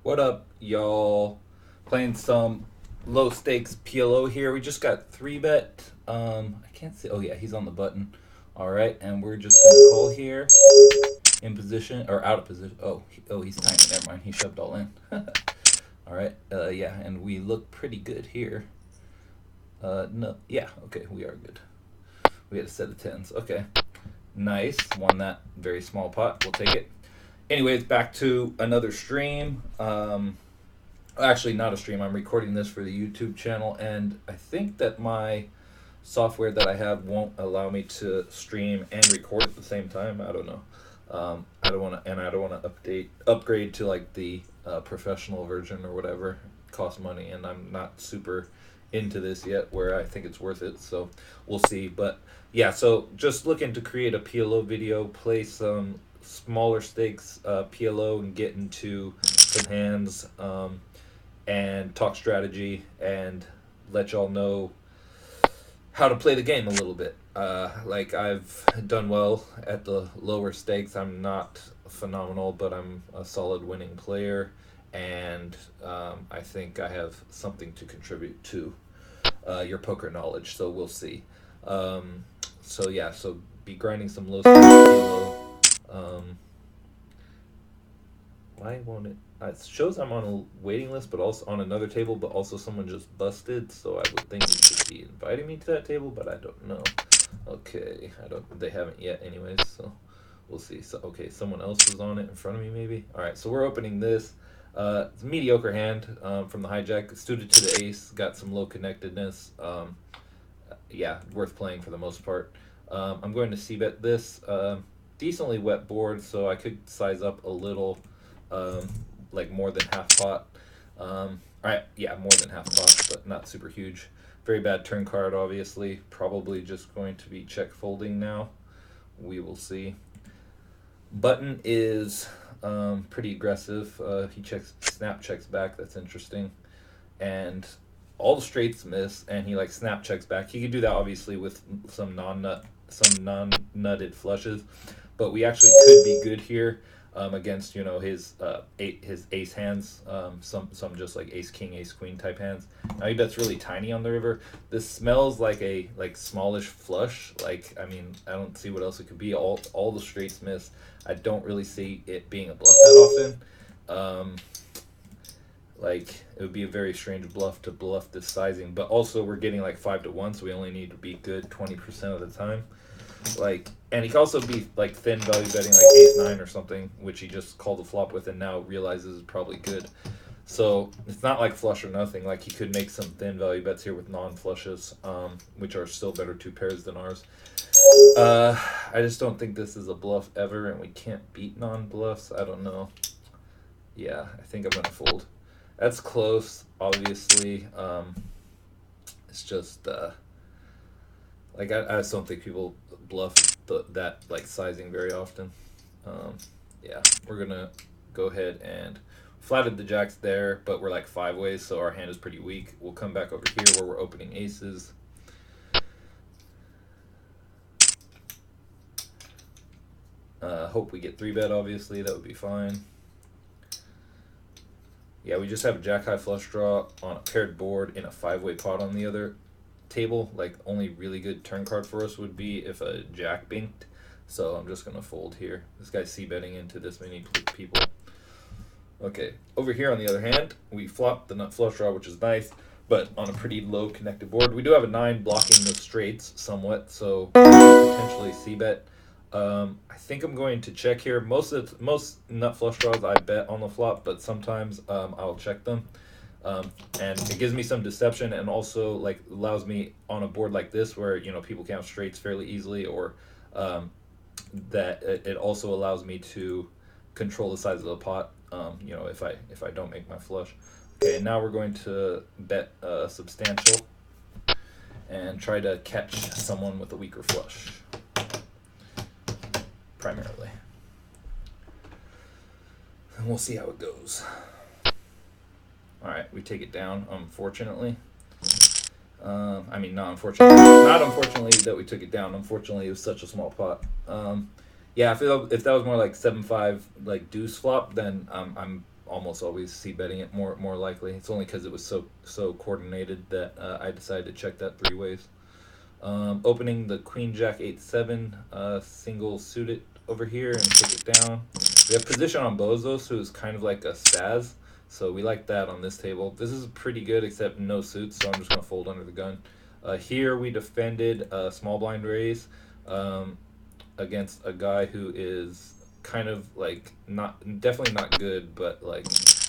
What up, y'all? Playing some low stakes PLO here. We just got 3-bet. I can't see. Oh yeah, he's on the button. All right, and we're just gonna call here in position or out of position. Oh, he's tiny. Never mind. He shoved all in. All right. Yeah, and we look pretty good here. No. Yeah. Okay, we are good. We had a set of tens. Okay. Nice. Won that very small pot. We'll take it. Anyways, back to another stream. Actually, not a stream. I'm recording this for the YouTube channel, and I think that my software that I have won't allow me to stream and record at the same time. I don't know. I don't want to, and I don't want to upgrade to like the professional version or whatever. It costs money, and I'm not super into this yet where I think it's worth it. So we'll see. But yeah, so just looking to create a PLO video, play some smaller stakes PLO and get into some hands and talk strategy and let y'all know how to play the game a little bit. Like I've done well at the lower stakes. I'm not phenomenal, but I'm a solid winning player, and I think I have something to contribute to your poker knowledge. So we'll see. So yeah, so be grinding some low stakes PLO. Why won't it? It shows I'm on a waiting list, but also on another table, but also someone just busted, so I would think you should be inviting me to that table, but I don't know. Okay, they haven't yet anyways, so we'll see. So, okay, someone else was on it in front of me maybe. Alright, so we're opening this. It's a mediocre hand from the hijack. Suited to the ace, got some low connectedness. Yeah, worth playing for the most part. I'm going to c-bet this. Decently wet board, so I could size up a little. Like more than half pot. Alright, yeah, more than half pot, but not super huge. Very bad turn card, obviously. Probably just going to be check folding now. We will see. Button is pretty aggressive. He snap checks back. That's interesting. And all the straights miss, and he like snap checks back. He could do that obviously with some non-nutted flushes, but we actually could be good here. Against his ace hands, some just like ace king, ace queen type hands. Now he bets really tiny on the river. This smells like a smallish flush. Like, I mean, I don't see what else it could be. All the straights miss. I don't really see it being a bluff that often. Like, it would be a very strange bluff to bluff this sizing. But also we're getting like 5-1, so we only need to be good 20% of the time. Like, and he can also be like thin value betting like ace-9 or something, which he just called the flop with and now realizes is probably good. So it's not like flush or nothing. Like, he could make some thin value bets here with non-flushes, which are still better two pairs than ours. I just don't think this is a bluff ever, and we can't beat non-bluffs. I don't know. Yeah, I think I'm gonna fold. That's close, obviously. It's just like I just don't think people bluff that like sizing very often. Yeah, we're gonna go ahead and flatted the jacks there, but we're like 5 ways, so our hand is pretty weak. We'll come back over here where we're opening aces. Hope we get 3-bet, obviously. That would be fine. Yeah, we just have a jack high flush draw on a paired board in a 5-way pot on the other table. Like, only really good turn card for us would be if a jack binked. So I'm just gonna fold here. This guy's c-betting into this many people. Okay, over here on the other hand, we flopped the nut flush draw, which is nice, but on a pretty low connected board. We do have a 9 blocking the straights somewhat, so potentially c-bet. I think I'm going to check here. Most nut flush draws I bet on the flop, but sometimes I'll check them. And it gives me some deception, and also like allows me on a board like this where people count straights fairly easily, or that it also allows me to control the size of the pot. If I don't make my flush. Okay, now we're going to bet substantial and try to catch someone with a weaker flush, primarily. And we'll see how it goes. Alright, we take it down, unfortunately. Not unfortunately that we took it down. Unfortunately, it was such a small pot. Yeah, if that was more like 7-5 like deuce flop, then I'm almost always c-betting it more likely. It's only because it was so coordinated that I decided to check that 3 ways. Opening the Queen Jack 8-7 single suited over here and take it down. We have position on Bozos, who's kind of like a spaz, so we like that on this table. This is pretty good except no suits, so I'm just going to fold under the gun. Here we defended small blind raise against a guy who is kind of like definitely not good, but like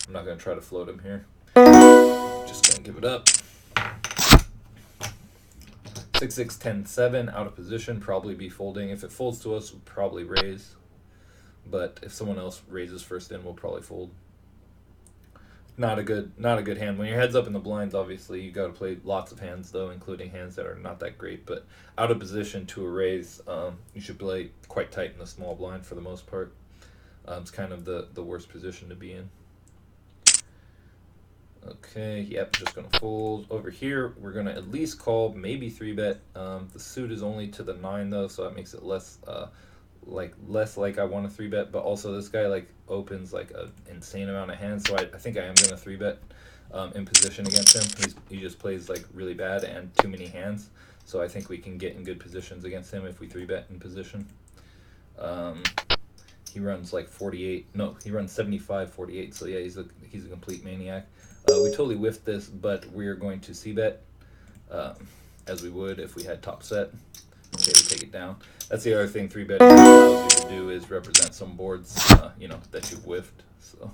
I'm not going to try to float him here. Just going to give it up. 6-6-10-7 out of position, probably be folding. If it folds to us, we'll probably raise. But if someone else raises first in, we'll probably fold. Not a good hand. When your head's up in the blinds, obviously you got to play lots of hands though, including hands that are not that great. But out of position to a raise, you should play quite tight in the small blind for the most part. It's kind of the worst position to be in. Okay, yep, just gonna fold. Over here, we're gonna at least call, maybe 3-bet. The suit is only to the 9 though, so that makes it less like I want to 3-bet. But also this guy like opens like an insane amount of hands, so I think I am gonna 3-bet in position against him. He just plays like really bad and too many hands, so I think we can get in good positions against him if we 3-bet in position. He runs like 48. No, he runs 75-48. So yeah, he's a complete maniac. We totally whiffed this, but we're going to c-bet as we would if we had top set. Okay, we take it down. That's the other thing 3-betting allows you to do, is represent some boards, you know, that you've whiffed. So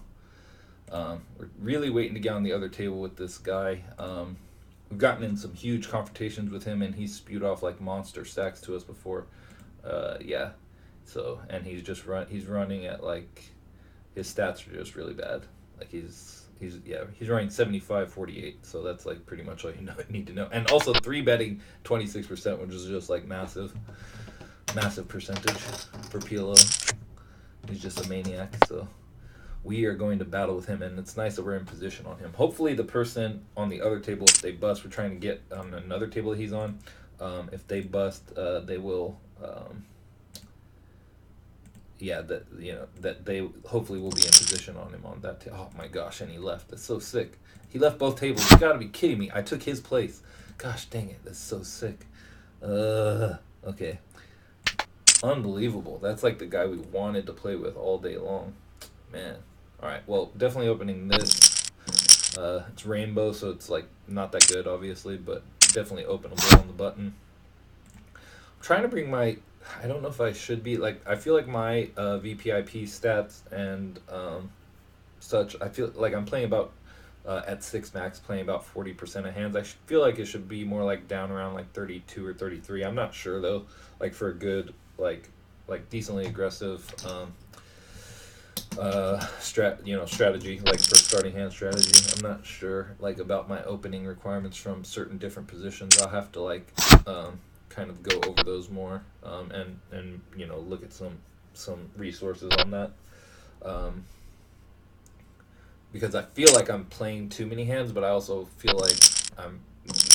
we're really waiting to get on the other table with this guy. We've gotten in some huge confrontations with him, and he's spewed off like monster stacks to us before. Yeah. So, and he's running at like, his stats are just really bad. Like he's running 75-48, so that's like pretty much all you need to know. And also 3-betting 26%, which is just like massive percentage for PLO. He's just a maniac, so we are going to battle with him, and it's nice that we're in position on him. Hopefully the person on the other table, if they bust, we're trying to get on another table that he's on. If they bust, they will that they hopefully will be in position on him on that oh my gosh, and he left. That's so sick. He left both tables. You gotta be kidding me. I took his place. Gosh dang it, that's so sick. Okay. Unbelievable. That's like the guy we wanted to play with all day long. Man. Alright, well, definitely opening this. It's rainbow, so it's like not that good obviously, but definitely openable on the button. I'm trying to bring my, I don't know if I should be, like, I feel like my VPIP stats and such, I feel like I'm playing about, at 6 max, playing about 40% of hands. I feel like it should be more like down around like 32 or 33. I'm not sure though, like for a good, like decently aggressive strategy, like for starting hand strategy. I'm not sure like about my opening requirements from certain different positions. I'll have to like kind of go over those more and you know, look at some resources on that, because I feel like I'm playing too many hands, but I also feel like I'm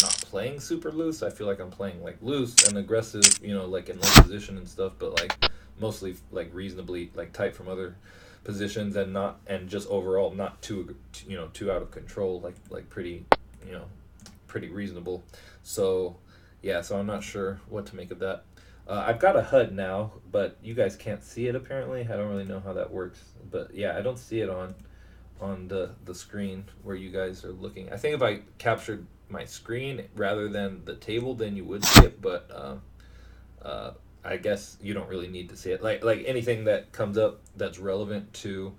not playing super loose. I feel like I'm playing like loose and aggressive, you know, like in low position and stuff, but like mostly like reasonably like tight from other positions, and just overall not too out of control, like pretty, you know, pretty reasonable. So yeah, so I'm not sure what to make of that. I've got a HUD now, but you guys can't see it apparently. I don't really know how that works, but yeah, I don't see it on the screen where you guys are looking. I think if I captured my screen rather than the table, then you would see it, but I guess you don't really need to see it. Like anything that comes up that's relevant to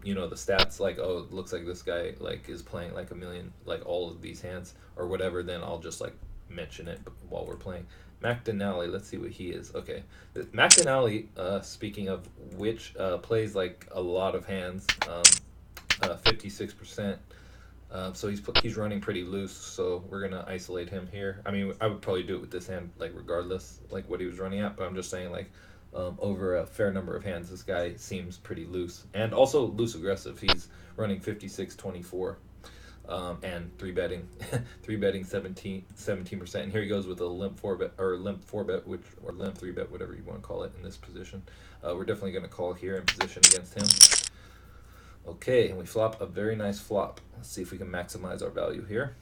you know, the stats, like, oh, it looks like this guy like is playing like a million, like all of these hands or whatever, then I'll just like mention it while we're playing. Mac Denali, let's see what he is. Okay, Mac Denali, speaking of which, plays like a lot of hands, 56%. So he's running pretty loose, so we're gonna isolate him here. I mean, I would probably do it with this hand, like regardless, like what he was running at. But I'm just saying, like, over a fair number of hands, this guy seems pretty loose, and also loose aggressive. He's running 56-24, and 3-betting, 17%. And here he goes with a limp 4-bet or limp 4-bet, or limp 3-bet, whatever you want to call it in this position. We're definitely gonna call here in position against him. Okay, and we flop a very nice flop. Let's see if we can maximize our value here.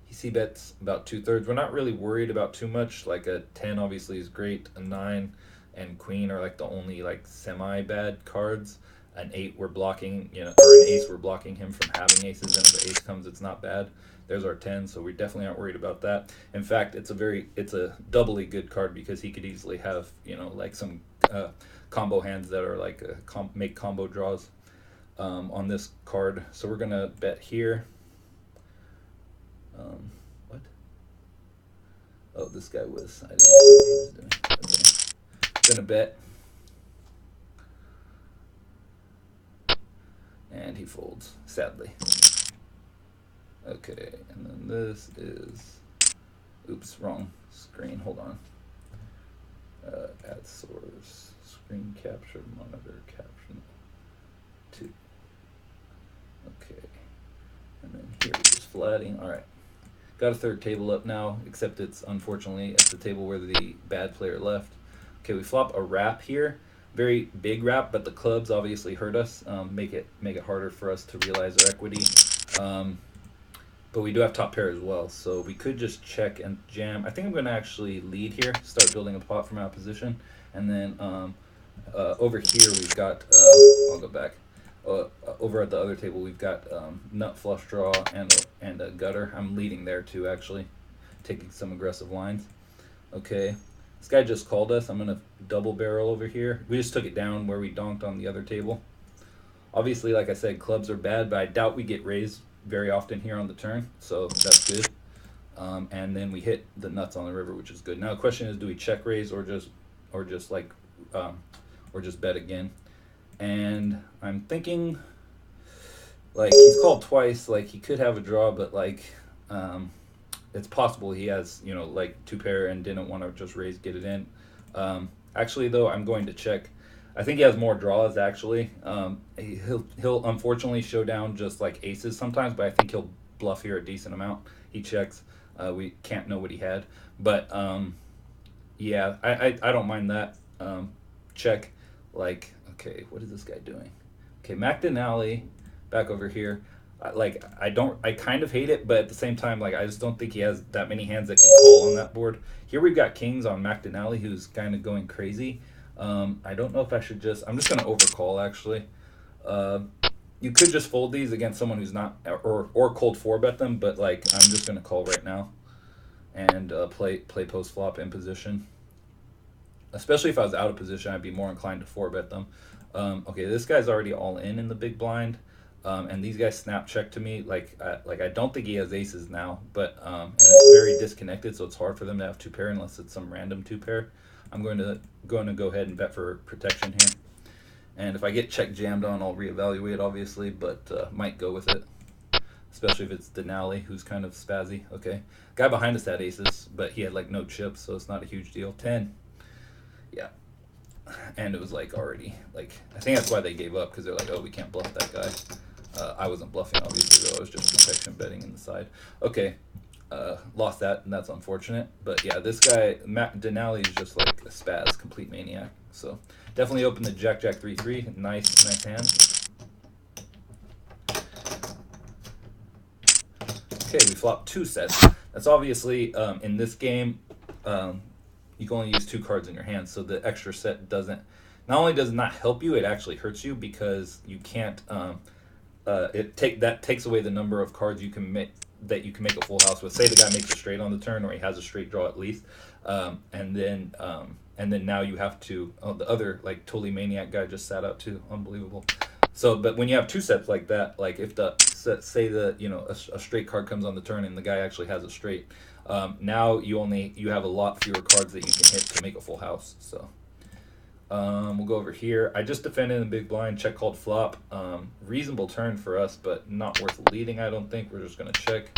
He c-bets about 2/3. We're not really worried about too much. Like a 10 obviously is great. A 9 and queen are like the only like semi-bad cards. An 8 we're blocking, you know, or an ace we're blocking him from having aces, and if the ace comes it's not bad. There's our 10, so we definitely aren't worried about that. In fact, it's a doubly good card because he could easily have, you know, like some combo hands that are like make combo draws on this card. So we're gonna bet here. What? Oh, this guy was. I didn't know what he was doing. Okay. Gonna bet. And he folds, sadly. Okay, and then this is. Oops, wrong screen. Hold on. Add source. Screen capture, monitor caption. 2. Okay. And then here we're just flatting. Alright. Got a third table up now, except it's unfortunately at the table where the bad player left. Okay, we flop a wrap here. Very big wrap, but the clubs obviously hurt us, make it harder for us to realize our equity. But we do have top pair as well, so we could just check and jam. I think I'm going to actually lead here, start building a pot from our position, and then over here we've got, I'll go back, over at the other table we've got nut flush draw and a gutter. I'm leading there too, actually, taking some aggressive lines. Okay, this guy just called us. I'm going to double barrel over here. We just took it down where we donked on the other table. Obviously, like I said, clubs are bad, but I doubt we get raised very often here on the turn, so that's good. And then we hit the nuts on the river, which is good. Now the question is, do we check raise or just bet again? And I'm thinking, like, he's called twice, like he could have a draw, but like it's possible he has, you know, like 2 pair and didn't want to just raise, get it in. Actually though, I'm going to check. I think he has more draws actually. He'll unfortunately show down just like aces sometimes, but I think he'll bluff here a decent amount. He checks. We can't know what he had, but yeah, I don't mind that. Check. Like, okay, what is this guy doing? Okay, McDonally back over here. Like, I kind of hate it, but at the same time, like, I just don't think he has that many hands that can call on that board. Here we've got kings on McDonally, who's kind of going crazy. I don't know if I should I'm just going to overcall, actually. You could just fold these against someone who's not, or cold 4-bet them, but, like, I'm just going to call right now and play post-flop in position. Especially if I was out of position, I'd be more inclined to 4-bet them. Okay, this guy's already all in the big blind. And these guys snap check to me. Like I don't think he has aces now, but and it's very disconnected, so it's hard for them to have 2 pair unless it's some random 2 pair. I'm going to go ahead and bet for protection here. And if I get check jammed on, I'll reevaluate, obviously, but might go with it. Especially if it's Denali, who's kind of spazzy. Okay. Guy behind us had aces, but he had like no chips, so it's not a huge deal. 10. Yeah. And it was like already, like, I think that's why they gave up, because they're like, oh, we can't bluff that guy. I wasn't bluffing, obviously, though. I was just protection betting in the side. Okay. Lost that, and that's unfortunate. But yeah, this guy, Denali, is just like a spaz, complete maniac. So definitely open the Jack 3-3. Nice hand. Okay, we flopped 2 sets. That's obviously in this game. You can only use 2 cards in your hand, so the extra set doesn't. Not only does it not help you, it actually hurts you, because you can't. That takes away the number of cards you can make a full house with. Say the guy makes a straight on the turn, or he has a straight draw at least, and then now you have to. Oh, the other like totally maniac guy just sat out too. Unbelievable. So, but when you have 2 sets like that, like if say a straight card comes on the turn and the guy actually has a straight, now you have a lot fewer cards that you can hit to make a full house. So we'll go over here. I just defended in the big blind, check called flop. Reasonable turn for us, but not worth leading, I don't think. We're just gonna check.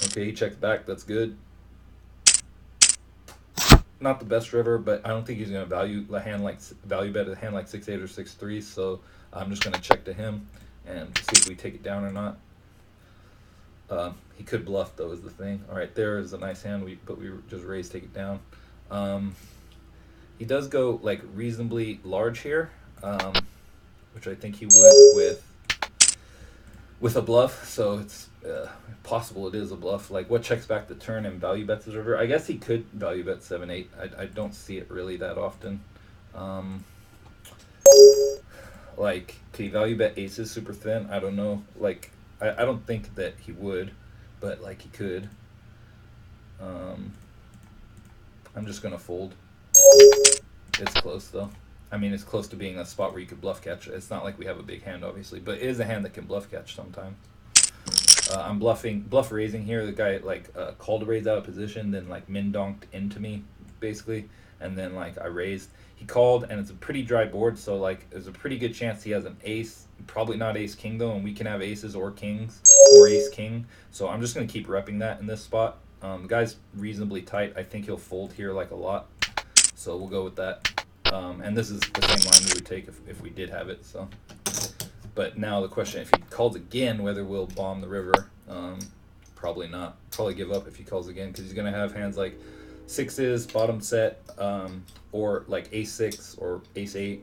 Okay, he checks back. That's good. Not the best river, but I don't think he's gonna value bet a hand like 6-8 or 6-3. So I'm just gonna check to him and see if we take it down or not. He could bluff though, is the thing. All right, there is a nice hand. But we just raise, take it down. He does go like reasonably large here. which I think he would with a bluff. So it's possible it is a bluff. Like, what checks back the turn and value bets his river? I guess he could value bet 7-8. I don't see it really that often. Like, could he value bet aces super thin? I don't know. Like, I don't think that he would, but like he could. I'm just gonna fold. It's close though. I mean, it's close to being a spot where you could bluff catch. It's not like we have a big hand, obviously, but it is a hand that can bluff catch sometimes. I'm bluff raising here. The guy like called to raise out of position, then like min donked into me basically, and then like I raised. He called, and it's a pretty dry board, so like there's a pretty good chance he has an ace. Probably not ace king though, and we can have aces or kings or ace king. So I'm just gonna keep repping that in this spot. The guy's reasonably tight. I think he'll fold here like a lot, so we'll go with that. And this is the same line we would take if we did have it. So, but now the question: if he calls again, whether we'll bomb the river? Probably not. Probably give up if he calls again, because he's gonna have hands like sixes, bottom set, or like ace 6 or ace 8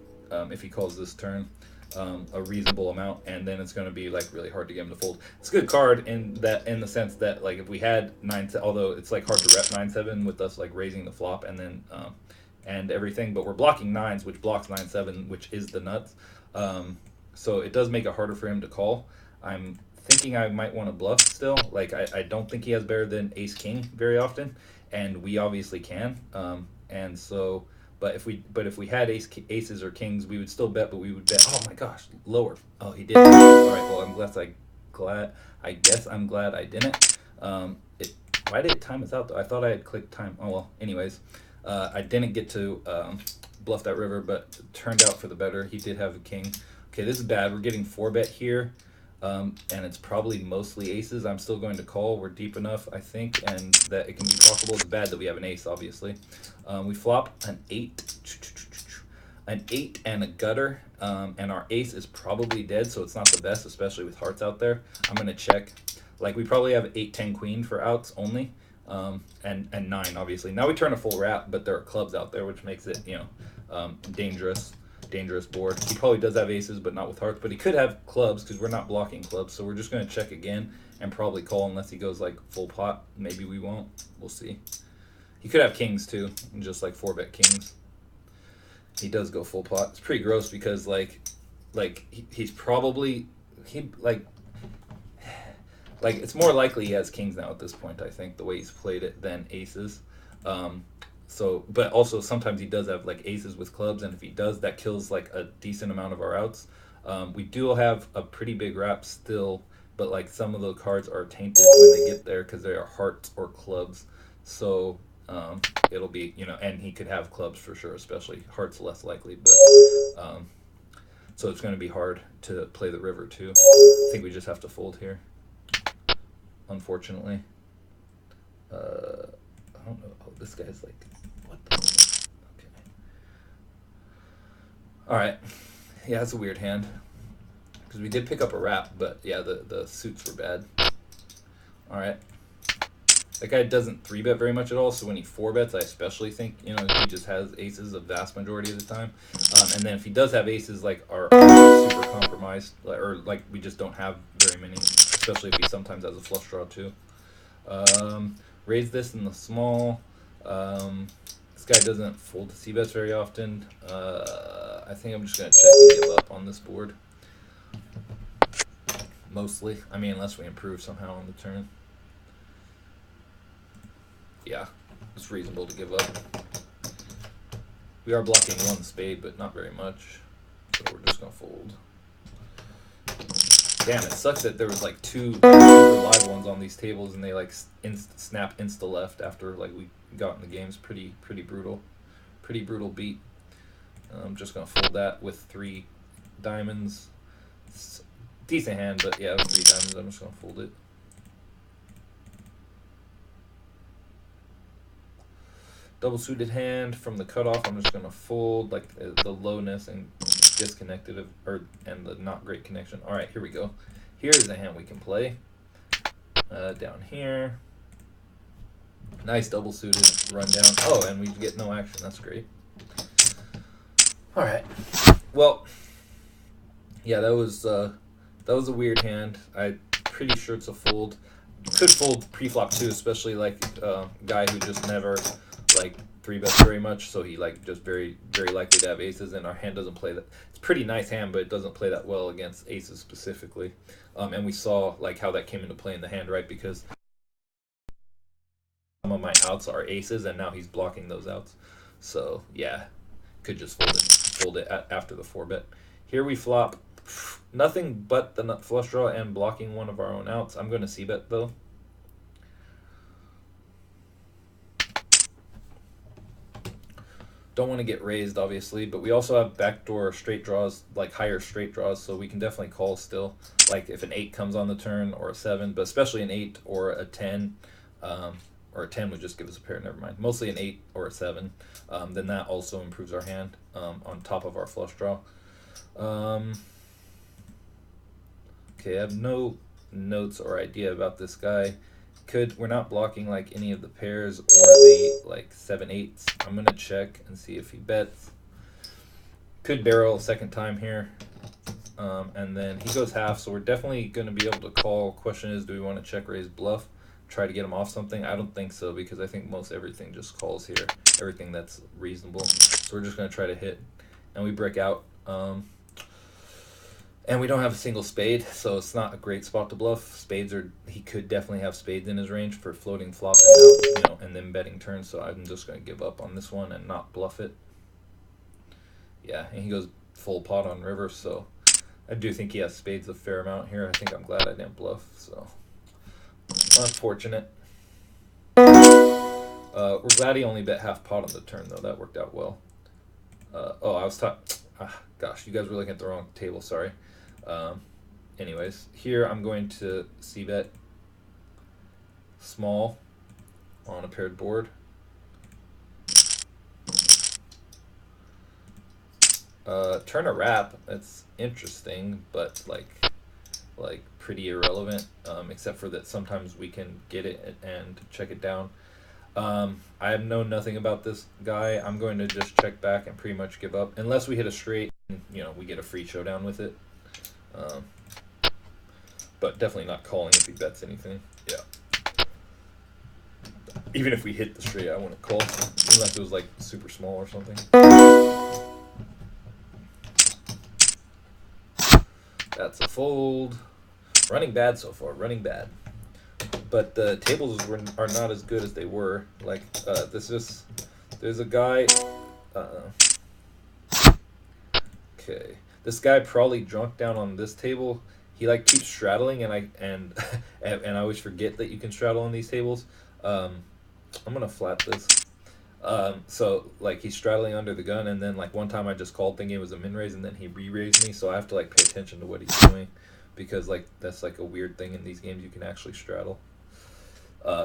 if he calls this turn. A reasonable amount, and then it's going to be like really hard to get him to fold. It's a good card in the sense that like if we had 9, although it's like hard to rep 9-7 with us like raising the flop and then and everything, but we're blocking 9s, which blocks 9-7, which is the nuts. So it does make it harder for him to call. I'm thinking I might want to bluff still. Like I don't think he has better than ace king very often, and we obviously can. And so. But if we had aces or kings, we would still bet, but we would bet. Oh my gosh, lower. Oh, he did. All right. Well, I guess I'm glad I didn't. Why did it time us out though? I thought I had clicked time. Oh well. Anyways, I didn't get to bluff that river, but it turned out for the better. He did have a king. Okay, this is bad. We're getting 4-bet here, and it's probably mostly aces. I'm still going to call. We're deep enough, I think, and that it can be possible. It's bad that we have an ace, obviously. We flop an 8 and a gutter, and our ace is probably dead, so it's not the best, especially with hearts out there. I'm going to check. Like, we probably have 8-10 queen for outs only, and 9, obviously. Now we turn a full wrap, but there are clubs out there, which makes it, dangerous board. He probably does have aces, but not with hearts, but he could have clubs because we're not blocking clubs, so we're just going to check again and probably call unless he goes, like, full pot. Maybe we won't. We'll see. He could have kings too, and just like 4-bet kings. He does go full pot. It's pretty gross because he's probably it's more likely he has kings now at this point. I think the way he's played it than aces. So, but also sometimes he does have like aces with clubs, and if he does, that kills like a decent amount of our outs. We do have a pretty big wrap still, but like some of the cards are tainted when they get there because they are hearts or clubs. So. It'll be, and he could have clubs for sure, especially hearts less likely, but so it's going to be hard to play the river too. I think we just have to fold here, unfortunately. I don't know. Oh, this guy's like, what the? Okay. All right. Yeah, that's a weird hand because we did pick up a wrap, but yeah, the suits were bad. All right. That guy doesn't 3-bet very much at all, so when he 4-bets, I especially think, he just has aces a vast majority of the time. And then if he does have aces, like, are super compromised, or, like, we just don't have very many, especially if he sometimes has a flush draw, too. Raise this in the small. This guy doesn't fold to c-bets very often. I think I'm just going to check and give up on this board. Mostly. I mean, unless we improve somehow on the turn. Yeah, it's reasonable to give up. We are blocking 1 spade, but not very much. So we're just going to fold. Damn, it sucks that there was like 2 super live ones on these tables, and they like snap insta-left after like we got in the games. Pretty brutal. Pretty brutal beat. I'm just going to fold that with 3 diamonds. It's decent hand, but yeah, with 3 diamonds, I'm just going to fold it. Double suited hand from the cutoff. I'm just gonna fold like the lowness and disconnected and the not great connection. All right, here we go. Here's a hand we can play. Down here. Nice double suited run down. Oh, and we get no action. That's great. All right. Well, Yeah, that was a weird hand. I'm pretty sure it's a fold. Could fold pre-flop too, especially like guy who just never like three bets very much, so he like just very likely to have aces, and our hand doesn't play that. It's a pretty nice hand, but it doesn't play that well against aces specifically. And we saw like how that came into play in the hand, right? Because some of my outs are aces, and now he's blocking those outs. So yeah, could just fold it after the 4-bet. Here we flop nothing but the nut flush draw and blocking one of our own outs. I'm going to c-bet though. Don't want to get raised, obviously, but we also have backdoor straight draws, like higher straight draws, so we can definitely call still. Like if an 8 comes on the turn, or a 7, but especially an 8 or a 10, or a 10 would just give us a pair, never mind. Mostly an 8 or a 7, then that also improves our hand on top of our flush draw. Okay, I have no notes or idea about this guy. We're not blocking like any of the pairs or the like 7/8s. I'm gonna check and see if he bets. Could barrel a second time here, and then he goes half, so we're definitely gonna be able to call. Question is, do we want to check raise bluff, try to get him off something? I don't think so, because I think most everything just calls here, everything that's reasonable. So we're just gonna try to hit, and we break out. And we don't have a single spade, so it's not a great spot to bluff. Spades are, he could definitely have spades in his range for floating flop and out, and then betting turn. So I'm just going to give up on this one and not bluff it. Yeah, and he goes full pot on river, so I do think he has spades a fair amount here. I think I'm glad I didn't bluff, so unfortunate. We're glad he only bet half pot on the turn, though. That worked out well. Oh, I was gosh, you guys were looking at the wrong table, sorry. Anyways, here I'm going to c-bet small on a paired board. Turn a wrap, that's interesting, but like pretty irrelevant, except for that sometimes we can get it and check it down. I know nothing about this guy. I'm going to just check back and pretty much give up, unless we hit a straight and, we get a free showdown with it. But definitely not calling if he bets anything. Yeah. Even if we hit the straight, I want to call, unless it was like super small or something. That's a fold. Running bad so far. Running bad. But the tables are not as good as they were. Like there's a guy. Okay, this guy probably drunk down on this table. He like keeps straddling, and I always forget that you can straddle on these tables. I'm gonna flat this. So like he's straddling under the gun, and then like one time I just called thinking it was a min raise, and then he re-raised me. So I have to like pay attention to what he's doing, because like that's like a weird thing in these games. You can actually straddle.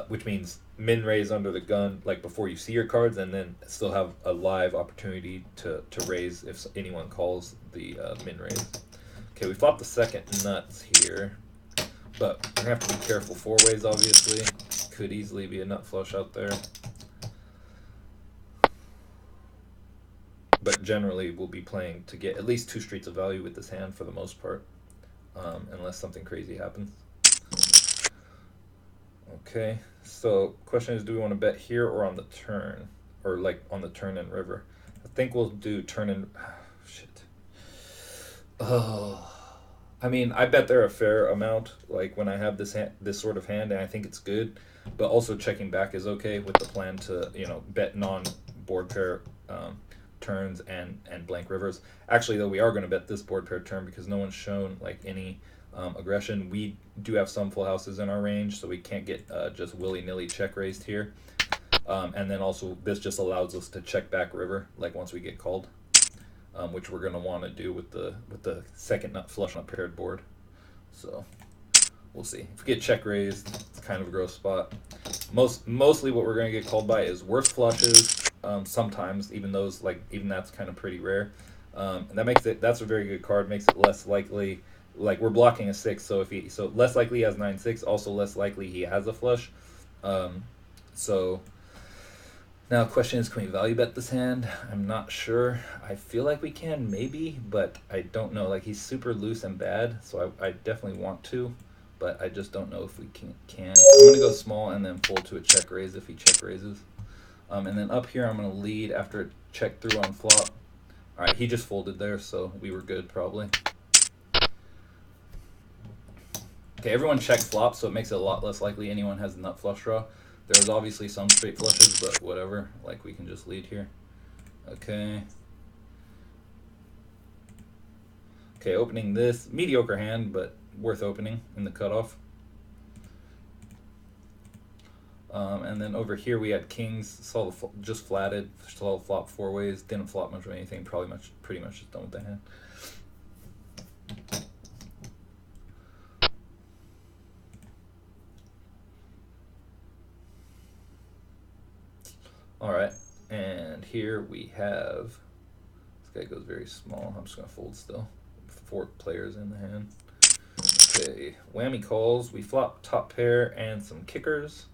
Which means min raise under the gun, like before you see your cards, and then still have a live opportunity to raise if anyone calls the min raise. Okay, we flop the second nuts here, but we're gonna have to be careful 4 ways, obviously. Could easily be a nut flush out there. But generally, we'll be playing to get at least 2 streets of value with this hand for the most part, unless something crazy happens. Okay, so question is, do we want to bet here or on the turn? Or like on the turn and river? I think we'll do turn and... shit. Oh, I mean, I bet there a fair amount, like when I have this sort of hand, and I think it's good. But also checking back is okay with the plan to, bet non-board pair turns and blank rivers. Actually, though, we are going to bet this board pair turn because no one's shown like any aggression. We do have some full houses in our range, so we can't get just willy-nilly check raised here. And then also this just allows us to check back river like once we get called, which we're going to want to do with the second nut flush on a paired board. So we'll see. If we get check raised, it's kind of a gross spot. Mostly what we're going to get called by is worse flushes. Sometimes even that's kind of pretty rare. And that's a very good card. Makes it less likely. Like we're blocking a 6, so less likely he has 9-6, also less likely he has a flush. So Now, question is, can we value bet this hand? I'm not sure. I feel like we can, maybe, but I don't know. Like, he's super loose and bad, so I definitely want to, but I just don't know if we can. I'm going to go small and then fold to a check raise if he check raises. And then up here, I'm going to lead after it check through on flop. All right, he just folded there, so we were good probably. Okay, everyone checked flop, so it makes it a lot less likely anyone has a nut flush draw. There's obviously some straight flushes, but whatever. Like, we can just lead here. Okay. Okay, opening this. Mediocre hand, but worth opening in the cutoff. And then over here we had kings. Saw the just flatted. Saw the flop 4 ways. Didn't flop much of anything. Pretty much just done with the hand. All right, and here we have, this guy goes very small. I'm just gonna fold still. 4 players in the hand. Okay, whammy calls. We flop top pair and some kickers.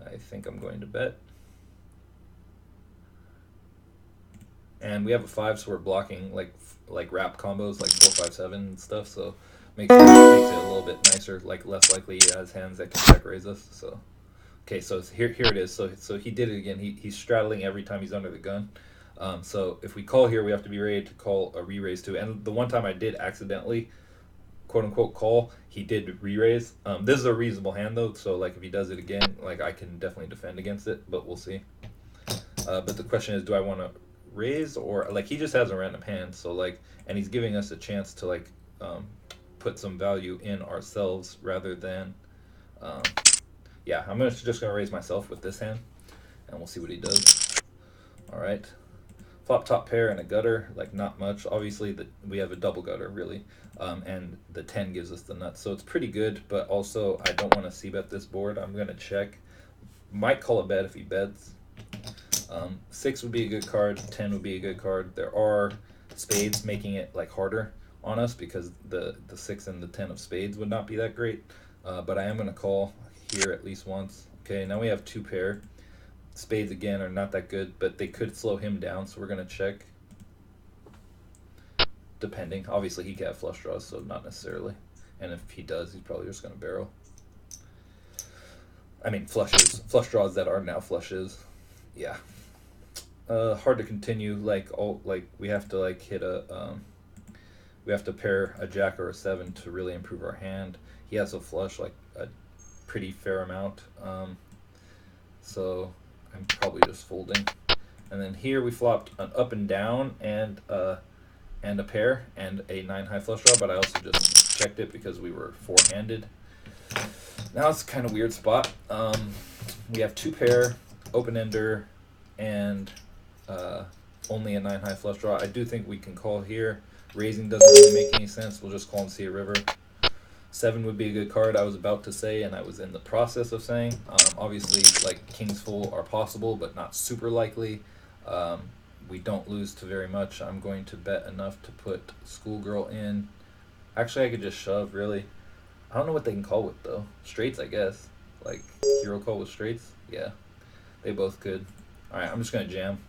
I think I'm going to bet. And we have a 5, so we're blocking like wrap combos, like 4, 5, 7 and stuff. So makes it a little bit nicer, like less likely he has hands that can check raise us. So. Okay, so here it is. So he did it again. He's straddling every time he's under the gun. So if we call here, we have to be ready to call a re-raise too. And the one time I did accidentally, quote unquote, call, he did re-raise. This is a reasonable hand though, so like if he does it again, like I can definitely defend against it, but we'll see. But the question is, do I want to raise, or like he just has a random hand, so like, and he's giving us a chance to like put some value in ourselves rather than. Yeah, I'm just gonna raise myself with this hand, and we'll see what he does. All right, flop top pair and a gutter, like not much. Obviously, we have a double gutter really, and the 10 gives us the nuts, so it's pretty good. But also, I don't want to c-bet this board. I'm gonna check. Might call a bet if he bets. 6 would be a good card. 10 would be a good card. There are spades making it like harder on us because the 6 and the 10 of spades would not be that great. But I am gonna call here at least once. Okay, now we have 2 pair. Spades again are not that good, but they could slow him down, so we're gonna check. Depending, obviously he could have flush draws, so not necessarily. And if he does, he's probably just gonna barrel. I mean flush draws that are now flushes. Yeah. Hard to continue. Like we have to like hit a we have to pair a jack or a 7 to really improve our hand. He has a flush like a pretty fair amount, so I'm probably just folding. And then here we flopped an up and down and a pair and a 9 high flush draw, but I also just checked it because we were 4-handed. Now it's kind of weird spot. We have 2 pair, open ender, and only a 9 high flush draw. I do think we can call here. Raising doesn't really make any sense. We'll just call and see a river. 7 would be a good card, I was about to say, and I was in the process of saying. Obviously, like, kings full are possible, but not super likely. We don't lose to very much. I'm going to bet enough to put schoolgirl in. Actually, I could just shove, really. I don't know what they can call with, though. Straights, I guess. Like, hero call with straights? Yeah, they both could. All right, I'm just going to jam.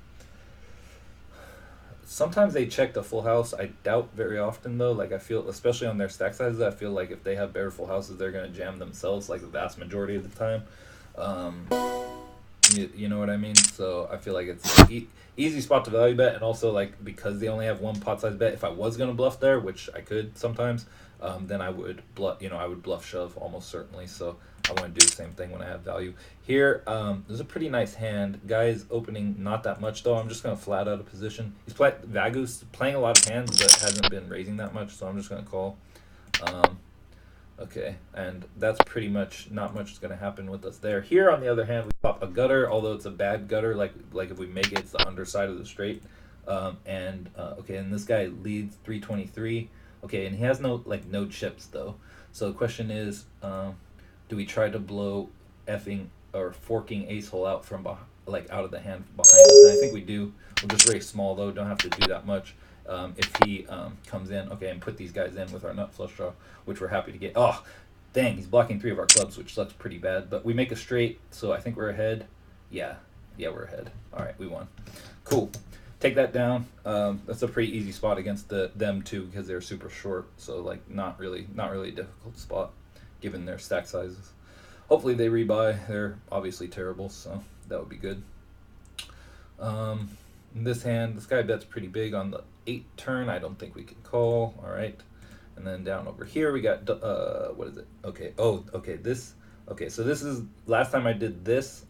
Sometimes they check the full house. I doubt very often though. Like I feel, especially on their stack sizes, I feel like if they have bare full houses, they're gonna jam themselves like the vast majority of the time. You know what I mean? So I feel like it's easy spot to value bet, and also like because they only have 1 pot size bet. If I was gonna bluff there, which I could sometimes, then I would bluff. I would bluff shove almost certainly. So I want to do the same thing when I have value. Here, there's a pretty nice hand. Guy is opening not that much though. I'm just gonna flat out of position. He's Vagu's playing a lot of hands, but hasn't been raising that much. So I'm just gonna call. Okay, and that's pretty much not much is gonna happen with us there. Here, on the other hand, we pop a gutter, although it's a bad gutter. Like if we make it, it's the underside of the straight. Okay, and this guy leads 323. Okay, and he has no chips though. So the question is, do we try to blow effing or forking ace hole out from out of the hand behind us? And I think we do. We'll just raise small though. Don't have to do that much. If he comes in, okay, and put these guys in with our nut flush draw, which we're happy to get. Oh, dang, he's blocking 3 of our clubs, which looks pretty bad. But we make a straight, so I think we're ahead. Yeah, Yeah, we're ahead. All right, we won. Cool. Take that down. That's a pretty easy spot against them too, because they're super short. So like not really a difficult spot, given their stack sizes. Hopefully they rebuy. They're obviously terrible, so that would be good. In this hand, this guy bets pretty big on the 8 turn. I don't think we can call. All right. And then down over here we got what is it? Okay. Oh, okay. This. Okay. So this is last time I did this.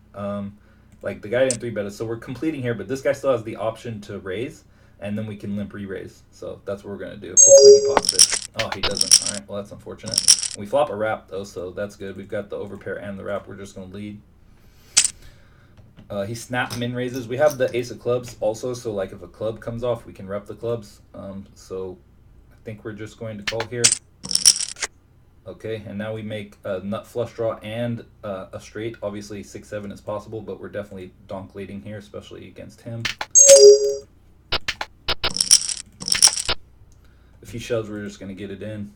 Like the guy didn't 3-bet us, so we're completing here. But this guy still has the option to raise, and then we can limp re-raise. So that's what we're gonna do. Hopefully he pops it. Oh, he doesn't. All right. Well, that's unfortunate. We flop a wrap though, so that's good. We've got the overpair and the wrap. We're just gonna lead. He snap min raises. We have the ace of clubs also, so like if a club comes off, we can rep the clubs. So I think we're just going to call here. Okay, and now we make a nut flush draw and a straight. Obviously 6-7 is possible, but we're definitely donk leading here, especially against him. If he shoves, we're just going to get it in.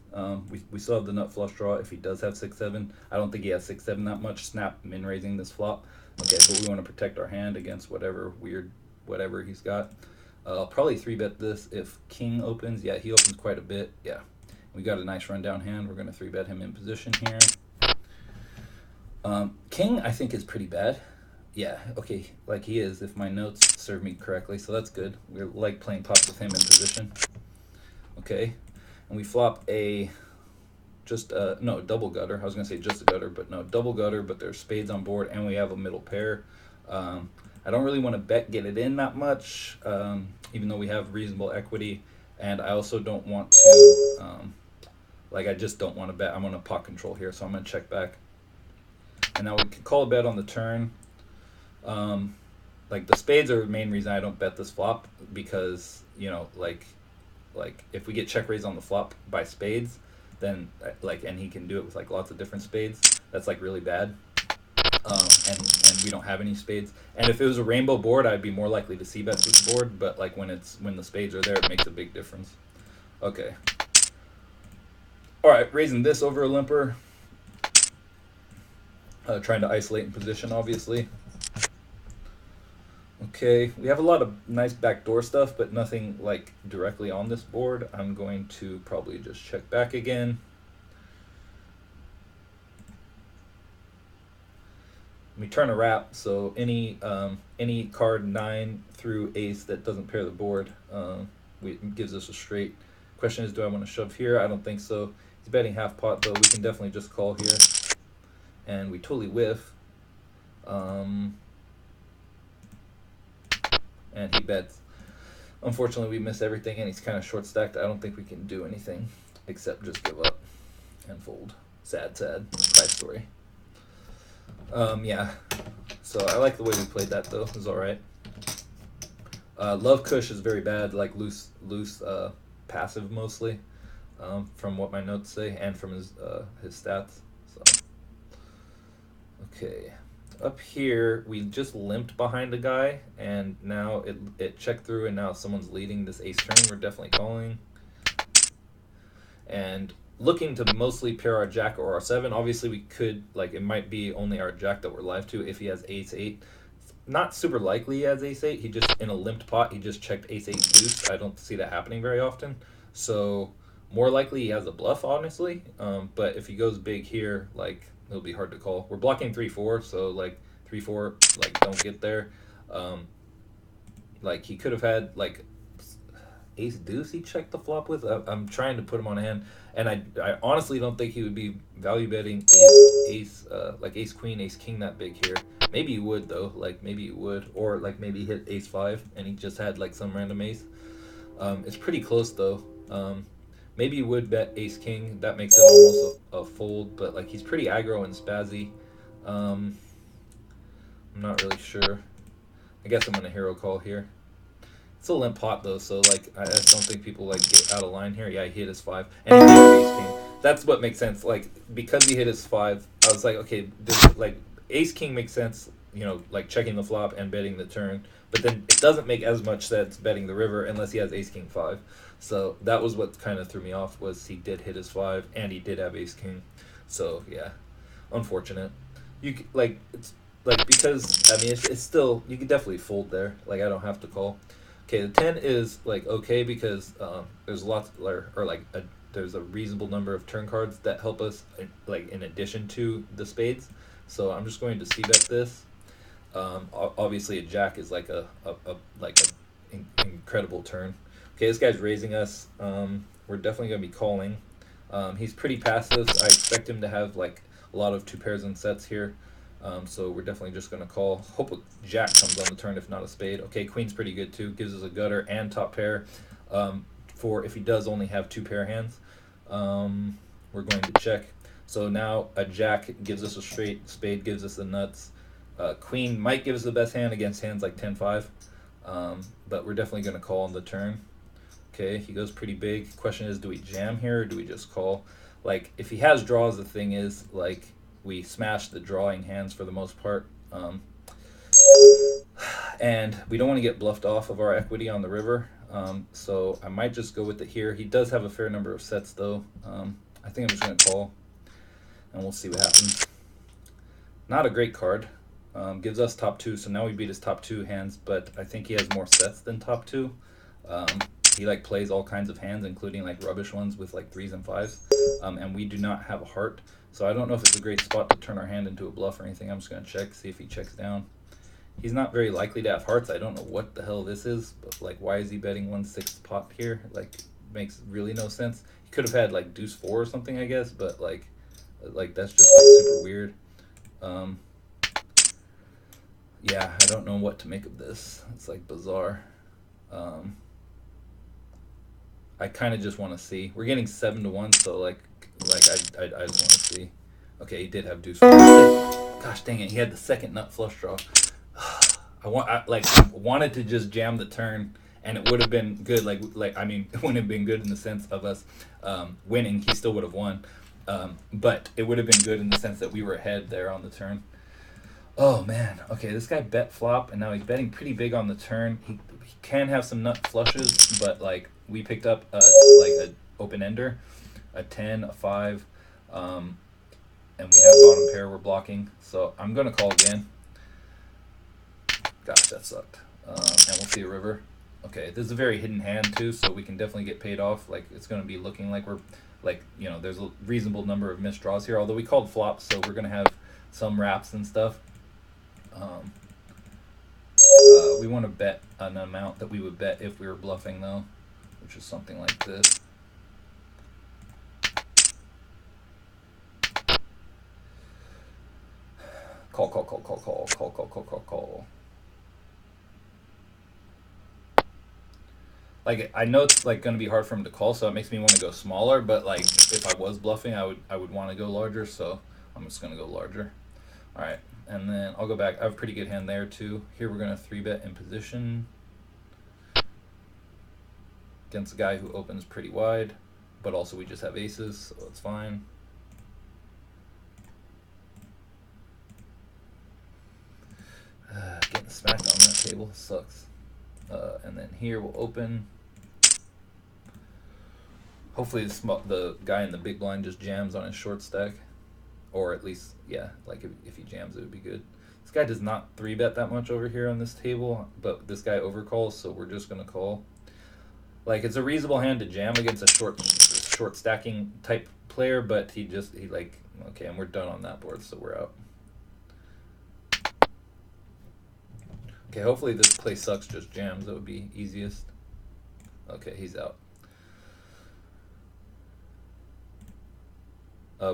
We still have the nut flush draw if he does have 6-7. I don't think he has 6-7 that much. Snap min raising this flop. Okay, but we want to protect our hand against whatever whatever he's got. I'll probably 3-bet this if king opens. Yeah, he opens quite a bit. Yeah, we got a nice rundown hand. We're going to 3-bet him in position here. King, I think, is pretty bad. Yeah, okay, like he is if my notes serve me correctly, so that's good. We're like playing pops with him in position. Okay, and we flop a no, double gutter. I was gonna say just a gutter, but no, double gutter, but there's spades on board and we have a middle pair. I don't really want to get it in that much, even though we have reasonable equity, and I also don't want to like I just don't want to bet. I'm gonna pot control here, so I'm gonna check back, and now we can call a bet on the turn. Like the spades are the main reason I don't bet this flop, because you know like if we get check raised on the flop by spades, then and he can do it with like lots of different spades, that's like really bad. And we don't have any spades, and if it was a rainbow board I'd be more likely to see bet this board, but like when the spades are there, it makes a big difference. Okay, all right, raising this over a limper, trying to isolate in position obviously. Okay, we have a lot of nice backdoor stuff, but nothing like directly on this board. I'm going to probably just check back again. We turn a wrap, so any card 9 through ace that doesn't pair the board gives us a straight. Question is, do I want to shove here? I don't think so. He's betting half pot, though. We can definitely just call here, and we totally whiff. And he bets. Unfortunately, we miss everything, and he's kind of short stacked. I don't think we can do anything except just give up and fold. Sad prize story. Yeah. So I like the way we played that though. It was all right. Love Kush is very bad, like loose passive mostly, from what my notes say and from his stats. So okay. Up here, we just limped behind a guy, and now it checked through, and now someone's leading this ace turn. We're definitely calling. And looking to mostly pair our jack or our 7. Obviously, we could, like, it might be only our jack that we're live to if he has ace 8. Not super likely he has ace 8. He just, in a limped pot, he just checked ace 8 deuce. I don't see that happening very often. So, more likely he has a bluff, honestly. But if he goes big here, like, it'll be hard to call. We're blocking 3-4, so like 3-4, like don't get there. Like he could have had like ace deuce he checked the flop with. I'm trying to put him on a hand, and I honestly don't think he would be value betting ace like ace queen, ace king that big here. Maybe he would though, like maybe he would, or like maybe he hit ace 5 and he just had like some random ace. It's pretty close though. Maybe you would bet ace king. That makes it almost a fold, but like he's pretty aggro and spazzy. I'm not really sure. I guess I'm gonna hero call here. It's a limp pot though, so like I just don't think people like get out of line here. Yeah, he hit his 5 and he hit ace king. That's what makes sense. Like because he hit his 5, I was like, okay, like ace king makes sense. You know, like checking the flop and betting the turn. But then it doesn't make as much sense betting the river unless he has ace king 5. So that was what kind of threw me off, was he did hit his 5 and he did have ace king. So yeah, unfortunate. You like like, because I mean it's still, you could definitely fold there. Like, I don't have to call. Okay, the 10 is like okay because there's lots, or like there's a reasonable number of turn cards that help us like in addition to the spades. So I'm just going to c bet this. Obviously a jack is like a like a incredible turn. Okay, this guy's raising us. We're definitely gonna be calling. He's pretty passive. I expect him to have like a lot of two pairs and sets here. So we're definitely just going to call. Hope a jack comes on the turn, if not a spade. Okay, queen's pretty good too. Gives us a gutter and top pair for if he does only have two pair hands. We're going to check. So now a jack gives us a straight, spade gives us the nuts. Queen might give us the best hand against hands like 10-5. But we're definitely going to call on the turn. Okay, he goes pretty big. Question is, do we jam here or do we just call? Like, if he has draws, the thing is, like, we smash the drawing hands for the most part. And we don't want to get bluffed off of our equity on the river. So I might just go with it here. He does have a fair number of sets, though. I think I'm just going to call, and we'll see what happens. Not a great card. Gives us top two, so now we beat his top two hands, but I think he has more sets than top two. He like plays all kinds of hands, including like rubbish ones with like 3s and 5s, and we do not have a heart, so I don't know if it's a great spot to turn our hand into a bluff or anything. I'm just going to check, see if he checks down. He's not very likely to have hearts. I don't know what the hell this is, but like, why is he betting 1/6 pot here? Like, makes really no sense. He could have had like deuce 4 or something, I guess, but like that's just like super weird. Yeah, I don't know what to make of this. It's like bizarre. I kind of just want to see. We're getting 7-1, so like I just want to see. Okay, he did have deuce 4. Gosh dang it, he had the second nut flush draw. I wanted to just jam the turn, and it would have been good. Like I mean, it wouldn't have been good in the sense of us winning. He still would have won, but it would have been good in the sense that we were ahead there on the turn. Oh man, okay, this guy bet flop, and now he's betting pretty big on the turn. He can have some nut flushes, but like we picked up like an open ender, a 10, a 5, and we have bottom pair we're blocking. So I'm gonna call again. Gosh, that sucked. And we'll see a river. Okay, this is a very hidden hand too, so we can definitely get paid off. Like, it's gonna be looking like we're like, you know, there's a reasonable number of missed draws here. Although we called flops, so we're gonna have some wraps and stuff. We want to bet an amount that we would bet if we were bluffing, though, which is something like this. Call, call, call, call, call, call, call, call, call, call. Like, I know it's like going to be hard for him to call, so it makes me want to go smaller. But like, if I was bluffing, I would want to go larger. So I'm just going to go larger. All right. And then I'll go back. I have a pretty good hand there too. Here we're going to 3-bet in position against a guy who opens pretty wide, but also we just have aces, so it's fine. Getting smacked on that table sucks. And then here we'll open. Hopefully the guy in the big blind just jams on his short stack. Or at least, yeah, like if he jams, it would be good. This guy does not 3-bet that much over here on this table, but this guy overcalls, so we're just going to call. Like, it's a reasonable hand to jam against a short stacking type player, but he like, okay, and we're done on that board, so we're out. Okay, hopefully this play sucks, just jams. That would be easiest. Okay, he's out.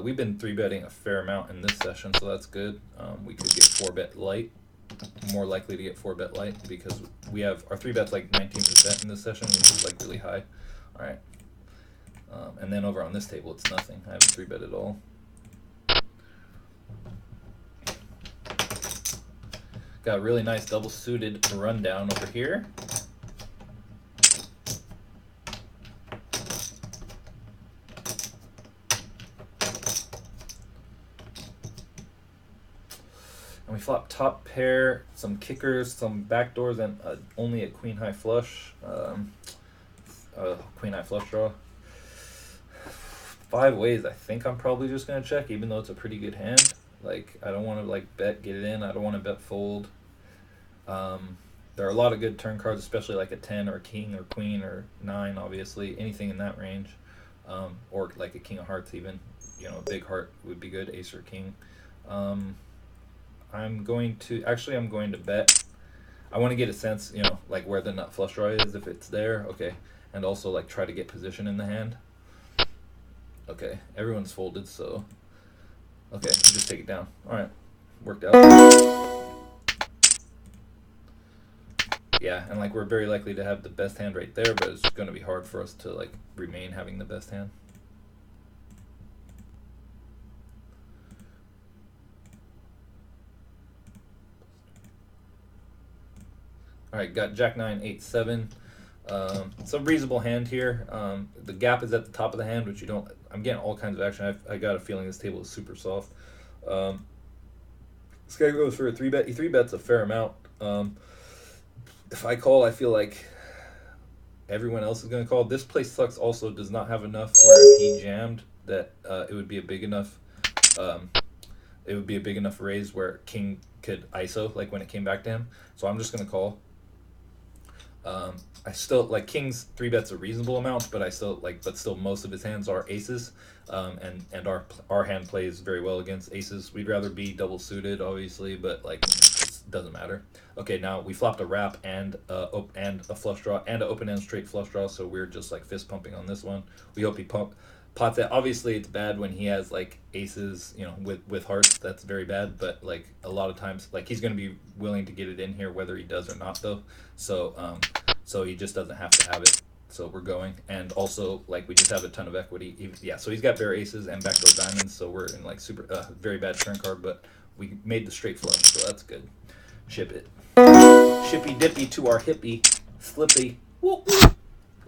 We've been 3-betting a fair amount in this session, so that's good. We could get 4-bet light, more likely to get 4-bet light because we have our 3-bet's like 19% in this session, which is like really high. All right, and then over on this table, it's nothing. I haven't 3-bet at all. Got a really nice double suited rundown over here. And we flop top pair, some kickers, some backdoors, and only a queen high flush. Queen high flush draw. 5 ways. I think I'm probably just gonna check, even though it's a pretty good hand. Like, I don't want to like bet get it in. I don't want to bet fold. There are a lot of good turn cards, especially like a 10 or a king or queen or 9, obviously. Anything in that range. Or like a king of hearts even. You know, a big heart would be good, ace or king. I'm going to bet. I want to get a sense, you know, like where the nut flush draw is, if it's there. Okay. And also like try to get position in the hand. Okay, everyone's folded, so okay, just take it down. Alright, worked out. Yeah, and like we're very likely to have the best hand right there, but it's going to be hard for us to like remain having the best hand. Alright, got Jack 9, 8, 7. It's a reasonable hand here. The gap is at the top of the hand, which you don't. I'm getting all kinds of action. I got a feeling this table is super soft. This guy goes for a 3-bet. He 3-bets a fair amount. If I call, I feel like everyone else is going to call. This place sucks also does not have enough where if he jammed that it would be a big enough raise where king could ISO like when it came back to him. So I'm just going to call. I still like king's 3-bets a reasonable amount, but still most of his hands are aces, and our hand plays very well against aces. We'd rather be double suited, obviously, but like it doesn't matter. Okay, now we flopped a wrap and a flush draw and an open end straight flush draw, so we're just like fist pumping on this one. We hope he pots it. Obviously, it's bad when he has like aces, you know, with hearts. That's very bad. But like a lot of times, like he's going to be willing to get it in here whether he does or not, though. So he just doesn't have to have it. So we're going, and also like we just have a ton of equity. Yeah, so he's got bare aces and backdoor diamonds. So we're in like super very bad turn card, but we made the straight flush, so that's good. Ship it, shippy dippy to our hippie, slippy. Whoop, whoop.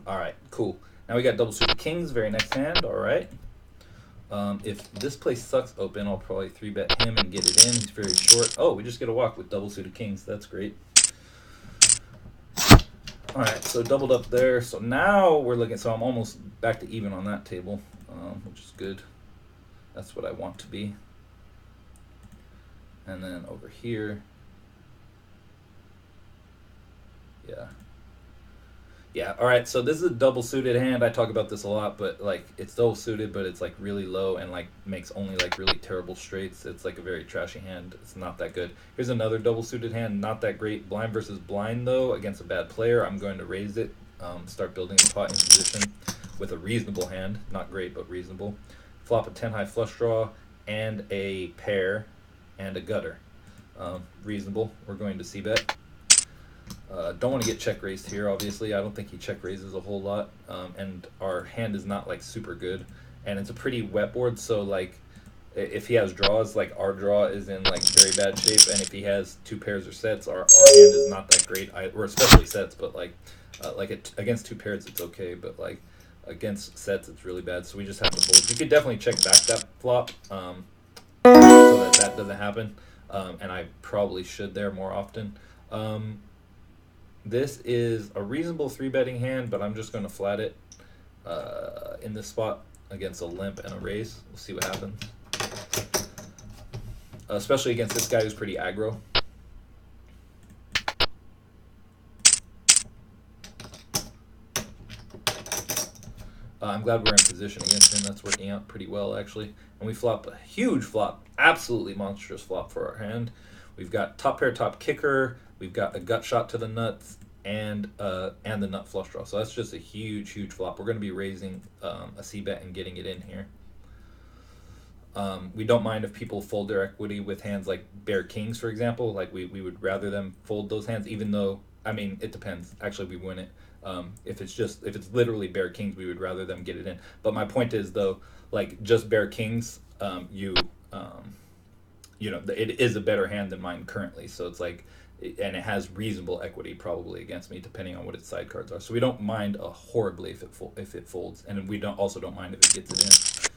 All right, cool. Now we got double suited kings, very next hand, all right. If this place sucks open, I'll probably 3-bet him and get it in. He's very short. Oh, we just get a walk with double suited kings. That's great. All right, so doubled up there. So now we're looking, so I'm almost back to even on that table, which is good. That's what I want to be. And then over here, yeah, all right, so this is a double suited hand. I talk about this a lot, but like it's double suited, but it's like really low and like makes only like really terrible straights. It's like a very trashy hand. It's not that good. Here's another double suited hand, not that great. Blind versus blind though, against a bad player. I'm going to raise it, start building the pot in position with a reasonable hand. Not great, but reasonable. Flop a 10 high flush draw and a pair and a gutter. Reasonable. We're going to c-bet. Don't want to get check raised here, obviously. I don't think he check raises a whole lot, and our hand is not like super good, and it's a pretty wet board, so like if he has draws, like our draw is in like very bad shape, and if he has 2 pairs or sets, our hand is not that great, or especially sets, but like against 2 pairs it's okay, but like against sets it's really bad, so we just have to fold. You could definitely check back that flop so that doesn't happen, and I probably should there more often. This is a reasonable 3-betting hand, but I'm just going to flat it in this spot against a limp and a raise. We'll see what happens. Especially against this guy who's pretty aggro. I'm glad we're in position against him. That's working out pretty well, actually. And we flop a huge flop, absolutely monstrous flop for our hand. We've got top pair, top kicker. We've got a gut shot to the nuts and the nut flush draw. So that's just a huge, huge flop. We're going to be raising a c-bet and getting it in here. We don't mind if people fold their equity with hands like bare kings, for example. Like we would rather them fold those hands, even though, I mean, it depends. Actually, we win it. If it's literally bare kings, we would rather them get it in. But my point is, though, like just bare kings, you know, it is a better hand than mine currently. So it's like, and it has reasonable equity probably against me, depending on what its side cards are. So we don't mind horribly if it folds, and we also don't mind if it gets it in.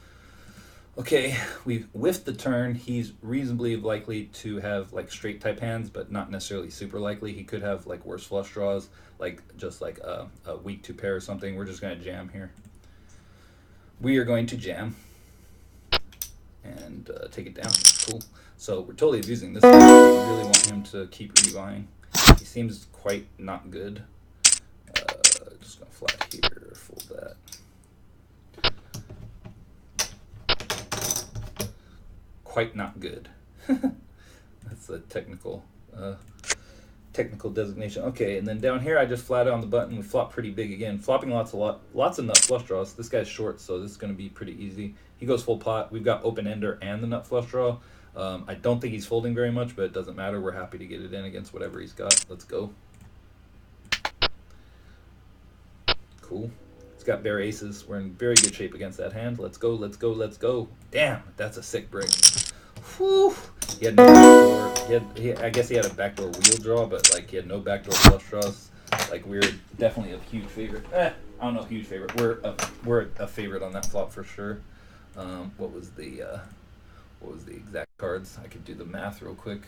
Okay, we whiffed the turn. He's reasonably likely to have like straight type hands, but not necessarily super likely. He could have like worse flush draws, like just like a weak 2 pair or something. We're just going to jam here. We are going to jam. And and take it down. Cool. So we're totally abusing this guy. We really want him to keep rebuying. He seems quite not good. Just gonna flat here, fold that. Quite not good. That's a technical designation. Okay, and then down here I just flatted on the button. We flop pretty big again. Flopping lots of nut flush draws. This guy's short, so this is going to be pretty easy. He goes full pot. We've got open ender and the nut flush draw. I don't think he's folding very much, but it doesn't matter. We're happy to get it in against whatever he's got. Let's go. Cool. He's got bare aces. We're in very good shape against that hand. Let's go, let's go, let's go. Damn, that's a sick break. Whew. He had no backdoor. I guess he had a backdoor wheel draw, but like he had no backdoor flush draws. Like we're definitely a huge favorite. I don't know, huge favorite. We're a favorite on that flop for sure. What was the exact cards? I could do the math real quick,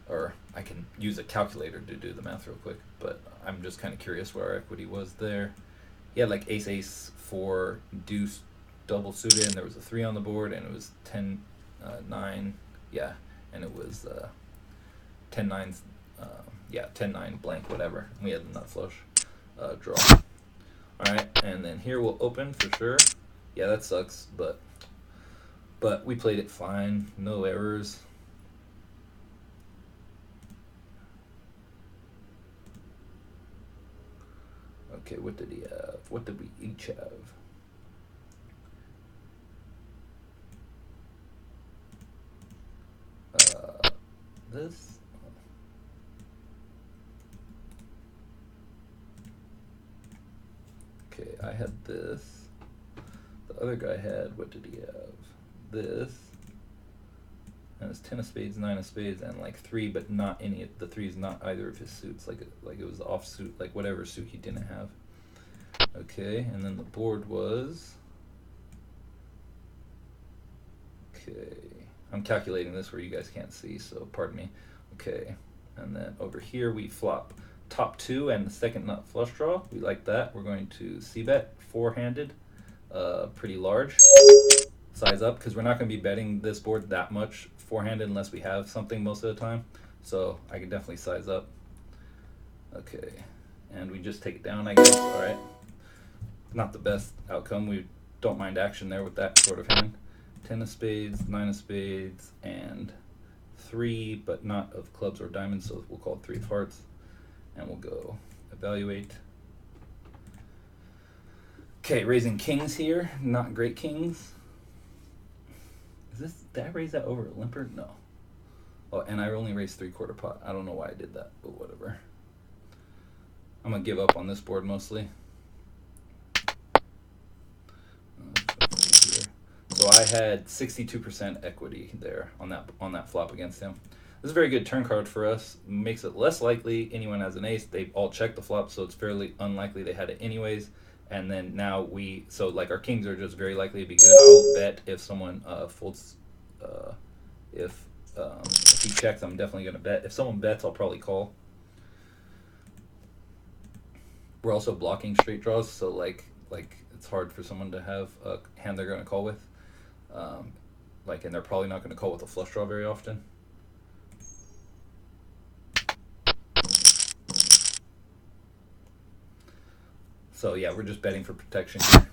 or I can use a calculator to do the math real quick. But I'm just kind of curious where our equity was there. He had like ace ace 4 deuce double suited, and there was a 3 on the board, and it was 10 9, yeah, and it was 10 9s, 10 9 blank whatever. We had the nut flush draw. All right, and then here we'll open for sure. Yeah, that sucks, but we played it fine, no errors. Okay, what did he have? What did we each have? This. Okay, I had this. The other guy had, what did he have? This. And it's 10 of spades, 9 of spades, and like 3, but not any of the 3's not either of his suits. Like it was off suit, like whatever suit he didn't have. Okay, and then the board was. Okay. I'm calculating this where you guys can't see, so pardon me. Okay, and then over here we flop top 2 and the second nut flush draw. We like that. We're going to c-bet four-handed, pretty large. Size up, because we're not going to be betting this board that much four-handed unless we have something most of the time. So I can definitely size up. Okay, and we just take it down, I guess. All right, not the best outcome. We don't mind action there with that sort of hand. 10 of spades, 9 of spades, and 3, but not of clubs or diamonds, so we'll call it 3 of hearts. And we'll go evaluate. Okay, raising kings here, not great kings. Did I raise that over a limper? No. Oh, and I only raised 3/4 pot. I don't know why I did that, but whatever. I'm gonna give up on this board mostly. So I had 62% equity there on that flop against him. This is a very good turn card for us. Makes it less likely anyone has an ace. They all check the flop, so it's fairly unlikely they had it anyways. And then now so like our kings are just very likely to be good. I'll bet if someone folds, if he checks, I'm definitely gonna bet. If someone bets, I'll probably call. We're also blocking straight draws, so like it's hard for someone to have a hand they're gonna call with. And they're probably not going to call with a flush draw very often. So yeah, we're just betting for protection here.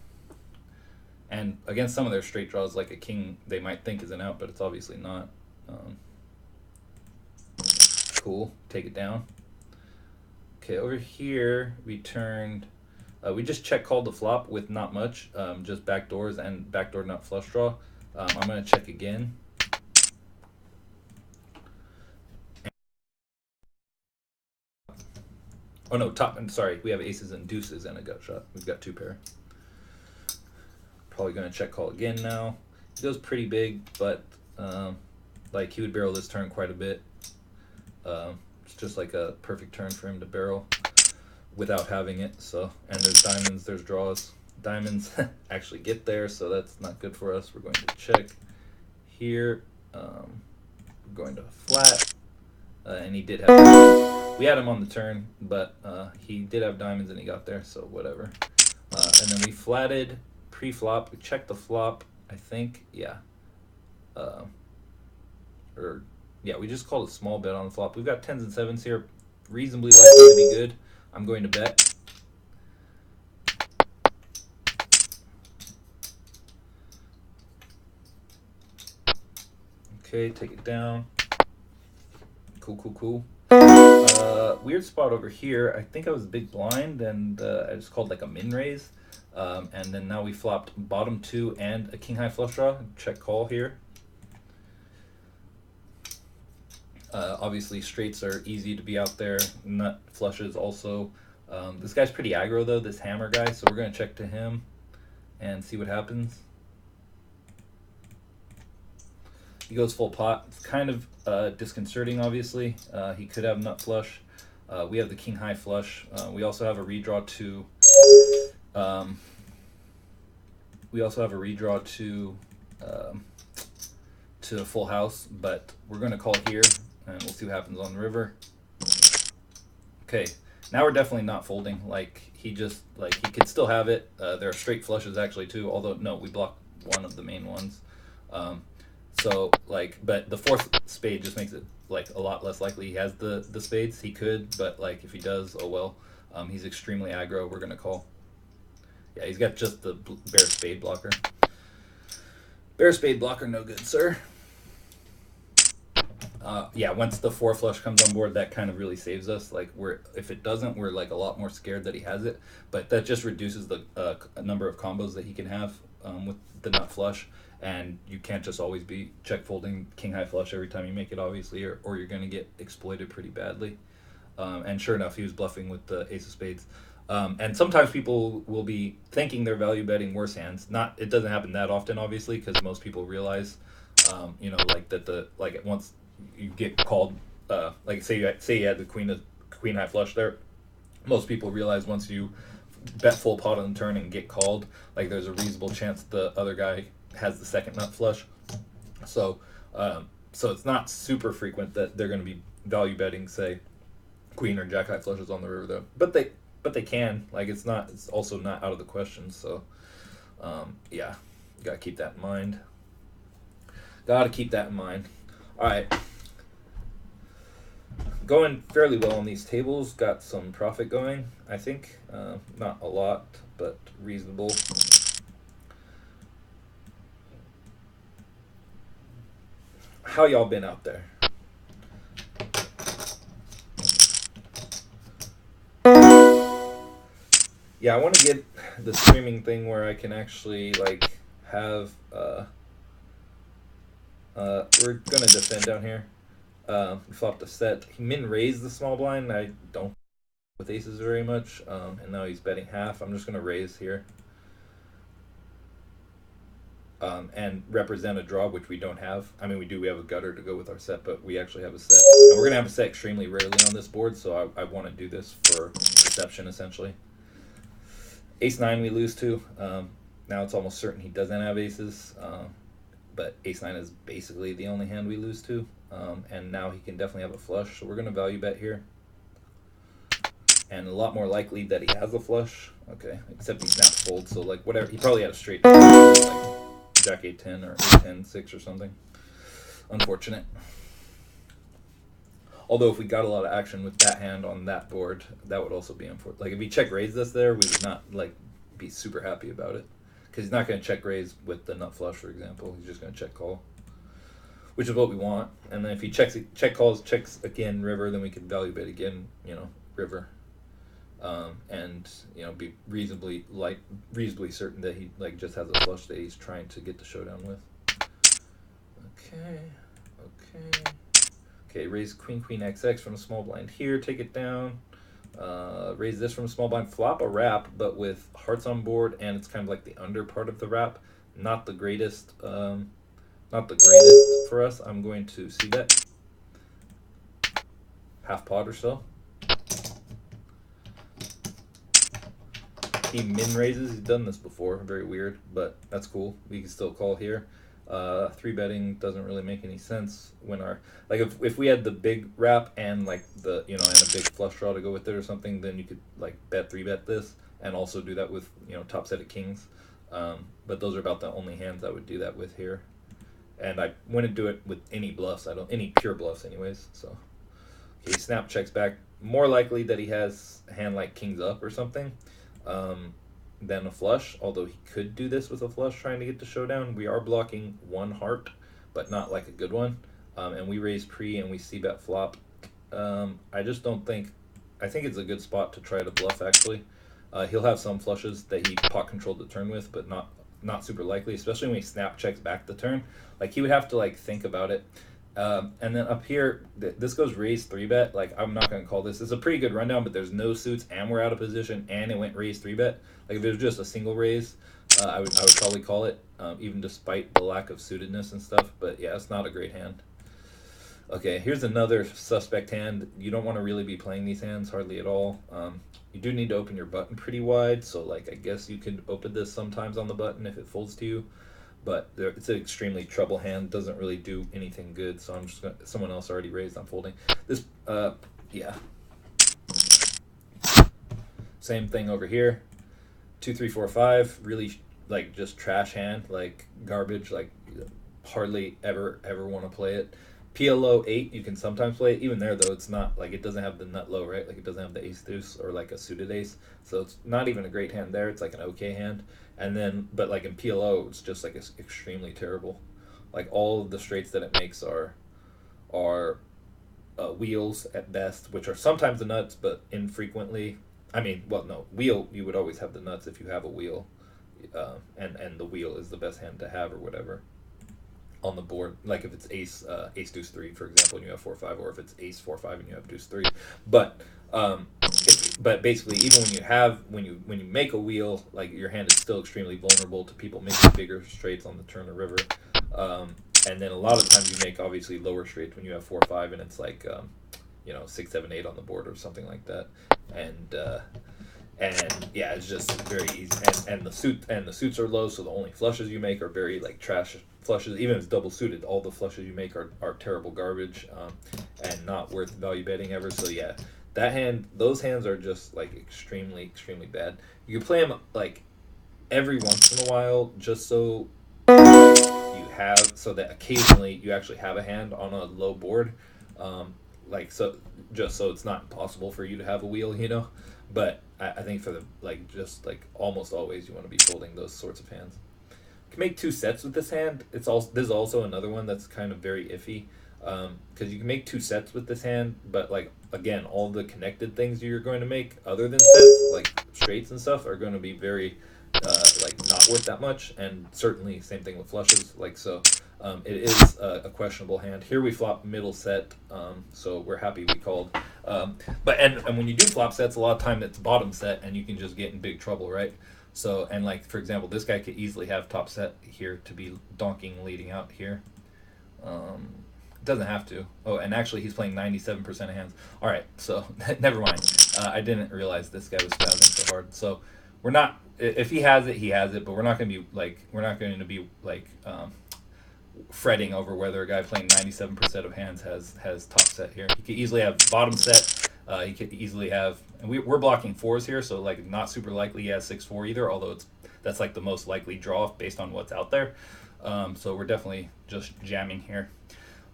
And against some of their straight draws, like a king, they might think is an out, but it's obviously not. Cool, take it down. Okay, over here we turned. We just check called the flop with not much, just backdoors and backdoor nut flush draw. I'm going to check again. Oh no, I'm sorry, we have aces and deuces and a gut shot. We've got 2 pair. Probably going to check call again now. He goes pretty big, but like he would barrel this turn quite a bit. It's just like a perfect turn for him to barrel without having it. So, and there's diamonds, there's draws. Diamonds actually get there, so that's not good for us. We're going to check here. We're going to flat, and he did have diamonds. We had him on the turn, but he did have diamonds and he got there, so whatever. And then we flatted pre-flop. We checked the flop, I think, yeah. uh, or yeah, we just called a small bet on the flop. We've got 10s and 7s here, reasonably likely to be good. I'm going to bet. Okay, take it down. Cool, cool, cool. Weird spot over here. I think I was big blind, and I just called like a min raise. And then now we flopped bottom 2 and a king high flush draw. Check call here. Obviously straights are easy to be out there. Nut flushes also. This guy's pretty aggro though, this hammer guy, so we're gonna check to him and see what happens. He goes full pot. It's kind of disconcerting, obviously. He could have nut flush. We have the king high flush. We also have a redraw to to full house, but we're gonna call here and we'll see what happens on the river. Okay, now we're definitely not folding. Like he could still have it. There are straight flushes actually too, although no, we blocked one of the main ones. So like, but the fourth spade just makes it like a lot less likely he has the spades. He could, but like if he does, oh well. He's extremely aggro. We're gonna call. Yeah, he's got just the bare spade blocker. Bare spade blocker, no good, sir. Yeah, once the 4 flush comes on board, that kind of really saves us. Like if it doesn't, we're like a lot more scared that he has it. But that just reduces the number of combos that he can have with the nut flush. And you can't just always be check folding king high flush every time you make it, obviously, or you're going to get exploited pretty badly. And sure enough, he was bluffing with the ace of spades. And sometimes people will be thinking they're value betting worse hands. It doesn't happen that often, obviously, because most people realize, like that once you get called, like say you had the queen high flush there, most people realize once you bet full pot on the turn and get called, like there's a reasonable chance the other guy has the second nut flush. So it's not super frequent that they're going to be value betting, say, queen or jack high flushes on the river though. But they can. Like it's also not out of the question. So yeah, you gotta keep that in mind. All right. Going fairly well on these tables. Got some profit going, I think. Not a lot, but reasonable. How y'all been out there? Yeah, I want to get the streaming thing where I can actually like have we're gonna defend down here. We flopped a set. He min raised the small blind. I don't with aces very much. And now he's betting half. I'm just gonna raise here. And represent a draw, which we don't have. I mean, we have a gutter to go with our set, but we actually have a set. And we're going to have a set extremely rarely on this board, so I want to do this for deception, essentially. Ace-9 we lose to. Now it's almost certain he doesn't have aces, but Ace-9 is basically the only hand we lose to. And now he can definitely have a flush, so we're going to value bet here. And a lot more likely that he has a flush. Okay, except he snapped fold, so like whatever. He probably had a straight. Like, Jack 8-10 or 8-10-6 or something. Unfortunate. Although if we got a lot of action with that hand on that board, that would also be unfortunate. Like if he check raised us there, we would not like be super happy about it, because he's not going to check raise with the nut flush, for example. He's just going to check call, which is what we want. And then if he checks again river, then we can value bet again, river. And be reasonably certain that he like just has a flush that he's trying to get the showdown with. Okay, raise queen XX from a small blind here, take it down. Raise this from a small blind, flop a wrap, but with hearts on board, and it's kind of like the under part of the wrap. Not the greatest for us. I'm going to see that half pot or so. He min raises. He's done this before. Very weird, but that's cool. We can still call here. 3-betting doesn't really make any sense when if we had the big wrap and like and a big flush draw to go with it or something, then you could like bet 3-bet this and also do that with top set of kings. But those are about the only hands I would do that with here. and I wouldn't do it with any bluffs. Any pure bluffs anyways. So he snap checks back. More likely that he has a hand like kings up or something than a flush, although he could do this with a flush trying to get to showdown. We are blocking one heart, but not like a good one. And we raise pre and we see bet flop. I just don't think, I think it's a good spot to try to bluff actually. He'll have some flushes that he pot controlled the turn with, but not super likely, especially when he snap checks back the turn. Like he would have to like think about it. And then up here, this goes raise 3-bet. Like I'm not going to call this. It's a pretty good rundown, but there's no suits and we're out of position and it went raise 3-bet. Like if it was just a single raise, I would probably call it, even despite the lack of suitedness and stuff. But yeah, it's not a great hand. Okay, here's another suspect hand. You don't want to really be playing these hands hardly at all. You do need to open your button pretty wide, so like I guess you can open this sometimes on the button if it folds to you. But it's an extremely trouble hand. Doesn't really do anything good. So I'm just gonna. Someone else already raised. I'm folding. This. Yeah. Same thing over here. 2, 3, 4, 5. Really like just trash hand. Like garbage. Like hardly ever want to play it. PLO 8. You can sometimes play it. Even there though, it's not like it doesn't have the nut low, right? Like it doesn't have the ace deuce or like a suited ace. So it's not even a great hand there. It's like an okay hand. And then, but like in PLO, it's just like it's extremely terrible. Like all of the straights that it makes are wheels at best, which are sometimes the nuts, but infrequently. I mean, well, no, wheel, you would always have the nuts if you have a wheel. And the wheel is the best hand to have or whatever on the board. Like if it's ace deuce 3, for example, and you have 4, 5, or if it's ace 4, 5 and you have deuce 3. But but basically, even when you make a wheel, like your hand is still extremely vulnerable to people making bigger straights on the turn or river. And then a lot of times you make obviously lower straights when you have 4, 5, and it's like 6, 7, 8 on the board or something like that. And yeah, it's just very easy. And the suits are low, so the only flushes you make are very like trash flushes. Even if it's double suited, all the flushes you make are terrible garbage and not worth value betting ever. So yeah. Those hands are just like extremely bad. You can play them like every once in a while, just so that occasionally you actually have a hand on a low board, just so it's not impossible for you to have a wheel, But I think for almost always you want to be folding those sorts of hands. You can make 2 sets with this hand. This is also another one that's kind of very iffy. Because you can make 2 sets with this hand, but like again, all the connected things you're going to make other than sets, like straights and stuff, are going to be very not worth that much. And certainly same thing with flushes. It is a questionable hand. Here we flop middle set, so we're happy we called. But when you do flop sets, a lot of time it's bottom set, and you can just get in big trouble, right? So and like for example, this guy could easily have top set here to be donking leading out here. Doesn't have to. Oh, and actually he's playing 97% of hands. All right, so never mind. I didn't realize this guy was spazzing so hard. So we're not. If he has it, he has it. But we're not going to be fretting over whether a guy playing 97% of hands has top set here. He could easily have bottom set. He could easily have. And we're blocking 4s here, so like not super likely he has 6-4 either. Although that's like the most likely draw based on what's out there. So we're definitely just jamming here.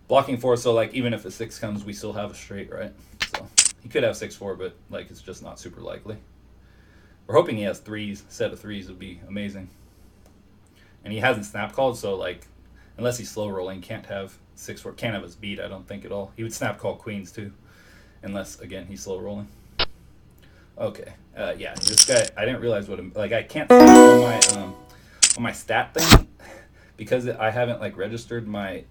Blocking 4, so like even if a 6 comes, we still have a straight, right? So he could have 6-4, but like it's just not super likely. We're hoping he has 3s. Set of 3s would be amazing. And he hasn't snap called, so like unless he's slow rolling, can't have 6-4. Can't have his beat, I don't think at all. He would snap call queens too, unless again he's slow rolling. Okay, yeah, this guy. I didn't realize I can't snap on my stat thing because I haven't like registered my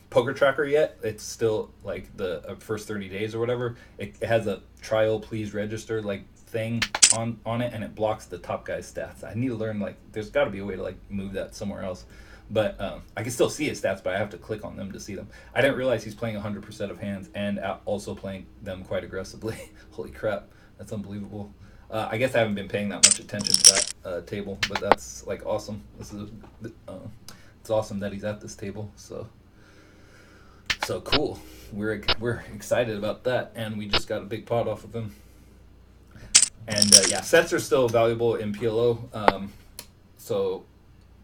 poker tracker yet. It's still like the first 30 days or whatever. It has a trial please register like thing on it, and it blocks the top guy's stats. I need to learn there's got to be a way to like move that somewhere else. But I can still see his stats, but I have to click on them to see them. I didn't realize he's playing 100% of hands and also playing them quite aggressively. Holy crap, that's unbelievable. I guess I haven't been paying that much attention to that table, but that's like awesome. It's awesome that he's at this table. So cool. We're excited about that, and we just got a big pot off of him. And yeah, sets are still valuable in PLO. So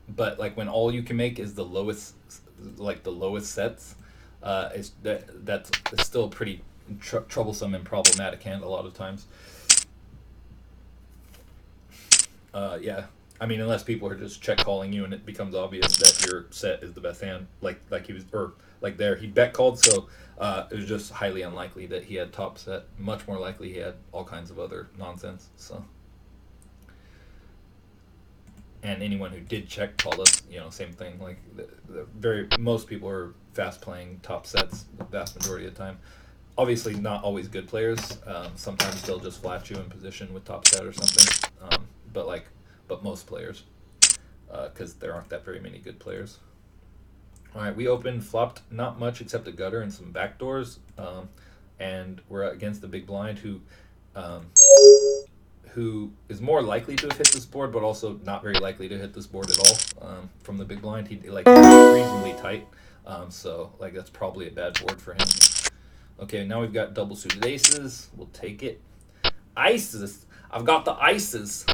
but like when all you can make is the lowest, like the lowest sets, that's still pretty troublesome and problematic hand a lot of times. Yeah, I mean, unless people are just check calling you and it becomes obvious that your set is the best hand, like he was, or like there he bet called, so it was just highly unlikely that he had top set. Much more likely he had all kinds of other nonsense. So, and anyone who did check call us, you know, same thing. Like most people are fast playing top sets the vast majority of the time. Obviously, not always good players. Sometimes they'll just flat you in position with top set or something. But most players, because there aren't that very many good players. All right, we opened, flopped not much except a gutter and some backdoors, and we're against the big blind who is more likely to have hit this board, but also not very likely to hit this board at all. From the big blind, he's reasonably tight, so like that's probably a bad board for him. Okay, now we've got double suited aces. We'll take it. Ices. I've got the ices.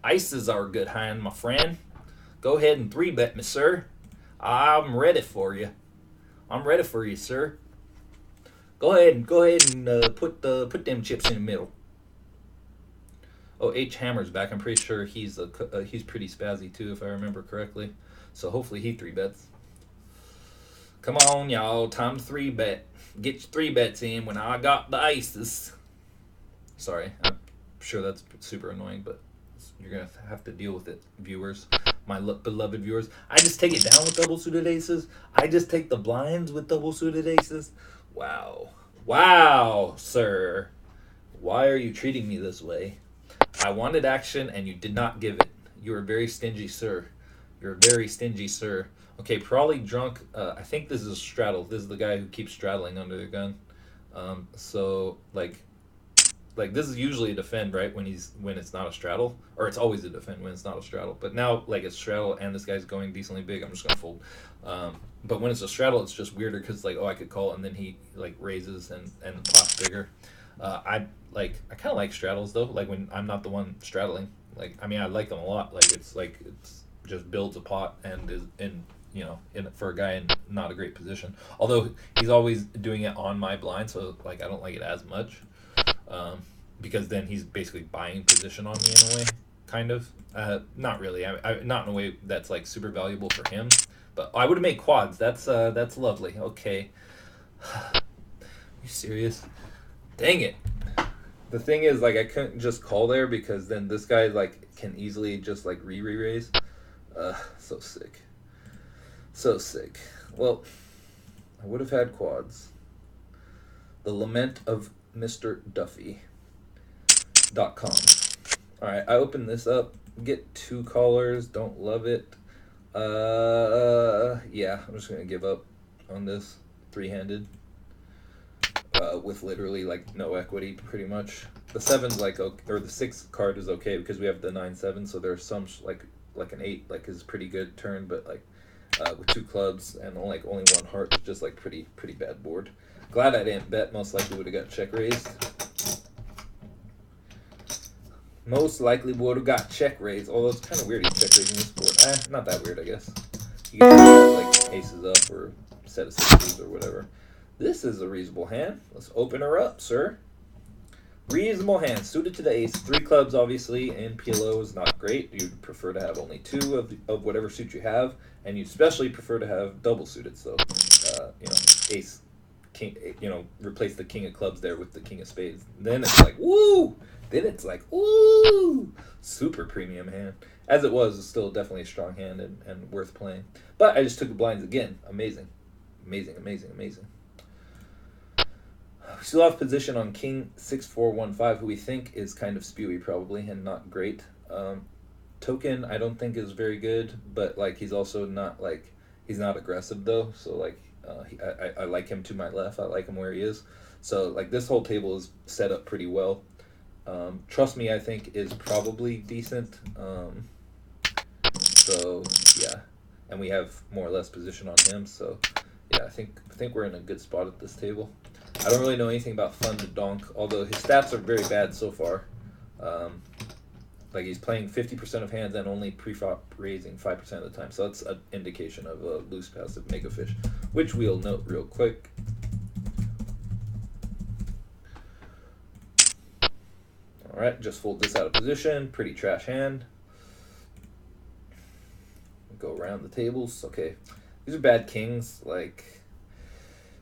Ices are a good hand, my friend. Go ahead and 3-bet me, sir. I'm ready for you. I'm ready for you, sir. Go ahead and put them chips in the middle. Oh, H Hammer's back. I'm pretty sure he's pretty spazzy too, if I remember correctly. So hopefully he 3-bets. Come on, y'all. Time to 3-bet. Get your 3-bets in when I got the aces. Sorry, I'm sure that's super annoying, but you're going to have to deal with it, viewers. My beloved viewers. I just take it down with double suited aces. I just take the blinds with double suited aces. Wow. Wow, sir. Why are you treating me this way? I wanted action and you did not give it. You are very stingy, sir. You're very stingy, sir. Okay, probably drunk. I think this is a straddle. This is the guy who keeps straddling under the gun. So like this is usually a defend, right? When it's not a straddle, or it's always a defend when it's not a straddle. But now like it's straddle and this guy's going decently big. I'm just gonna fold. But when it's a straddle, it's just weirder because like, oh, I could call and then he like raises and pots bigger. I kind of like straddles though. Like when I'm not the one straddling. Like I mean, I like them a lot. Like it's just builds a pot and is in for a guy in not a great position. Although he's always doing it on my blind, so like I don't like it as much. Because then he's basically buying position on me in a way, kind of. Not really. I not in a way that's like super valuable for him. But I would have made quads. That's lovely. Okay. Are you serious? Dang it. The thing is, like, I couldn't just call there because then this guy like can easily just like re-raise. So sick. So sick. Well, I would have had quads. The Lament of Mr. Duffy.com. Alright, I open this up. Get 2 callers. Don't love it. Yeah, I'm just going to give up on this 3-handed. With literally, like, no equity, pretty much. The 7's, like, okay, or the 6 card is okay because we have the 9-7, so there's some, like an 8, like, is pretty good turn, but, like, with 2 clubs and only 1 heart, it's just, like, pretty bad board. Glad I didn't bet. Most likely would have got check raised. Most likely would have got check raised. Although it's kind of weird he's check raising this board. Not that weird, I guess. You can have like aces up or set of sixes or whatever. This is a reasonable hand. Let's open her up, sir. Reasonable hand. Suited to the ace. 3 clubs, obviously, and PLO is not great. You'd prefer to have only 2 of whatever suit you have, and you especially prefer to have double suited. So, ace. King, replace the king of clubs there with the king of spades. Then it's like, woo! Then it's like, ooh! Super premium hand. As it was, it's still definitely a strong hand and worth playing. But I just took the blinds again. Amazing. Amazing, amazing, amazing. We still have position on king 6-4-1-5, who we think is kind of spewy probably and not great. Token I don't think is very good, but like he's also not like, he's not aggressive though, so like I like him to my left. I like him where he is. So like this whole table is set up pretty well. Trust me, I think is probably decent. So yeah, and we have more or less position on him. So yeah, I think we're in a good spot at this table. I don't really know anything about Fun to Donk, although his stats are very bad so far. like he's playing 50% of hands and only pre-flop raising 5% of the time. So that's an indication of a loose passive mega fish, which we'll note real quick. All right, just fold this out of position. Pretty trash hand. Go around the tables. Okay, these are bad kings. Like,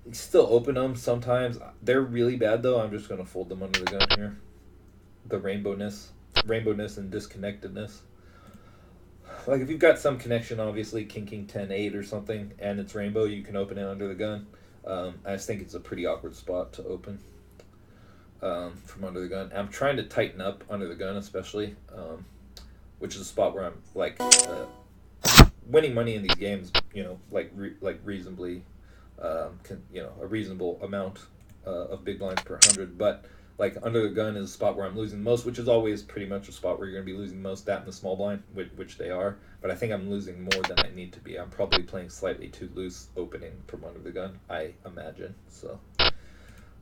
you still open them sometimes. They're really bad though. I'm just gonna fold them under the gun here. The rainbowness and disconnectedness. Like if you've got some connection, obviously king 10 8 or something, and it's rainbow, you can open it under the gun. I just think it's a pretty awkward spot to open from under the gun. I'm trying to tighten up under the gun, especially, which is a spot where I'm like winning money in these games. You know, like reasonably, a reasonable amount of big blinds per 100, but like under the gun is a spot where I'm losing most, which is always pretty much a spot where you're going to be losing most, that and the small blind, which they are. But I think I'm losing more than I need to be. I'm probably playing slightly too loose opening from under the gun, I imagine. So,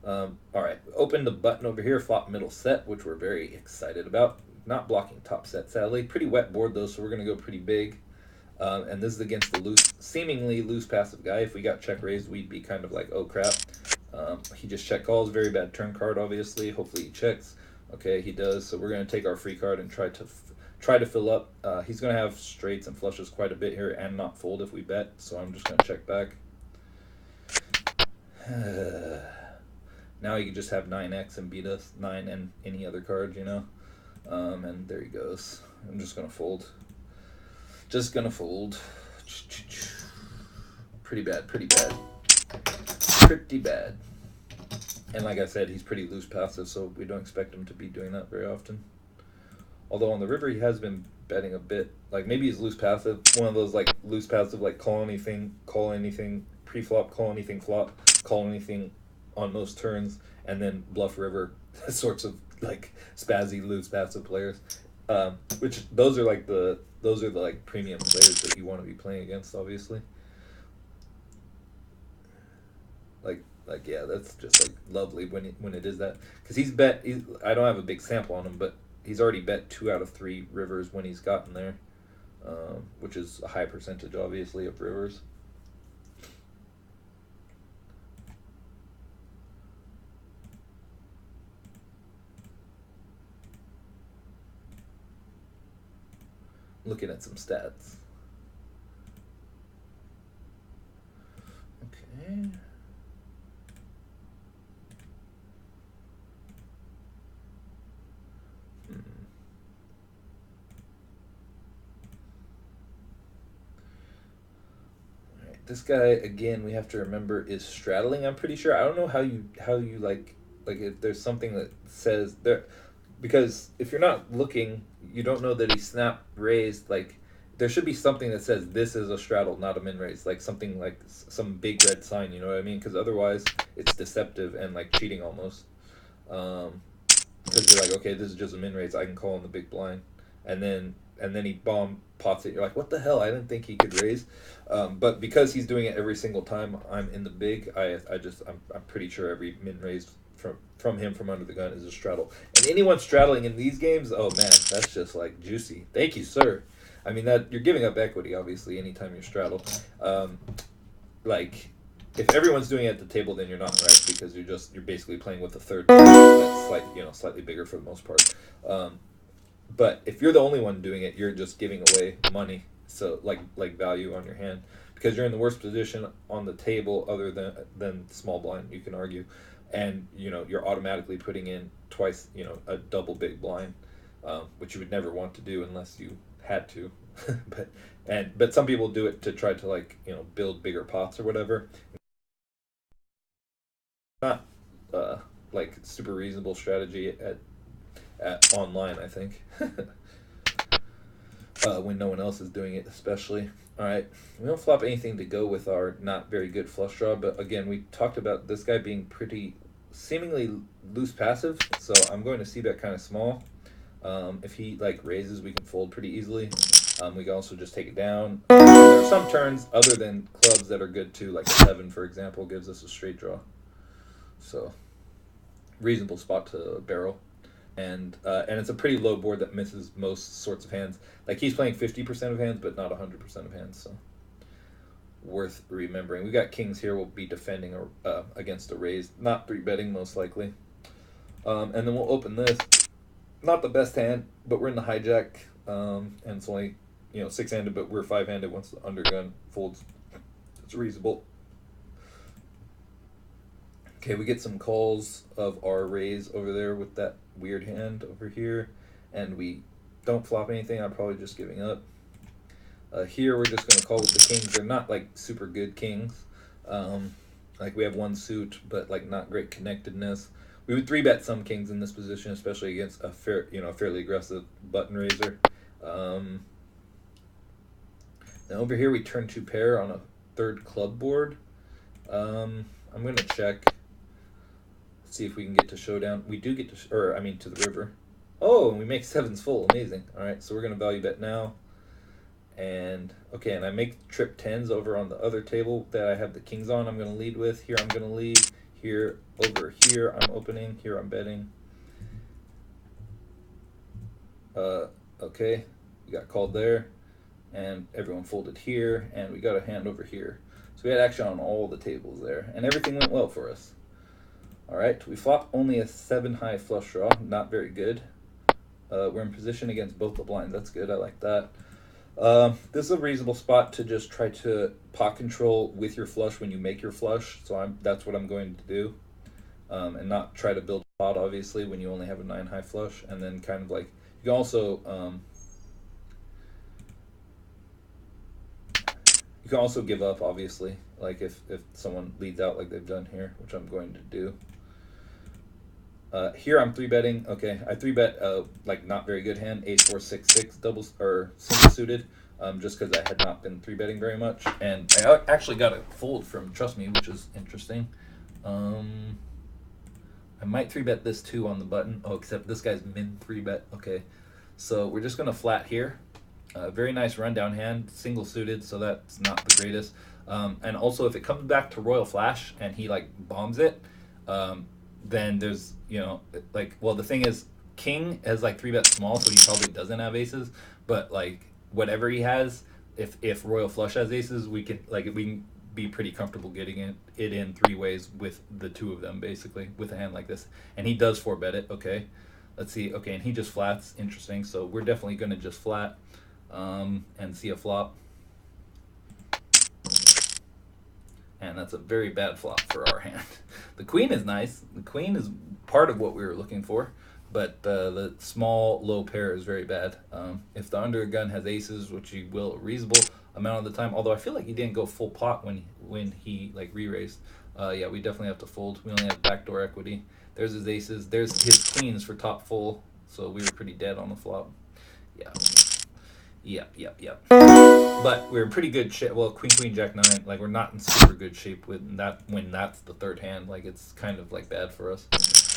all right, open the button over here, flop middle set, which we're very excited about. Not blocking top set, sadly. Pretty wet board though, so we're going to go pretty big. And this is against the seemingly loose passive guy. If we got check raised, we'd be kind of like, oh crap. He just check calls, very bad turn card, obviously. Hopefully he checks. Okay, he does. So we're going to take our free card and try to fill up. He's going to have straights and flushes quite a bit here and not fold if we bet. So I'm just going to check back. Now he can just have 9x and beat us, 9 and any other card, you know. And there he goes. I'm just going to fold. Just going to fold. Pretty bad, pretty bad. Pretty bad. And like I said, he's pretty loose passive, so we don't expect him to be doing that very often. Although on the river he has been betting a bit. Like maybe he's loose passive, one of those like loose passive, like call anything pre-flop, call anything flop, call anything on most turns, and then bluff river sorts of like spazzy loose passive players. Which those are the like premium players that you want to be playing against, obviously. Like yeah, that's just like lovely when it is that, because I don't have a big sample on him, but he's already bet 2 out of 3 rivers when he's gotten there, which is a high percentage, obviously, of rivers. Looking at some stats. Okay. This guy, again, we have to remember, is straddling, I'm pretty sure. I don't know how you like if there's something that says there, because if you're not looking, you don't know that he snap raised. Like, there should be something that says this is a straddle, not a min raise, like something like some big red sign, you know what I mean? Because otherwise it's deceptive and like cheating almost. Because you're like, okay, this is just a min raise, I can call on the big blind, and then he bomb pots it. You're like, what the hell? I didn't think he could raise. But because he's doing it every single time I'm in the big, I'm pretty sure every min raise from him from under the gun is a straddle. And anyone straddling in these games, oh man, that's just like juicy. Thank you, sir. I mean, that you're giving up equity, obviously, anytime you straddle. Like, if everyone's doing it at the table, then you're not right, because you're basically playing with a third that's like, slightly bigger for the most part. But if you're the only one doing it, you're just giving away money, so like value on your hand, because you're in the worst position on the table other than small blind, you can argue, and you're automatically putting in twice, a double big blind, which you would never want to do unless you had to. but some people do it to try to build bigger pots or whatever. Not like super reasonable strategy at online, I think. When no one else is doing it, especially. All right, we don't flop anything to go with our not very good flush draw, but again, we talked about this guy being pretty seemingly loose passive, so I'm going to see that kind of small. If he raises, we can fold pretty easily. We can also just take it down. There are some turns other than clubs that are good too, like a 7, for example, gives us a straight draw. So reasonable spot to barrel. and it's a pretty low board that misses most sorts of hands. Like he's playing 50% of hands, but not 100% of hands. So worth remembering. We got kings here. We'll be defending against a raise, not 3-betting most likely. And then we'll open this. Not the best hand, but we're in the hijack, and it's only 6-handed, but we're 5-handed once the undergun folds. It's reasonable. Okay, we get some calls of our raise over there with that weird hand over here, and we don't flop anything. I'm probably just giving up. Here we're just going to call with the kings. They're not like super good kings. Like we have one suit, but like not great connectedness. We would 3-bet some kings in this position, especially against a fairly aggressive button raiser. Now over here we turn 2 pair on a 3rd club board. I'm going to check. See if we can get to showdown. We do get to, to the river. Oh, and we make 7s full. Amazing. All right, so we're going to value bet now. And, okay, and I make trip 10s over on the other table that I have the kings on. I'm going to lead with. Here I'm going to lead. Here, over here, I'm opening. Here I'm betting. Okay, we got called there. And everyone folded here. And we got a hand over here. So we had action on all the tables there. And everything went well for us. All right, we flop only a 7-high flush draw. Not very good. We're in position against both the blinds. That's good. I like that. This is a reasonable spot to just try to pot control with your flush when you make your flush. So that's what I'm going to do. And not try to build a pot, obviously, when you only have a 9-high flush. And then kind of like, you can also give up, obviously, like if someone leads out like they've done here, which I'm going to do. Here I'm 3-betting. Okay, I 3-bet like not very good hand, 8-4-6-6 doubles or single suited, just because I had not been 3-betting very much, and I actually got a fold from Trust Me, which is interesting. I might 3-bet this too on the button. Oh, except this guy's min 3-bet. Okay, so we're just gonna flat here. Very nice rundown hand, single suited, so that's not the greatest. And also, if it comes back to Royal Flash and he like bombs it, then there's the thing is king has like 3-bet small, so he probably doesn't have aces. But like whatever he has, if Royal Flush has aces, we can be pretty comfortable getting it in 3 ways with the 2 of them, basically, with a hand like this. And he does 4-bet it. Okay, let's see. Okay, and he just flats. Interesting. So we're definitely gonna just flat. And see a flop. And that's a very bad flop for our hand. The queen is nice. The queen is part of what we were looking for, but the small low pair is very bad. If the undergun has aces, which he will a reasonable amount of the time, although I feel like he didn't go full pot when he like re-raised. Yeah, we definitely have to fold. We only have backdoor equity. There's his aces. There's his queens for top full, so we were pretty dead on the flop. Yeah. Yep. But we're in pretty good shape. Well, queen, jack 9. Like we're not in super good shape when that's the 3rd hand. Like it's kind of like bad for us.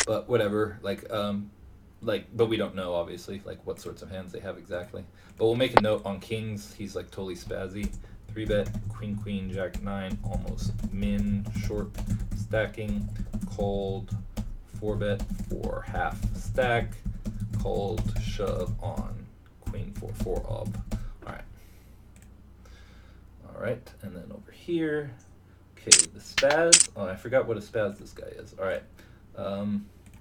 But whatever. But we don't know obviously like what sorts of hands they have exactly. But we'll make a note on kings. He's like totally spazzy. 3-bet queen, jack 9, almost min short stacking, called 4-bet for half stack, called shove on queen 4 ob. All right, and then over here, okay, the spaz. Oh, I forgot what a spaz this guy is. All right,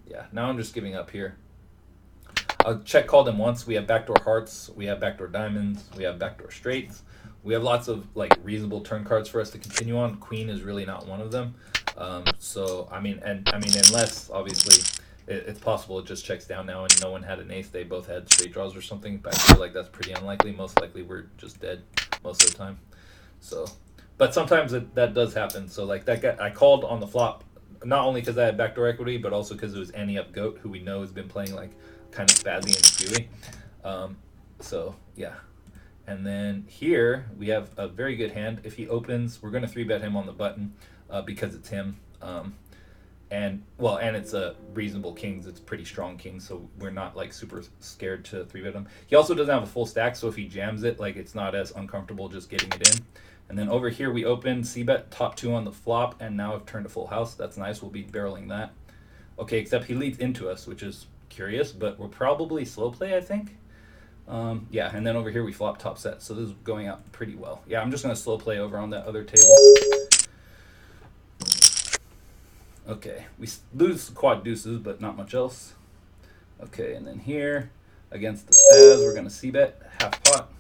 yeah. Now I'm just giving up here. I'll check called him once. We have backdoor hearts. We have backdoor diamonds. We have backdoor straights. We have lots of like reasonable turn cards for us to continue on. Queen is really not one of them. So unless obviously it's possible it just checks down now and no one had an ace. They both had straight draws or something. But I feel like that's pretty unlikely. Most likely we're just dead most of the time. So, but sometimes that does happen. So like that guy, I called on the flop, not only because I had backdoor equity, but also because it was Annie up goat, who we know has been playing like kind of spazzy and skewy. So yeah. And then here we have a very good hand. If he opens, we're going to 3-bet him on the button because it's him. And it's a reasonable kings. It's pretty strong kings, so we're not like super scared to 3-bet him. He also doesn't have a full stack, so if he jams it, like it's not as uncomfortable just getting it in. And then over here we open c-bet top 2 on the flop, and now I've turned a full house. That's nice. We'll be barreling that. Okay, except he leads into us, which is curious, but we'll probably slow play, I think. Yeah, and then over here we flop top set, so this is going out pretty well. Yeah, I'm just going to slow play over on that other table. Okay, we lose quad deuces, but not much else. Okay, and then here, against the stabs, we're going to c-bet, half pot.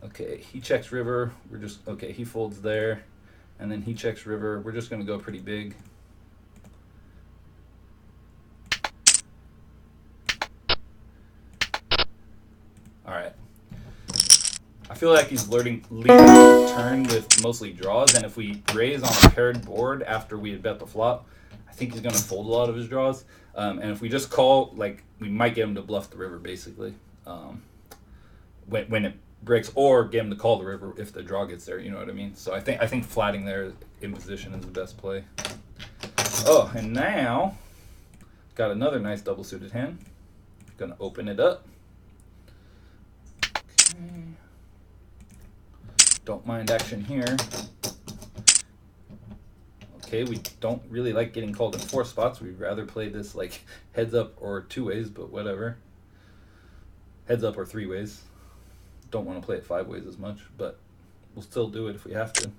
Okay, he checks river, we're just, okay, he folds there, and then he checks river, we're just going to go pretty big. Alright. I feel like he's leading the turn with mostly draws, and if we raise on a paired board after we had bet the flop, I think he's going to fold a lot of his draws. And if we just call, like, we might get him to bluff the river, basically, when it breaks, or get him to call the river if the draw gets there, you know what I mean? So I think flatting there in position is the best play. Oh, and now, got another nice double suited hand. Gonna open it up. Okay. Don't mind action here. Okay, we don't really like getting called in 4 spots. We'd rather play this like heads up or 2 ways, but whatever. Heads up or 3 ways. Don't want to play it 5 ways as much, but we'll still do it if we have to.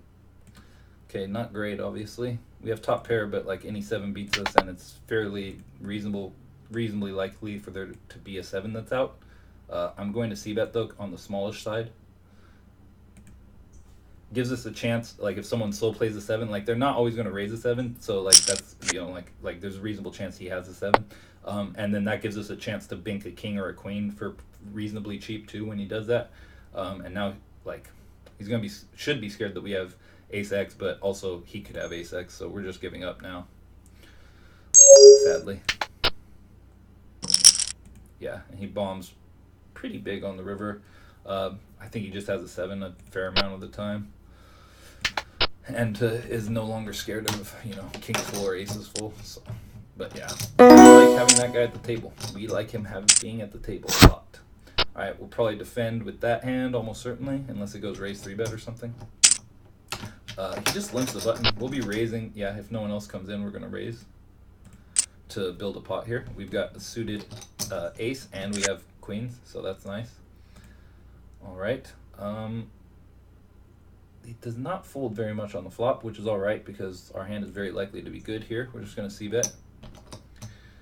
Okay, not great, obviously. We have top pair, but like any 7 beats us, and it's fairly reasonably likely for there to be a 7 that's out. I'm going to c-bet though on the smallish side. Gives us a chance, like if someone slow plays a 7, like they're not always going to raise a 7, so like that's, you know, like there's a reasonable chance he has a 7, and then that gives us a chance to bink a king or a queen for reasonably cheap too when he does that. And now like he's gonna should be scared that we have ace x, but also he could have ace x, so we're just giving up now, sadly. Yeah, and he bombs pretty big on the river. I think he just has a 7 a fair amount of the time, and is no longer scared of, you know, kings full or aces full. So, but yeah, we like having that guy at the table. We like him being at the table a lot. All right, we'll probably defend with that hand almost certainly, unless it goes raise 3-bet or something. He just limps the button. We'll be raising. Yeah, if no one else comes in, we're gonna raise to build a pot here. We've got a suited ace, and we have queens, so that's nice. All right. He does not fold very much on the flop, which is all right because our hand is very likely to be good here. We're just going to c-bet.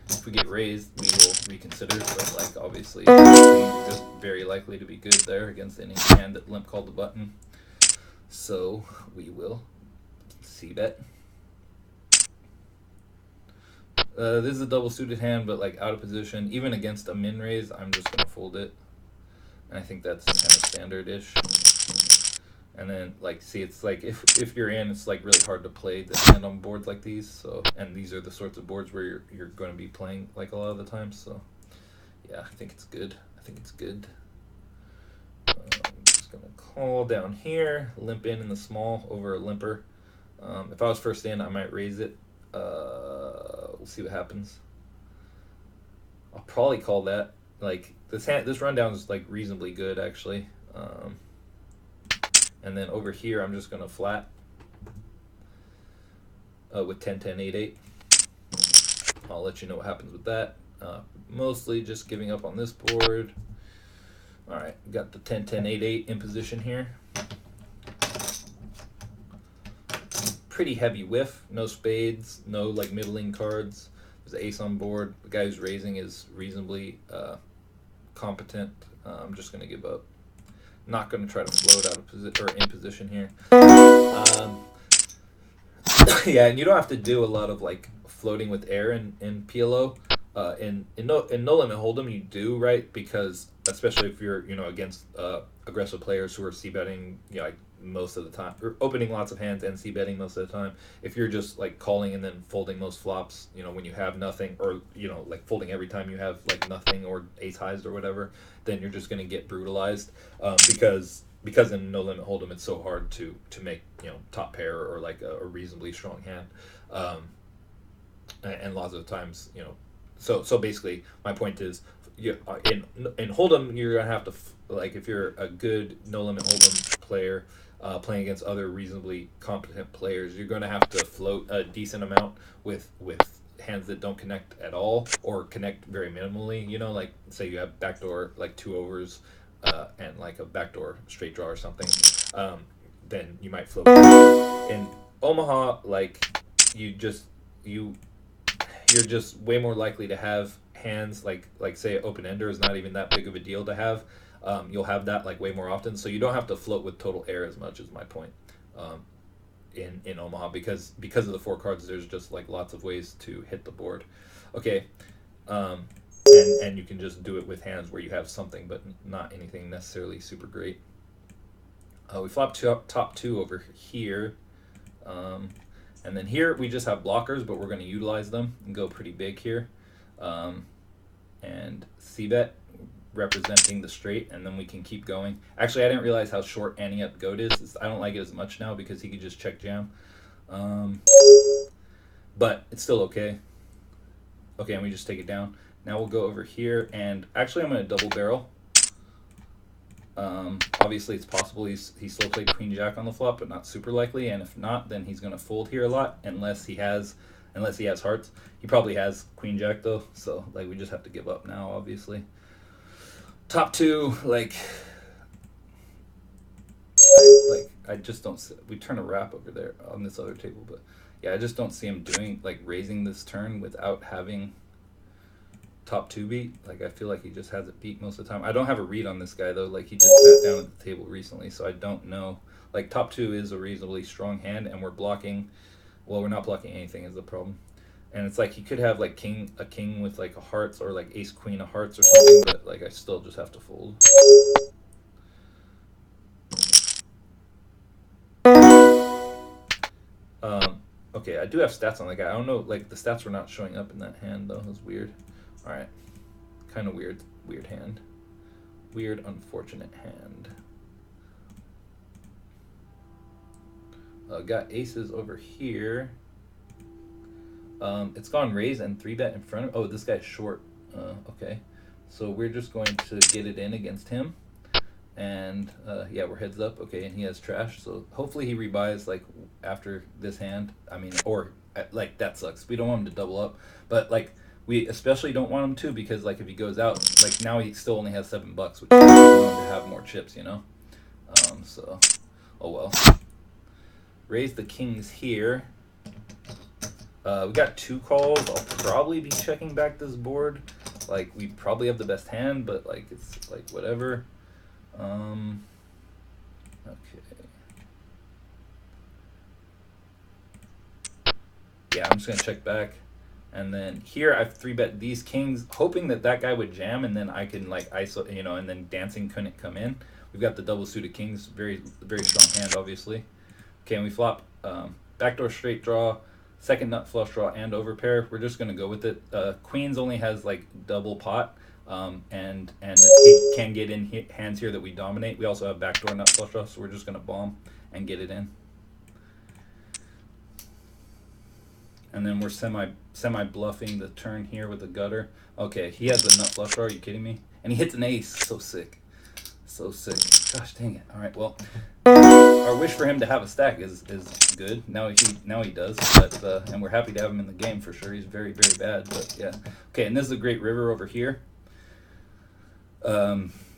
If we get raised, we will reconsider, but like obviously we're just very likely to be good there against any hand that limp called the button. So we will c-bet. This is a double suited hand, but like out of position. Even against a min raise, I'm just going to fold it. And I think that's kind of standard-ish. And then, like, see, it's like if you're in, it's like really hard to play the hand on boards like these. So, and these are the sorts of boards where you're going to be playing like a lot of the time. So, yeah, I think it's good. I think it's good. I'm just gonna call down here, limp in the small over a limper. If I was first in, I might raise it. We'll see what happens. I'll probably call that. Like this rundown is like reasonably good actually. And then over here, I'm just gonna flat with 10, 10, 8, 8. I'll let you know what happens with that. Mostly just giving up on this board. All right, got the 10, 10, 8, 8 in position here. Pretty heavy whiff, no spades, no like middling cards. There's an ace on board. The guy who's raising is reasonably competent. I'm just gonna give up. Not going to try to float out of position or in position here. Yeah, and you don't have to do a lot of like floating with air in PLO. In no limit hold'em you do, right? Because especially if you're, you know, against aggressive players who are c-betting, you know, like most of the time, or opening lots of hands and c-betting most of the time. If you're just like calling and then folding most flops, you know, when you have nothing, or you know, like folding every time you have like nothing or ace highs or whatever, then you're just gonna get brutalized because in no limit hold'em it's so hard to make, you know, top pair or like a reasonably strong hand, and lots of times, you know. So basically, my point is, in hold'em you're gonna have to like if you're a good no limit hold'em player playing against other reasonably competent players, you're gonna have to float a decent amount with hands that don't connect at all or connect very minimally. You know, like say you have backdoor like 2 overs, and like a backdoor straight draw or something. Then you might flip. In Omaha, like you just you're just way more likely to have hands like say open ender is not even that big of a deal to have. You'll have that like way more often, so you don't have to float with total air as much. Is my point. In Omaha because of the 4 cards, there's just like lots of ways to hit the board. Okay, and you can just do it with hands where you have something but not anything necessarily super great. We flop top 2 over here, and then here we just have blockers, but we're going to utilize them and go pretty big here, and c-bet representing the straight, and then we can keep going. Actually, I didn't realize how short ante-up goat is. I don't like it as much now because he could just check jam, but it's still okay. Okay, and we just take it down. Now we'll go over here, and actually I'm going to double barrel. Obviously it's possible he slow played queen jack on the flop, but not super likely, and if not, then he's going to fold here a lot unless he has hearts. He probably has queen jack though, so like we just have to give up now, obviously. Top 2, I just don't see, we turn a wrap over there on this other table, but yeah, I just don't see him doing like raising this turn without having top 2 beat. Like I feel like he just has it beat most of the time. I don't have a read on this guy though. Like he just sat down at the table recently, so I don't know. Like top 2 is a reasonably strong hand, and we're blocking. Well, we're not blocking anything is the problem. And it's like he could have like a king with like a hearts, or like ace queen of hearts or something, but like I still just have to fold. Okay, I do have stats on the guy. I don't know, like the stats were not showing up in that hand though. It was weird. All right, kind of weird hand. Weird, unfortunate hand. Got aces over here. It's gone raise and 3-bet in front of. Oh, this guy's short. Okay, so we're just going to get it in against him, and yeah, we're heads up. Okay, and he has trash, so hopefully he rebuys like after this hand. I mean, or like that sucks. We don't want him to double up, but like we especially don't want him to, because like if he goes out, like now he still only has $7, which we want him to have more chips, you know. So, oh well. Raise the kings here. We got 2 calls. I'll probably be checking back this board. Like we probably have the best hand, but like it's like whatever. Okay. Yeah, I'm just gonna check back, and then here I've 3-bet these kings, hoping that that guy would jam, and then I can like ISO, you know, and then dancing couldn't come in. We've got the double suited kings, very strong hand, obviously. Okay, and we flop backdoor straight draw, second nut flush draw, and overpair. We're just gonna go with it. Queens only has like double pot, and he can get in hands here that we dominate. We also have backdoor nut flush draw, so we're just gonna bomb and get it in. And then we're semi bluffing the turn here with the gutter. Okay, he has the nut flush draw. Are you kidding me? And he hits an ace. So sick. So sick. Gosh dang it. All right, well, our wish for him to have a stack is good. Now he does, but and we're happy to have him in the game for sure. He's very bad, but yeah. Okay, and this is a great river over here.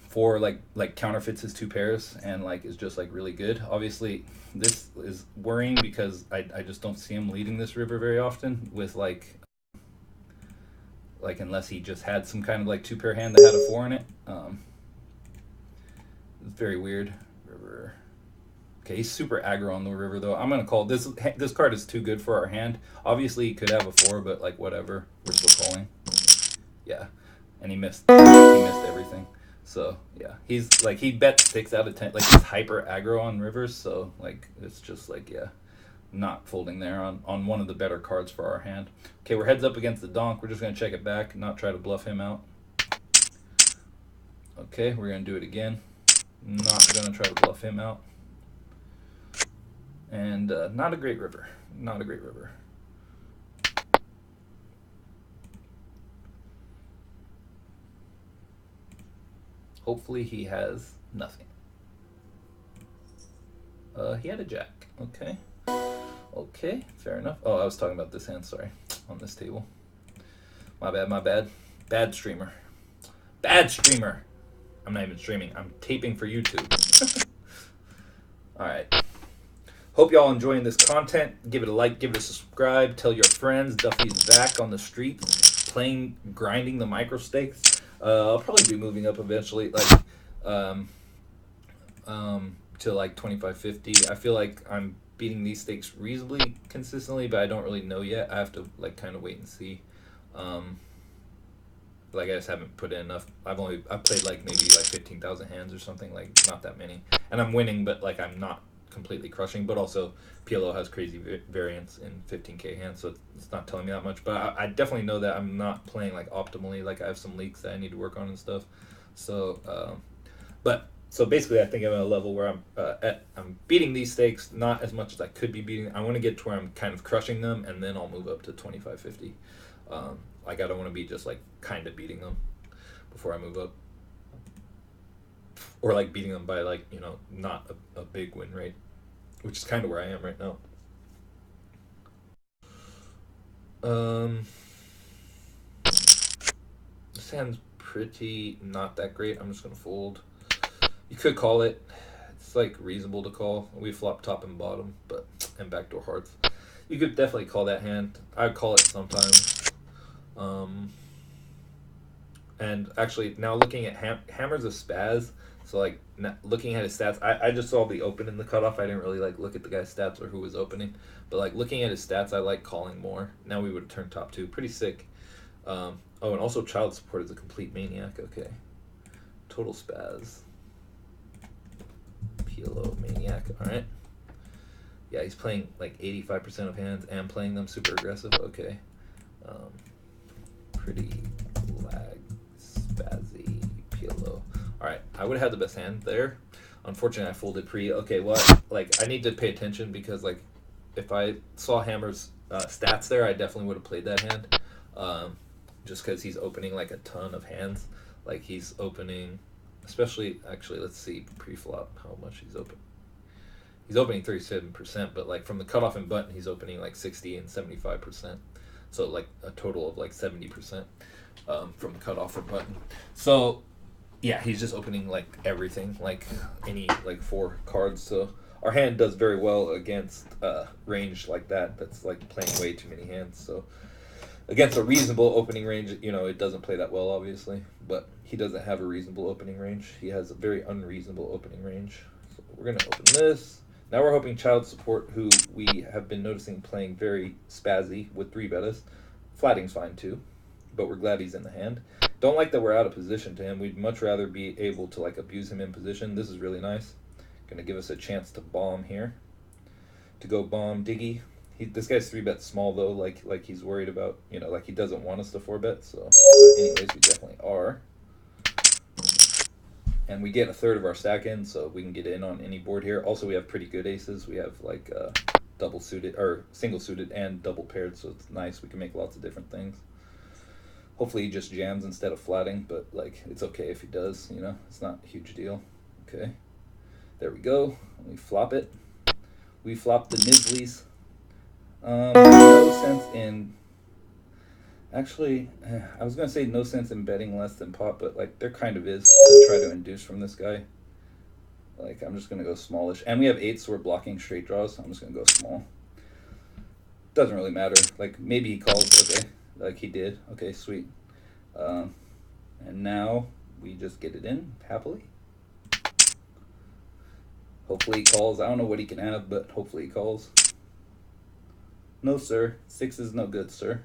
For like counterfeits his 2 pairs and like is just like really good. Obviously, this is worrying because I just don't see him leading this river very often with like unless he just had some kind of like 2-pair hand that had a 4 in it. It's very weird. River. Okay, he's super aggro on the river though. I'm gonna call this. This card is too good for our hand. Obviously, he could have a 4, but like whatever, we're still calling. Yeah, and he missed. He missed everything. So yeah, he's like he bet 6 out of 10. Like he's hyper aggro on rivers. So like it's just like yeah, not folding there on one of the better cards for our hand. Okay, we're heads up against the donk. We're just gonna check it back, not try to bluff him out. Okay, we're gonna do it again. Not gonna try to bluff him out. And not a great river. Not a great river. Hopefully he has nothing. He had a jack. Okay. Okay, fair enough. Oh, I was talking about this hand, sorry. On this table. My bad, my bad. Bad streamer. Bad streamer. I'm not even streaming. I'm taping for YouTube. Alright. Hope y'all enjoying this content. Give it a like, give it a subscribe. Tell your friends Duffy's back on the streets, grinding the micro stakes. I'll probably be moving up eventually, like, to like 25-50. I feel like I'm beating these stakes reasonably consistently, but I don't really know yet. I have to like kind of wait and see. Like I just haven't put in enough. I've played like maybe like 15,000 hands or something, like not that many, and I'm winning, but like I'm not completely crushing. But also PLO has crazy variance in 15k hands, so it's not telling me that much. But I definitely know that I'm not playing like optimally. Like I have some leaks that I need to work on and stuff. So so basically I think I'm at a level where I'm beating these stakes, not as much as I could be beating. I want to get to where I'm kind of crushing them, and then I'll move up to 25-50. Like I don't want to be just like kind of beating them before I move up, or like beating them by like, you know, not a big win rate, which is kind of where I am right now. This hand's pretty not that great. I'm just gonna fold. You could call it. It's like reasonable to call. We flop top and bottom, and backdoor hearts. You could definitely call that hand. I'd call it sometimes. And actually now looking at Hammer's a spaz, so like looking at his stats, I just saw the open in the cutoff. I didn't really like look at the guy's stats or who was opening, but like looking at his stats, I like calling more. Now we would have turned top two. Pretty sick. Oh, and also child support is a complete maniac. Okay, total spaz. PLO maniac. All right. Yeah, he's playing like 85% of hands and playing them super aggressive. Okay. Pretty lag, spazzy, PLO. Alright, I would have had the best hand there. Unfortunately, I folded pre. Okay, well, like, I need to pay attention because, like, if I saw Hammer's stats there, I definitely would have played that hand. Just because he's opening, like, a ton of hands. Like, he's opening, especially, actually, let's see, pre-flop, how much he's opening. He's opening 37%, but, like, from the cutoff and button, he's opening, like, 60 and 75%. So like a total of like 70% from the cutoff or button. So yeah, he's just opening like everything, like any like 4 cards. So our hand does very well against range like that. That's like playing way too many hands. So against a reasonable opening range, you know, it doesn't play that well, obviously. But he doesn't have a reasonable opening range. He has a very unreasonable opening range. So we're gonna open this. Now we're hoping child support, who we have been noticing playing very spazzy with 3 betas. Flatting's fine too, but we're glad he's in the hand. Don't like that we're out of position to him. We'd much rather be able to like abuse him in position. This is really nice. Gonna give us a chance to bomb here. To go bomb Diggy. This guy's 3-bet small though, like he's worried about, you know, like he doesn't want us to 4-bet, so anyways, we definitely are. And we get a third of our stack in, so we can get in on any board here. Also, we have pretty good aces. We have like double suited or single suited and double paired, so it's nice. We can make lots of different things. Hopefully he just jams instead of flatting, but like it's okay if he does, you know, it's not a huge deal. Okay, there we go. We flop it. We flop the Nibblies. No sense in, actually, I was gonna say no sense in betting less than pot, but like there kind of is to try to induce from this guy. Like I'm just gonna go smallish, and we have 8s, so we're blocking straight draws. So I'm just gonna go small. Doesn't really matter. Like maybe he calls. Okay, like he did. Okay, sweet. And now we just get it in happily. Hopefully he calls. I don't know what he can have, but hopefully he calls. No, sir. 6 is no good, sir.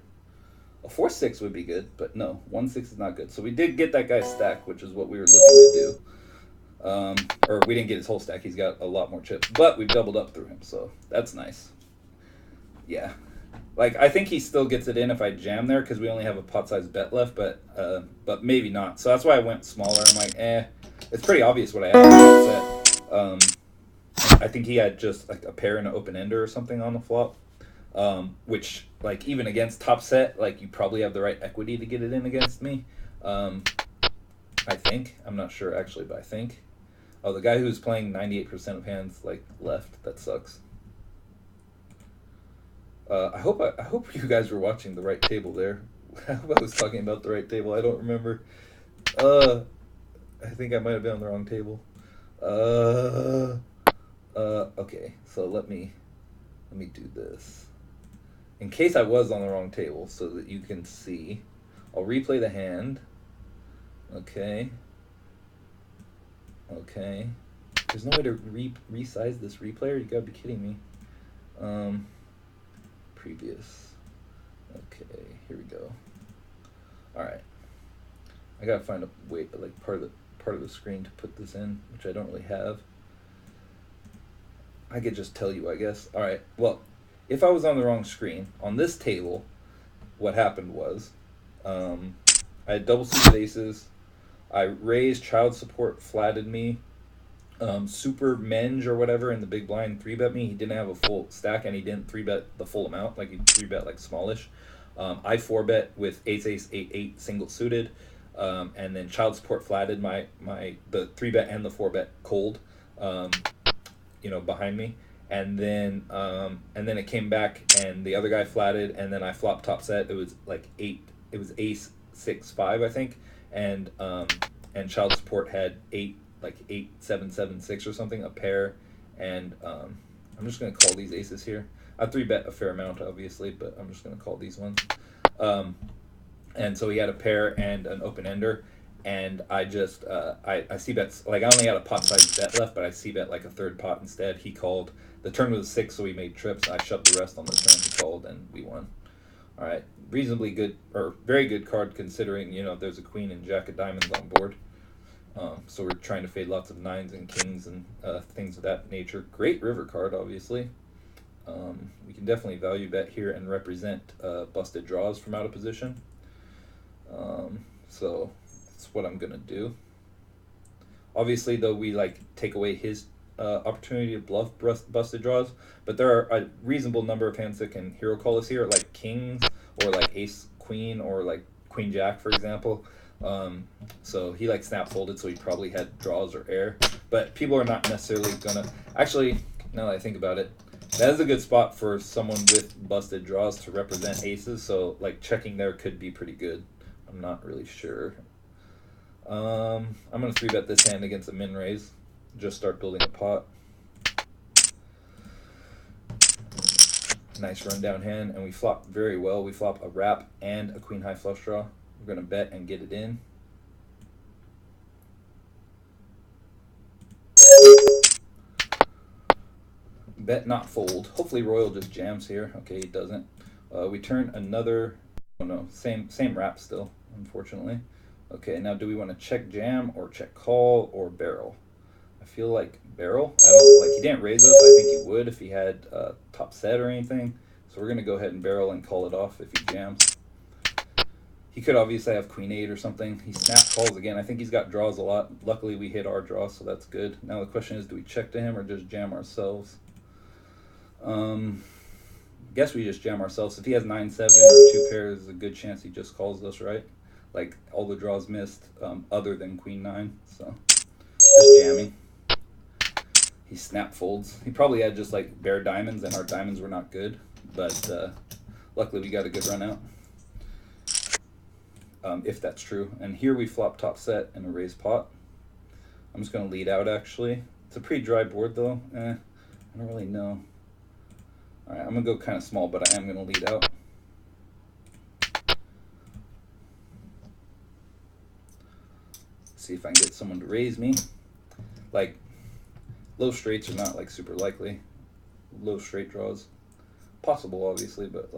A 4-6 would be good, but no, 1-6 is not good. So we did get that guy's stack, which is what we were looking to do. Or we didn't get his whole stack. He's got a lot more chips, but we've doubled up through him, so that's nice. Yeah, like I think he still gets it in if I jam there because we only have a pot-sized bet left, but maybe not. So that's why I went smaller. I'm like, it's pretty obvious what I have in that set. I think he had just like a pair and an open ender or something on the flop. Which like even against top set, like you probably have the right equity to get it in against me. I think, I'm not sure actually, but I think. Oh, the guy who's playing 98% of hands like left. That sucks. I hope you guys were watching the right table there. I was talking about the right table. I don't remember. I think I might have been on the wrong table. Okay. So let me do this. In case I was on the wrong table, so that you can see, I'll replay the hand. Okay. Okay. There's no way to resize this replayer. You gotta be kidding me. Previous. Okay, here we go. All right. I gotta find a way, like part of the screen to put this in, which I don't really have. I could just tell you, I guess. All right. Well, if I was on the wrong screen on this table, what happened was, I had double suited aces. I raised, child support flatted me. Super Menge or whatever in the big blind 3-bet me. He didn't have a full stack, and he didn't 3-bet the full amount. Like, he 3-bet like smallish. I 4-bet with ace 8 single suited, and then child support flatted the 3-bet and the 4-bet cold, behind me, and then it came back and the other guy flatted, and then I flopped top set. It was like 8. It was ace 6 5, I think, and child support had 8. Like 8 7 7 6 or something, a pair, and I'm just gonna call these aces here. I 3-bet a fair amount, obviously, but I'm just gonna call these ones. And so he had a pair and an open ender, and I just I c-bet, like I only had a pot size bet left, but I c-bet like a third pot instead. He called. The turn was 6, so we made trips. I shoved the rest on the turn. He called, and we won. All right, reasonably good, or very good card considering there's a queen and jack of diamonds on board. So we're trying to fade lots of 9s and kings and things of that nature. Great river card, obviously. We can definitely value bet here and represent busted draws from out of position. So that's what I'm going to do. Obviously, though, we take away his opportunity to bluff busted draws, but there are a reasonable number of hands that can hero call us here, like kings or like ace queen or like queen jack, for example. So he snap folded, so he probably had draws or air, but people are not necessarily gonna, actually, now that I think about it, that is a good spot for someone with busted draws to represent aces, so checking there could be pretty good. I'm not really sure. I'm gonna 3-bet this hand against a min raise, just start building a pot. Nice rundown hand, and we flop very well. We flop a wrap and a queen high flush draw. We're going to bet and get it in. Bet not fold. Hopefully Royal just jams here. Okay, he doesn't. We turn another... Oh no, same wrap still, unfortunately. Okay, now do we want to check jam or check call or barrel? I feel like barrel. I don't he didn't raise us. I think he would if he had top set or anything. So we're going to go ahead and barrel and call it off if he jams. He could obviously have queen 8 or something. He snap calls again. I think he's got draws a lot. Luckily, we hit our draw, so that's good. Now the question is, do we check to him or just jam ourselves? Guess we just jam ourselves. If he has 9-7 or 2 pairs, there's a good chance he just calls us, right? All the draws missed, other than queen 9. So just jamming. He snap folds. He probably had just bare diamonds, and our diamonds were not good. But luckily, we got a good run out. If that's true. And here we flop top set and a raised pot. I'm just going to lead out, actually. It's a pretty dry board, though. I don't really know. All right, I'm going to go kind of small, but I am going to lead out. See if I can get someone to raise me. Low straights are not, super likely. Low straight draws. Possible, obviously, but,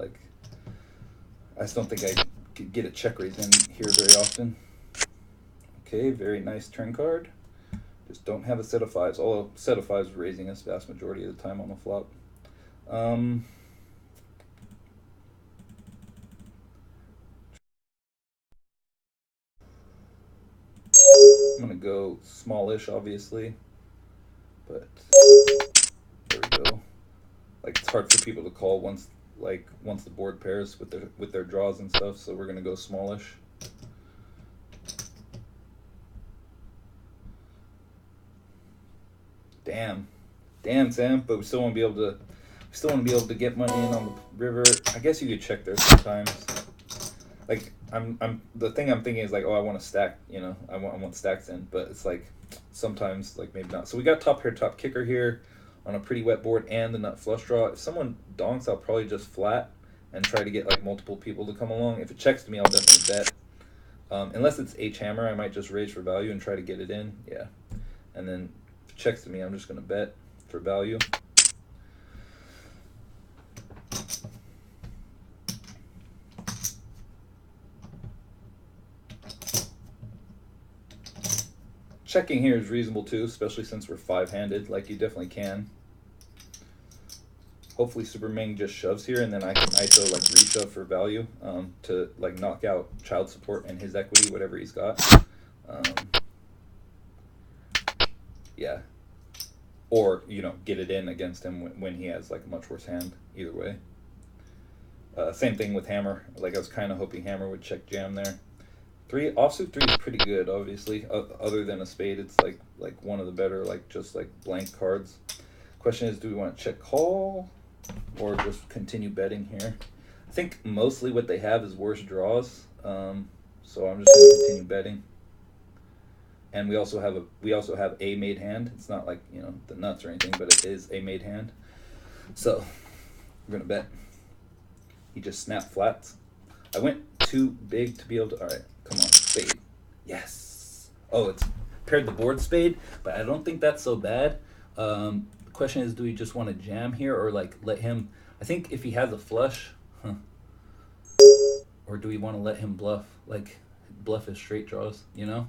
I just don't think I could get a check raise in here very often. Okay, very nice turn card. Just don't have a set of 5s. Although set of 5s raising us vast majority of the time on the flop. I'm gonna go smallish, obviously, but there we go. It's hard for people to call once the board pairs with their draws and stuff, so we're gonna go smallish. Damn, Sam, but we still want to be able to get money in on the river. I guess you could check there sometimes. like I'm the thing I'm thinking is like, oh, I want to stack, you know, I want stacks in, but it's like sometimes like maybe not. So we got top pair, top kicker here on a pretty wet board and the nut flush draw. If someone donks, I'll probably just flat and try to get like multiple people to come along. If it checks to me, I'll definitely bet. Unless it's H hammer, I might just raise for value and try to get it in. Yeah. And then if it checks to me, I'm just going to bet for value. Checking here is reasonable too, especially since we're five-handed. Like, you definitely can. Hopefully Superman just shoves here, and then I can ISO like reshove for value to like knock out child support and his equity, whatever he's got. Yeah. Or, you know, get it in against him when he has like a much worse hand. Either way. Same thing with hammer. Like, I was kind of hoping hammer would check jam there. Offsuit 3 is pretty good, obviously. Other than a spade, it's like one of the better, like just like blank cards. Question is, do we want to check call or just continue betting here? I think mostly what they have is worse draws, so I'm just going to continue betting. And we also have a made hand. It's not like, you know, the nuts or anything, but it is a made hand. So we're going to bet. He just snapped flats. I went too big to be able to. All right, come on, spade. Yes. Oh, it's paired the board spade, but I don't think that's so bad. The question is, do we just want to jam here or like let him? I think if he has a flush, or do we want to let him bluff? Like, bluff his straight draws, you know?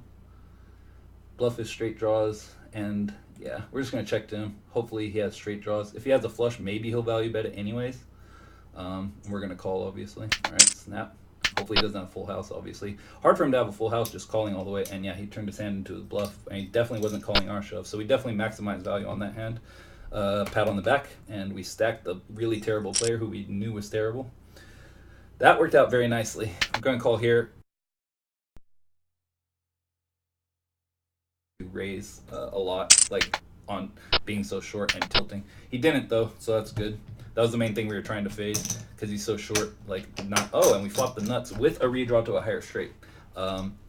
Bluff his straight draws, and yeah, we're just gonna check to him. Hopefully he has straight draws. If he has a flush, maybe he'll value bet it anyways. We're gonna call, obviously. All right, snap. Hopefully he doesn't have a full house, obviously. Hard for him to have a full house just calling all the way. And yeah, he turned his hand into his bluff. And he definitely wasn't calling our shove. So we definitely maximized value on that hand. Pat on the back. And we stacked the really terrible player who we knew was terrible. That worked out very nicely. I'm going to call here. Raise a lot, like on being so short and tilting. He didn't though, so that's good. That was the main thing we were trying to fade, because he's so short. Like, not. Oh, and we flopped the nuts with a redraw to a higher straight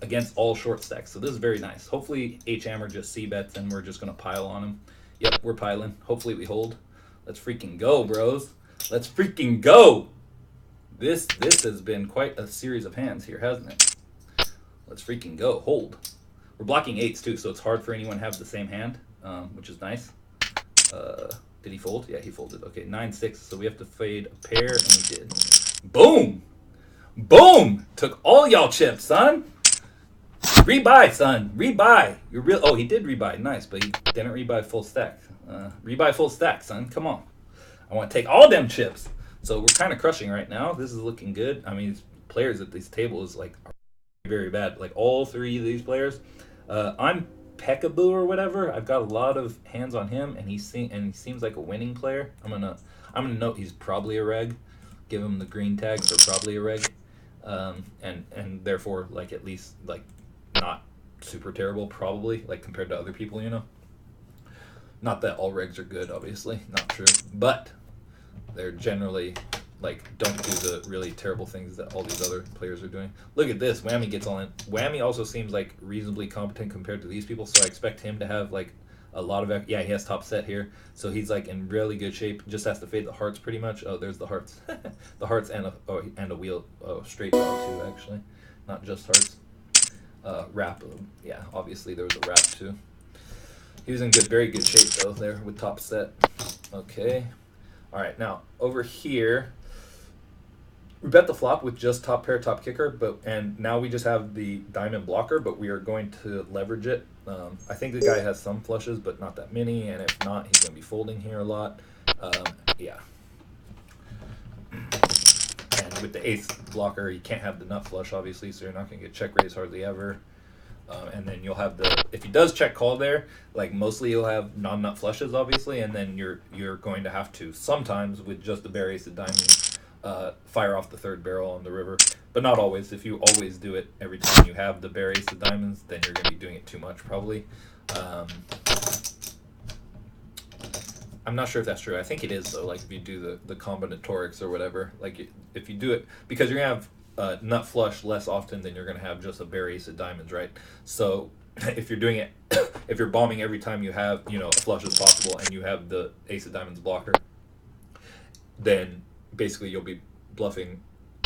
against all short stacks. So this is very nice. Hopefully H hammer just C bets and we're just gonna pile on him. Yep, we're piling. Hopefully we hold. Let's freaking go, bros. Let's freaking go. This has been quite a series of hands here, hasn't it? Let's freaking go. Hold. We're blocking eights too, so it's hard for anyone to have the same hand, which is nice. Did he fold? Yeah, he folded. Okay, 9-6, so we have to fade a pair, and we did. Boom! Boom! Took all y'all chips, son! Rebuy, son! Rebuy! You're real. Oh, he did rebuy. Nice, but he didn't rebuy full stack. Rebuy full stack, son. Come on. I want to take all them chips. So we're kind of crushing right now. This is looking good. I mean, players at these tables like are very bad. Like, all three of these players. I'm Peekaboo or whatever. I've got a lot of hands on him, and he seems like a winning player. I'm gonna note he's probably a reg. Give him the green tag for probably a reg, and therefore like at least like not super terrible probably, like compared to other people, you know. Not that all regs are good, obviously, not true, but they're generally like don't do the really terrible things that all these other players are doing. Look at this. Whammy gets on it. Whammy also seems like reasonably competent compared to these people, so I expect him to have like a lot of... Yeah, he has top set here, so he's like in really good shape. Just has to fade the hearts pretty much. Oh, there's the hearts. The hearts and a wheel. Oh, straight draw too, actually. Not just hearts. Wrap. Yeah, obviously there was a wrap too. He was in very good shape though there with top set. Okay. All right, now over here, we bet the flop with just top pair, top kicker, and now we just have the diamond blocker, but we are going to leverage it. I think the guy has some flushes, but not that many, and if not, he's going to be folding here a lot. Yeah. And with the ace blocker, you can't have the nut flush, obviously, so you're not going to get check raise hardly ever. And then you'll have if he does check call there, like mostly you'll have non-nut flushes, obviously, and then you're going to have to sometimes with just the bare ace of diamonds fire off the third barrel on the river, but not always. If you always do it every time you have the bare ace of diamonds, then you're going to be doing it too much probably. I'm not sure if that's true. I think it is though. Like if you do the combinatorics or whatever, like if you do it, because you're gonna have nut flush less often than you're going to have just a bare ace of diamonds, right? So if you're doing it, if you're bombing every time you have, you know, a flush as possible and you have the ace of diamonds blocker, then basically you'll be bluffing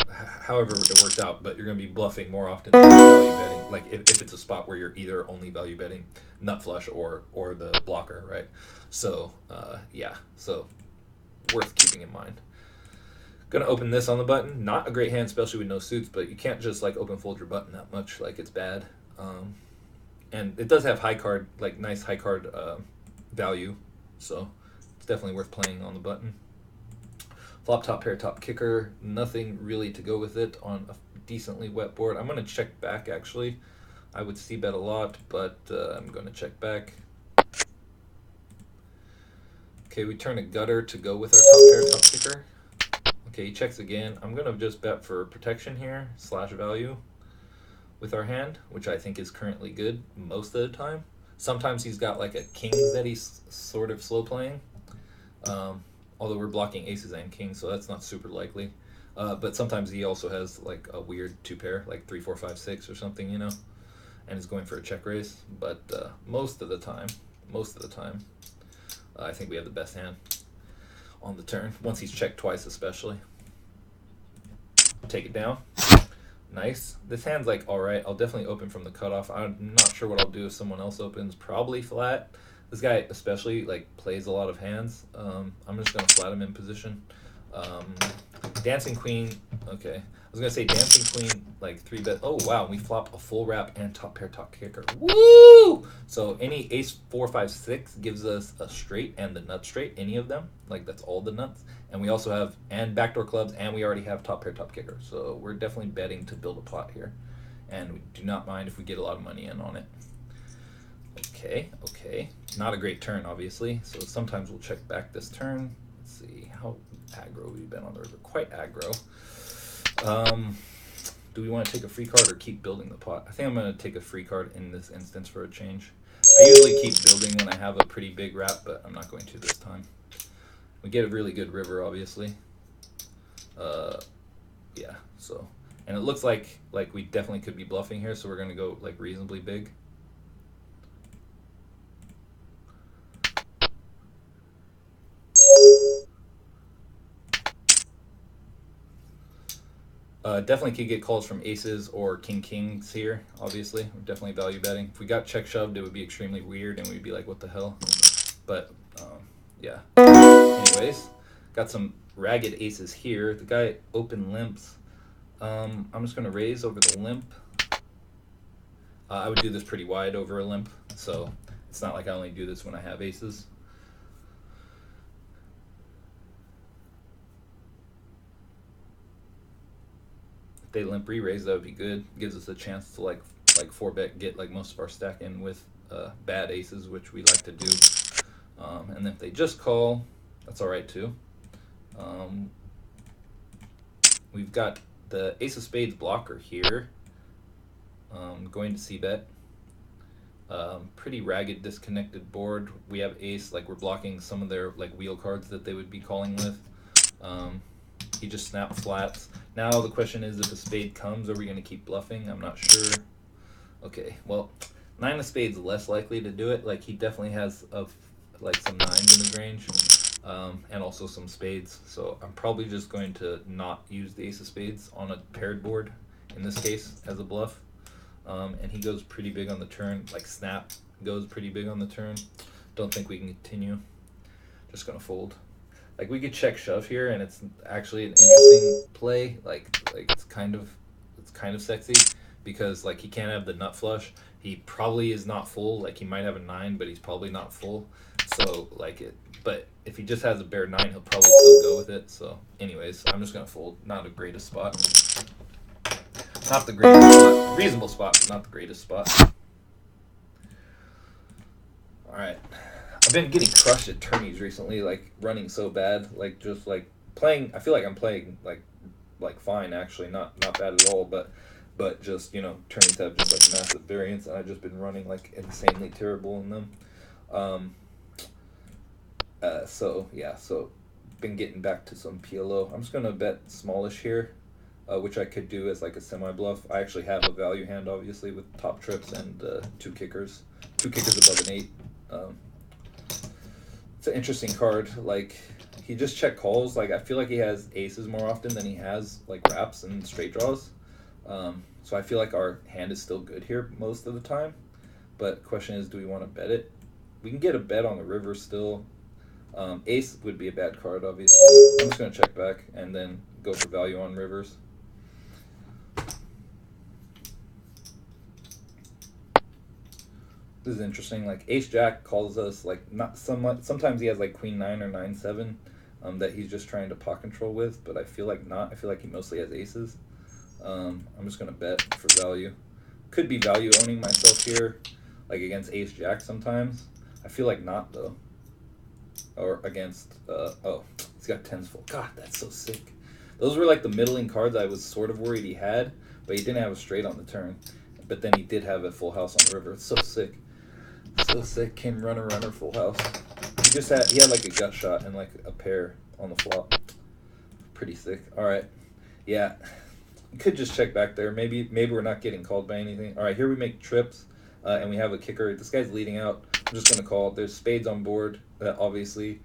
however it works out, but you're going to be bluffing more often than value betting. Like if it's a spot where you're either only value betting nut flush or the blocker, right? So yeah, so worth keeping in mind. Gonna open this on the button. Not a great hand, especially with no suits, but you can't just like open fold your button that much. Like it's bad. And it does have high card, like nice high card value, so it's definitely worth playing on the button. Flop top pair top kicker, nothing really to go with it on a decently wet board. I'm gonna check back actually. I would see bet a lot, but I'm gonna check back. Okay, we turn a gutter to go with our top pair top kicker. Okay, he checks again. I'm gonna just bet for protection here, slash value with our hand, which I think is currently good most of the time. Sometimes he's got like a kings that he's sort of slow playing. Although we're blocking aces and kings, so that's not super likely. But sometimes he also has like a weird two pair, like 3, 4, 5, 6 or something, you know, and is going for a check raise. But most of the time, I think we have the best hand on the turn, once he's checked twice especially. Take it down. Nice. This hand's like alright. I'll definitely open from the cutoff. I'm not sure what I'll do if someone else opens. Probably flat. This guy especially like plays a lot of hands. I'm just gonna flat him in position. Dancing queen. Okay, I was gonna say dancing queen like 3-bet. Oh wow, we flop a full wrap and top pair top kicker. Woo! So any ace 4, 5, 6 gives us a straight and the nut straight. Any of them, like that's all the nuts. And we also have and backdoor clubs, and we already have top pair top kicker. So we're definitely betting to build a pot here, and we do not mind if we get a lot of money in on it. Okay, okay. Not a great turn, obviously. So sometimes we'll check back this turn. Let's see how aggro we've been on the river. Quite aggro. Do we want to take a free card or keep building the pot? I think I'm going to take a free card in this instance for a change. I usually keep building when I have a pretty big wrap, but I'm not going to this time. We get a really good river, obviously. Yeah, so. And it looks like we definitely could be bluffing here, so we're going to go like reasonably big. Definitely could get calls from aces or kings here, obviously. We're definitely value betting. If we got check shoved, it would be extremely weird, and we'd be like, what the hell? But, yeah. Anyways, got some ragged aces here. The guy open limps. I'm just going to raise over the limp. I would do this pretty wide over a limp, so it's not like I only do this when I have aces. If they limp re-raise, that would be good. Gives us a chance to like 4-bet, get like most of our stack in with bad aces, which we like to do. And then if they just call, that's all right too. We've got the ace of spades blocker here. Going to c-bet. Pretty ragged, disconnected board. We have ace, like we're blocking some of their like wheel cards that they would be calling with. He just snapped flats. Now the question is, if a spade comes, are we going to keep bluffing? I'm not sure. Okay, well, 9 of spades less likely to do it. Like he definitely has like some 9s in his range, and also some spades. So I'm probably just going to not use the ace of spades on a paired board in this case as a bluff. And he goes pretty big on the turn. Like snap goes pretty big on the turn. Don't think we can continue. Just gonna fold. Like we could check shove here, and it's actually an interesting play. Like it's kind of sexy, because like he can't have the nut flush. He probably is not full. Like he might have a 9, but he's probably not full. So like it. But if he just has a bare 9, he'll probably still go with it. So anyways, I'm just gonna fold. Not the greatest spot. Not the greatest spot. Reasonable spot, but not the greatest spot. All right. I've been getting crushed at tourneys recently, like running so bad, like just like playing. I feel like I'm playing like fine actually, not bad at all, but just, you know, tourneys have just like massive variance, and I've just been running like insanely terrible in them. So yeah, so been getting back to some PLO. I'm just gonna bet smallish here. which I could do as like a semi-bluff. I actually have a value hand, obviously, with top trips and 2 kickers. 2 kickers above an 8. It's an interesting card. Like, he just check calls. Like, I feel like he has aces more often than he has, like, wraps and straight draws. So I feel like our hand is still good here most of the time. But the question is, do we want to bet it? We can get a bet on the river still. Ace would be a bad card, obviously. I'm just going to check back and then go for value on rivers. This is interesting. Like, Ace Jack calls us, like, not sometimes he has like Queen 9 or 9-7 that he's just trying to pot control with, but I feel like not. I feel like he mostly has aces. I'm just going to bet for value. Could be value owning myself here, like against Ace Jack sometimes. I feel like not, though. Or against, oh, he's got 10s full. God, that's so sick. Those were like the middling cards I was sort of worried he had, but he didn't have a straight on the turn. But then he did have a full house on the river. It's so sick. So sick. King runner, full house. He had like a gut shot and like a pair on the flop. Pretty sick. All right. Yeah. You could just check back there. Maybe we're not getting called by anything. All right, here we make trips, and we have a kicker. This guy's leading out. I'm just going to call. There's spades on board. Obviously,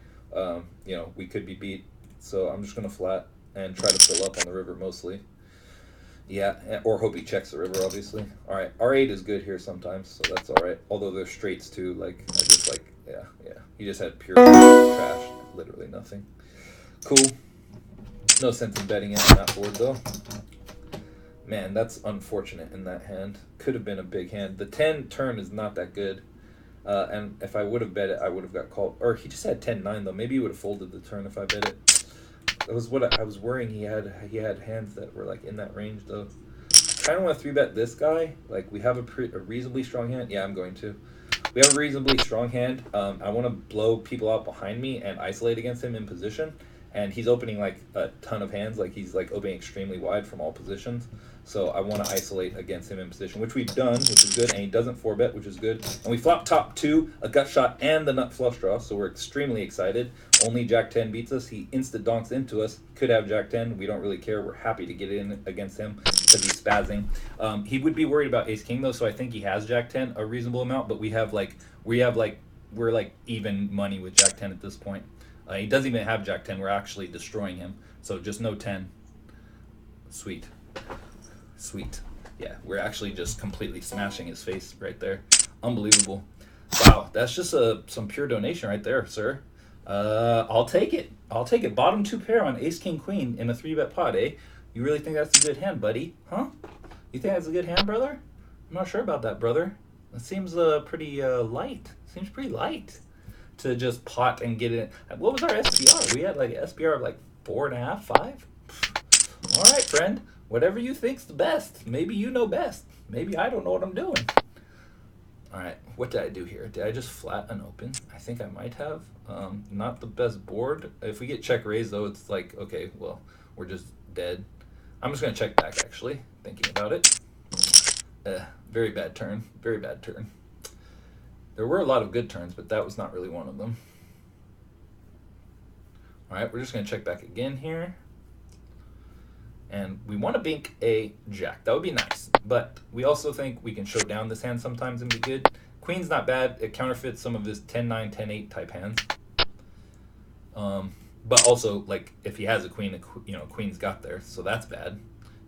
we could be beat. So I'm just going to flat and try to fill up on the river mostly. Yeah, or hope he checks the river, obviously. All right, R8 is good here sometimes, so that's all right. Although there's straights too. Like, I just like, yeah. He just had pure trash. Literally nothing. Cool. No sense in betting it on that board, though. Man, that's unfortunate in that hand. Could have been a big hand. The 10 turn is not that good. And if I would have bet it, I would have got called. Or he just had 10-9, though. Maybe he would have folded the turn if I bet it. That was what I was worrying. He had hands that were like in that range, though. I kind of want to 3-bet this guy. Like, we have a reasonably strong hand. Yeah, I'm going to. We have a reasonably strong hand. I want to blow people out behind me and isolate against him in position. And he's opening like a ton of hands. Like, he's like opening extremely wide from all positions. So I want to isolate against him in position, which we've done, which is good. And he doesn't 4-bet, which is good. And we flop top 2, a gut shot, and the nut flush draw. So we're extremely excited. Only Jack 10 beats us. He insta donks into us. Could have Jack 10. We don't really care. We're happy to get in against him because he's spazzing. He would be worried about Ace King, though. So I think he has Jack 10 a reasonable amount. But we're like even money with Jack 10 at this point. He doesn't even have Jack 10. We're actually destroying him. So just no 10. Sweet. Yeah, we're actually just completely smashing his face right there. Unbelievable. Wow, that's just some pure donation right there, sir. I'll take it. Bottom 2 pair on Ace King Queen in a 3-bet pot, eh? You really think that's a good hand, buddy? Huh? You think that's a good hand, brother? I'm not sure about that, brother. It seems pretty light. Seems pretty light to just pot and get it. What was our SPR? We had like an SPR of like 4.5, 5? All right, friend. Whatever you think's the best. Maybe you know best. Maybe I don't know what I'm doing. All right, what did I do here? Did I just flat and open? I think I might have. Not the best board. If we get check raise, though, it's like, okay, well, we're just dead. I'm just going to check back, actually, thinking about it. Very bad turn. Very bad turn. There were a lot of good turns, but that was not really one of them. All right, we're just going to check back again here. And we want to bink a jack. That would be nice. But we also think we can show down this hand sometimes and be good. Queen's not bad. It counterfeits some of his 10-9, 10-8 type hands. But also, like, if he has a queen, queen's got there. So that's bad.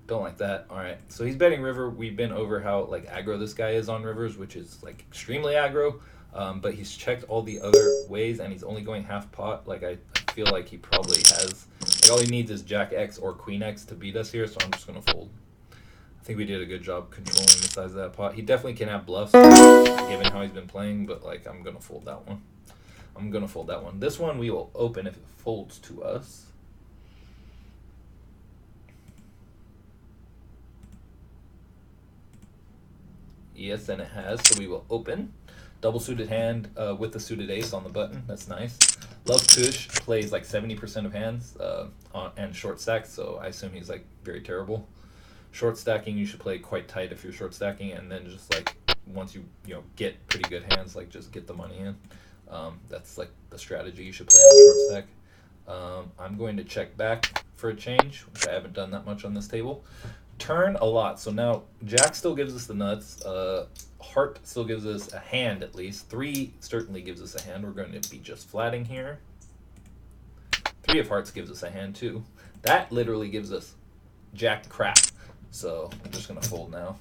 Don't like that. All right. So he's betting river. We've been over how, like, aggro this guy is on rivers, which is, like, extremely aggro. But he's checked all the other ways, and he's only going half pot. Like, I feel like he probably has... Like, all he needs is Jack X or Queen X to beat us here, so I'm just going to fold. I think we did a good job controlling the size of that pot. He definitely can have bluffs, given how he's been playing, but, like, I'm going to fold that one. This one we will open if it folds to us. Yes, and it has, so we will open. Double suited hand with the suited ace on the button. That's nice. Love Kush plays like 70% of hands and short stacks, so I assume he's like very terrible. Short stacking, you should play quite tight if you're short stacking, and then just like once you get pretty good hands, like just get the money in. That's like the strategy you should play on short stack. I'm going to check back for a change, which I haven't done that much on this table. Turn a lot. So now Jack still gives us the nuts. Heart still gives us a hand at least. 3 certainly gives us a hand. We're going to be just flatting here. 3 of hearts gives us a hand too. That literally gives us Jack crap. So I'm just going to fold now.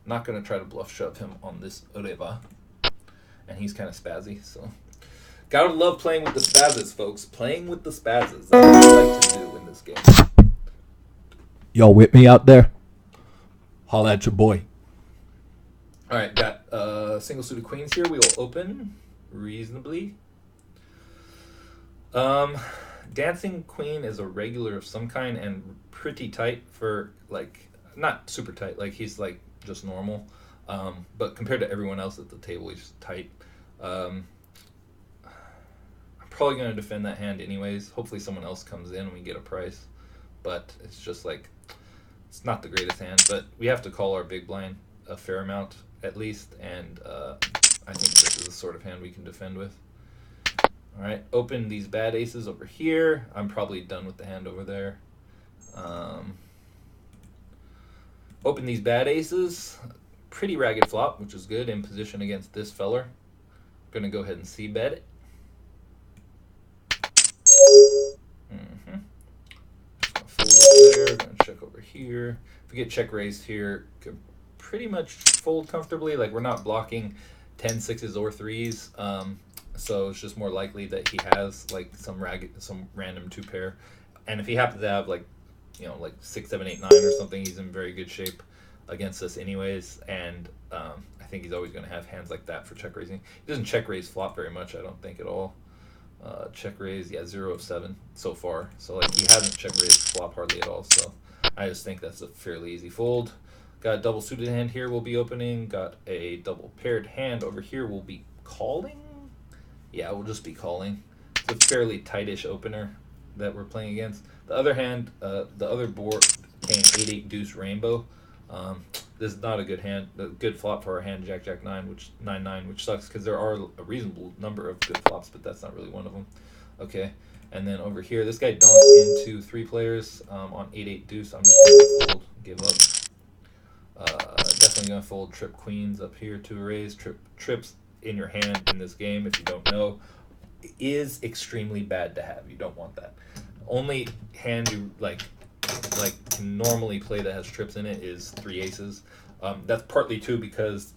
Not going to try to bluff shove him on this Ureva. And he's kind of spazzy, so. Gotta love playing with the spazzes, folks. Playing with the spazzes. That's what I like to do in this game. Y'all with me out there? Holla at your boy. Alright, got single suited queens here. We will open reasonably. Dancing queen is a regular of some kind and pretty tight for, like, not super tight. Like, he's, like, just normal. But compared to everyone else at the table, he's tight. I'm probably going to defend that hand anyways. Hopefully someone else comes in and we get a price. But it's just like, it's not the greatest hand. But we have to call our big blind a fair amount at least. And I think this is the sort of hand we can defend with. All right, open these bad aces over here. I'm probably done with the hand over there. Open these bad aces. Pretty ragged flop, which is good in position against this feller. Gonna go ahead and c-bet it. Just gonna fold over there. Gonna check over here. If we get check raised here, could pretty much fold comfortably. Like, we're not blocking 10 6s or 3s. So it's just more likely that he has like some random 2 pair. And if he happens to have like, you know, like 6 7 8 9 or something, he's in very good shape against us anyways. And I think he's always going to have hands like that for check raising. He doesn't check raise flop very much, I don't think, at all. Check raise, yeah, 0 of 7 so far. So like, he hasn't check raised flop hardly at all. So I just think that's a fairly easy fold. Got a double suited hand here we'll be opening. Got a double paired hand over here we'll be calling. Yeah, we'll just be calling. It's a fairly tightish opener that we're playing against. The other hand, the other board came 8-8 deuce rainbow. This is not a good hand, a good flop for our hand Jack Jack 9, which 9-9, which sucks because there are a reasonable number of good flops, but that's not really one of them. Okay, and then over here, this guy dunked into 3 players on 8-8 deuce. I'm just going to fold, give up. Definitely going to fold trip queens up here to a raise. Trips in your hand in this game, if you don't know, is extremely bad to have. You don't want that. Only hand you like can normally play that has trips in it is 3 aces. That's partly too because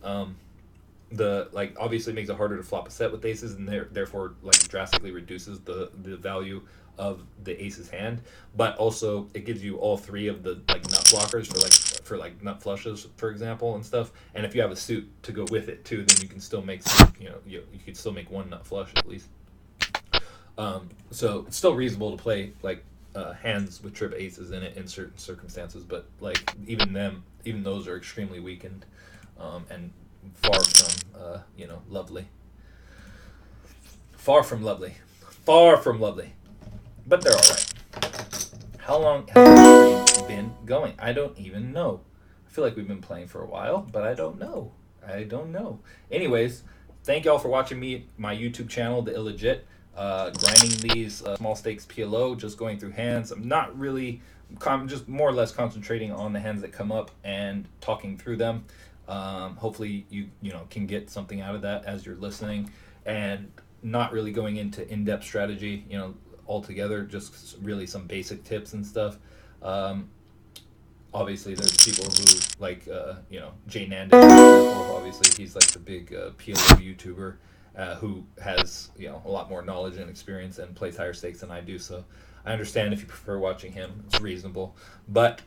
the like obviously makes it harder to flop a set with aces, and therefore like drastically reduces the value of the aces hand. But also it gives you all 3 of the like nut blockers for nut flushes, for example, and stuff. And if you have a suit to go with it too, then you can still make you could still make 1 nut flush at least. So it's still reasonable to play like hands with trip aces in it in certain circumstances, but like even those are extremely weakened and far from lovely. Far from lovely. But they're all right. How long has the stream been going? I don't even know. I feel like we've been playing for a while, but I don't know. Anyways, thank y'all for watching my YouTube channel, The Illegit. Grinding these small stakes PLO, just going through hands. I'm not really, just more or less concentrating on the hands that come up and talking through them. Hopefully you can get something out of that as you're listening, and not really going into in-depth strategy, altogether, just really some basic tips and stuff. Obviously there's people who like, Jay Nandez, obviously he's like the big PLO YouTuber who has, a lot more knowledge and experience and plays higher stakes than I do. So I understand if you prefer watching him, it's reasonable. But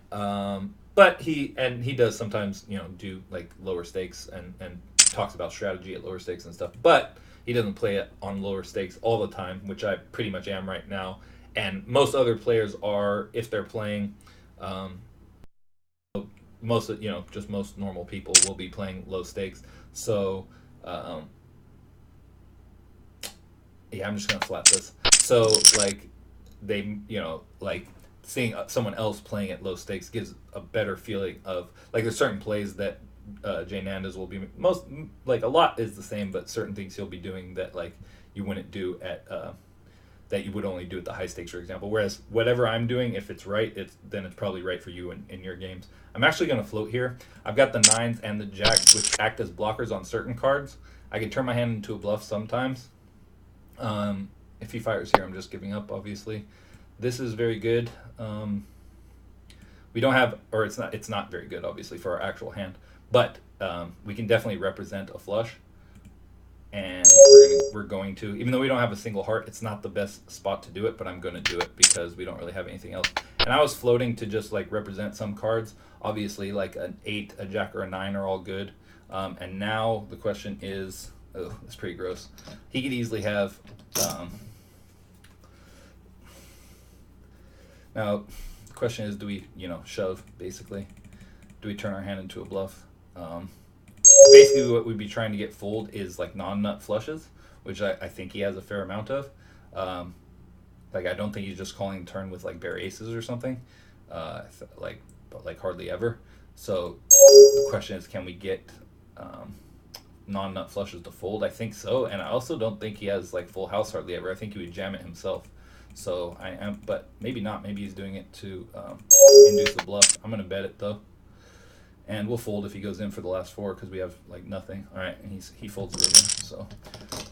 he does sometimes, do like lower stakes and talks about strategy at lower stakes and stuff. But he doesn't play it on lower stakes all the time, which I pretty much am right now. And most other players are, if they're playing, most normal people will be playing low stakes. So, yeah, I'm just gonna flat this. So like they, like seeing someone else playing at low stakes gives a better feeling of like there's certain plays that Jay Nandez will be a lot is the same, but certain things he'll be doing that like you wouldn't do at that you would only do at the high stakes, for example. Whereas whatever I'm doing, if it's right, then it's probably right for you in your games. I'm actually going to float here. I've got the 9s and the jacks, which act as blockers on certain cards. I can turn my hand into a bluff sometimes. If he fires here, I'm just giving up, obviously. This is very good. We don't have, or it's not very good, obviously, for our actual hand. But we can definitely represent a flush. And we're going to, even though we don't have a single heart, it's not the best spot to do it, but I'm going to do it because we don't really have anything else. And I was floating to just like represent some cards. Obviously, like an 8, a jack, or a 9 are all good. And now the question is, oh, that's pretty gross. He could easily have, now the question is, do we, shove, basically? Do we turn our hand into a bluff? Basically what we'd be trying to get fold is like non-nut flushes, which I think he has a fair amount of. Like I don't think he's just calling turn with like bare aces or something, but hardly ever. So the question is, can we get non-nut flushes to fold? I think so, and I also don't think he has like full house hardly ever. I think he would jam it himself. So but maybe not. Maybe he's doing it to induce the bluff. I'm gonna bet it though. And we'll fold if he goes in for the last 4 because we have like nothing. All right, and he folds the river. So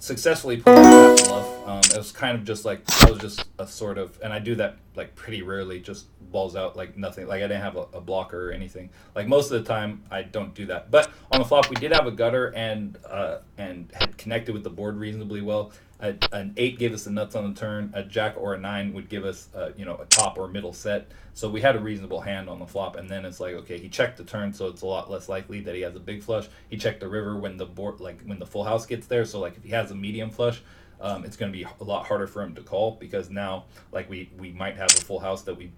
successfully pulled that bluff. It was kind of just like, that was just a sort of, and I do that like pretty rarely, just balls out like nothing. Like I didn't have a blocker or anything. Like most of the time I don't do that. But on the flop we did have a gutter and had connected with the board reasonably well. An 8 gave us the nuts on the turn. A jack or a 9 would give us a top or middle set. So we had a reasonable hand on the flop, and then it's like, okay, he checked the turn, so it's a lot less likely that he has a big flush. He checked the river when the board, like when the full house gets there. So like if he has a medium flush, it's going to be a lot harder for him to call, because now like we might have a full house that we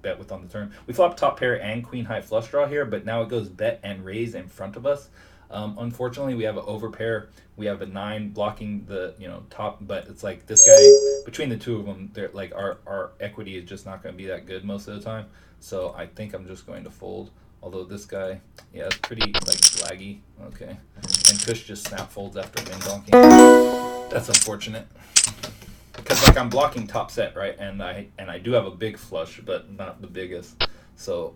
bet with on the turn. We flop top pair and queen high flush draw here, but now it goes bet and raise in front of us. Unfortunately, we have an overpair. We have a 9 blocking the top, but it's like this guy, between the two of them, they're like our equity is just not going to be that good most of the time. So I think I'm just going to fold. Although this guy, yeah, it's pretty like laggy. Okay, and Kush just snap folds after min donking. That's unfortunate, because like I'm blocking top set, right, and I do have a big flush, but not the biggest. So